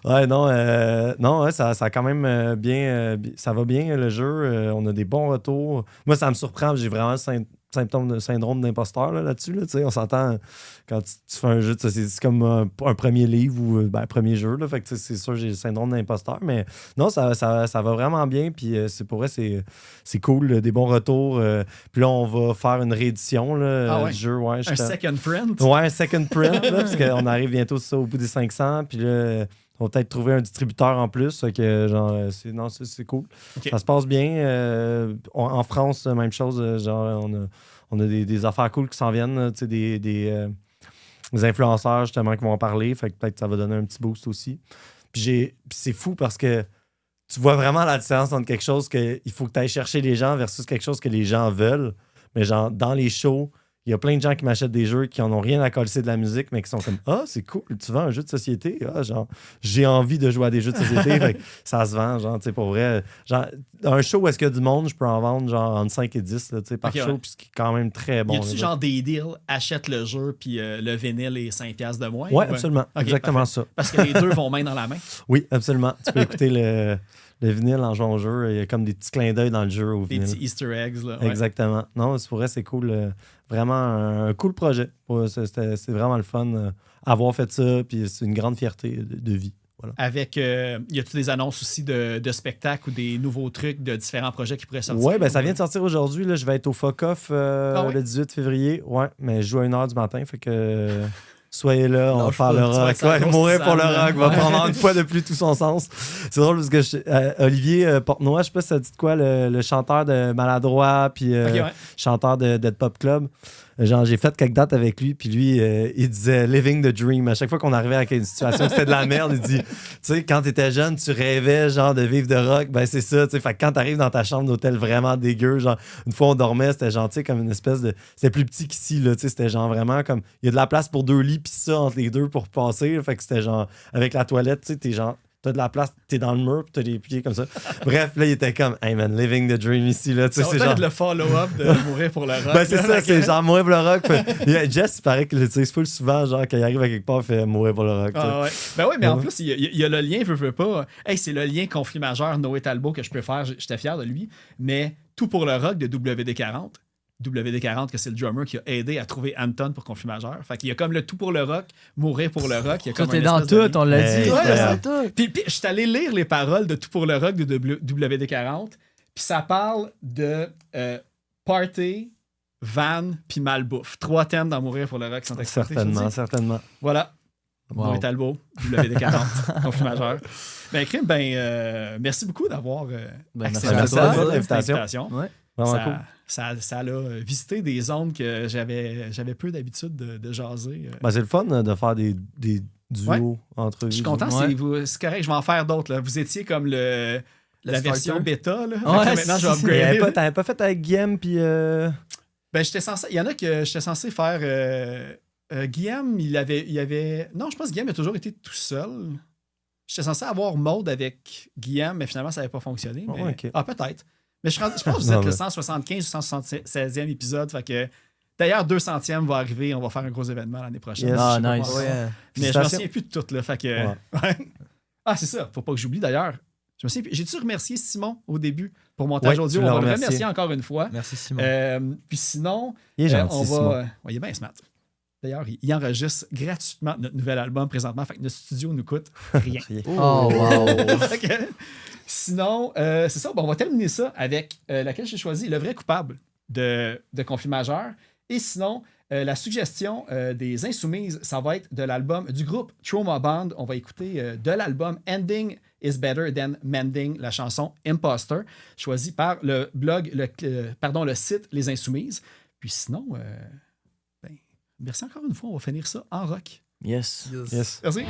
Ouais, non, ouais, ça a quand même ça va bien le jeu. On a des bons retours. Moi, ça me surprend, j'ai vraiment le syndrome d'imposteur là-dessus. Là, on s'entend quand tu fais un jeu, c'est comme un premier livre ou un premier jeu. Là, fait que c'est sûr j'ai le syndrome d'imposteur. Mais non, ça va vraiment bien. Puis pour vrai, c'est cool, des bons retours. Puis là, on va faire une réédition là, ouais. du jeu. Ouais, Un second print? Ouais, un second print, là, parce qu'on arrive bientôt ça, au bout des 500. Puis là, on va peut-être trouver un distributeur en plus. Fait que, genre, c'est cool. Okay. Ça se passe bien. En France, même chose. Genre, on a des affaires cool qui s'en viennent. Tu sais, des influenceurs, justement, qui vont en parler. Fait que peut-être que ça va donner un petit boost aussi. Puis c'est fou parce que tu vois vraiment la différence entre quelque chose qu'il faut que tu ailles chercher les gens versus quelque chose que les gens veulent. Mais genre, dans les shows, il y a plein de gens qui m'achètent des jeux qui en ont rien à coller de la musique, mais qui sont comme « Ah, c'est cool, tu vends un jeu de société? Ah, genre, j'ai envie de jouer à des jeux de société. » Fait que ça se vend, genre, tu sais, pour vrai. Genre, un show où est-ce qu'il y a du monde, je peux en vendre genre entre 5 et 10 là, par show, puis ce qui est quand même très bon. Y a-tu là, genre des deals, achète le jeu, puis le vinyle est 5$ de moins? Ouais, absolument. Okay, exactement parfait. ça. Parce que les deux vont main dans la main. Oui, absolument. Tu peux écouter le vinyle en jouant au jeu. Il y a comme des petits clins d'œil dans le jeu au Des vinyle. petits Easter eggs. Là, ouais. Exactement. Non, c'est pour vrai, c'est cool. Vraiment un cool projet. Ouais, c'est vraiment le fun avoir fait ça. Puis c'est une grande fierté de vie. Voilà. Avec, y a-tu des annonces aussi de spectacles ou des nouveaux trucs de différents projets qui pourraient sortir? Ouais, ben ça vient de sortir aujourd'hui. Là. Je vais être au Fuck Off ouais? le 18 février. Ouais, mais je joue à 1h du matin. Fait que soyez là, on va faire le rock. Ouais, mourir pour le Suzanne, rock va prendre une fois de plus tout son sens. C'est drôle parce que Olivier Portenoy, je sais pas si ça dit de quoi, le chanteur de Maladroit, puis Ok, ouais. chanteur de Dead Pop Club. Genre, j'ai fait quelques dates avec lui, puis lui, il disait « living the dream ». À chaque fois qu'on arrivait à une situation où c'était de la merde, il dit « Tu sais, quand t'étais jeune, tu rêvais, genre, de vivre de rock. Ben, c'est ça, tu sais. Fait que quand t'arrives dans ta chambre d'hôtel vraiment dégueu, genre, une fois on dormait, c'était genre, tu sais, comme une espèce de... C'était plus petit qu'ici, là, tu sais. C'était genre vraiment comme... Il y a de la place pour 2 lits, puis ça, entre les deux pour passer. Là, fait que c'était genre... Avec la toilette, tu sais, t'es genre... T'as de la place, t'es dans le mur, puis t'as les pieds comme ça. Bref, là, il était comme, hey man, living the dream ici, là. Tu sais, Ça c'est va genre. être le follow-up de Mourir pour le rock. Ben, c'est là, ça, fait c'est que- genre mourir pour le rock. Jess, il paraît qu'il l'utilise full souvent, genre, quand il arrive à quelque part, il fait mourir pour le rock. tu sais. Ah ouais. Ben oui, mais en Ouais. plus, il y a le lien, veux pas. Hey, c'est le lien conflit majeur Noé Talbot que je peux faire. J'étais fier de lui. Mais tout pour le rock de WD-40. WD-40, que c'est le drummer qui a aidé à trouver Anton pour conflit majeur. Fait qu'il y a comme le tout pour le rock, mourir pour le rock. Il y a comme Tout est un dans espèce de lien. tout, on l'a Hey, dit. Ouais, incroyable. c'est tout. Puis je suis allé lire les paroles de Tout pour le rock de WD-40. Puis ça parle de party, van, puis malbouffe. 3 thèmes dans Mourir pour le rock qui sont exploités. je te Certainement, dis. certainement. Voilà. Wow. Noé Talbot, WD-40, conflit majeur. Ben, Crime, merci beaucoup d'avoir merci accepté à toi. L'invitation. Ouais. Vraiment cool. Ça a visité des zones que j'avais peu d'habitude de jaser. Ben, c'est le fun de faire des duos Ouais. entre Je suis vous. content, Ouais. c'est correct, je vais en faire d'autres. Là. Vous étiez comme la starter. version bêta. Là. Fait que Ouais, maintenant, je vais c'est- upgrader. T'avais pas fait avec Guillaume, puis. Ben, il y en a que j'étais censé faire Guillaume, il avait. Non, je pense que Guillaume a toujours été tout seul. J'étais censé avoir Maude avec Guillaume, mais finalement, ça n'avait pas fonctionné. Mais... ouais, ok. Ah, peut-être. Mais je pense que vous Non, êtes le mais- 175 ou 176e épisode. Fait que. D'ailleurs, 200e va arriver. On va faire un gros événement l'année prochaine. Yes. Je sais pas Ah, nice. comment. Ouais. Mais je me Félicitations. souviens plus de tout, là. Fait que. Ouais. Ouais. Ah, c'est ça. Faut pas que j'oublie d'ailleurs. Je me souviens plus. J'ai-tu remercié Simon au début pour montage Ouais, audio? tu On l'as va le remercié. remercier encore une fois. Merci, Simon. Puis sinon, Il est gentil, on va. Simon. Ouais, il est bien smart. D'ailleurs, il enregistre gratuitement notre nouvel album présentement. Fait que notre studio nous coûte rien. Oh, wow. Fait que, sinon, c'est ça. Bon, on va terminer ça avec laquelle j'ai choisi le vrai coupable de Conflit majeur. Et sinon, la suggestion des Insoumises, ça va être de l'album du groupe Trauma Band. On va écouter de l'album Ending is Better Than Mending, la chanson Imposter, choisie par le blog, le site Les Insoumises. Puis sinon, merci encore une fois. On va finir ça en rock. Yes. Yes. Merci.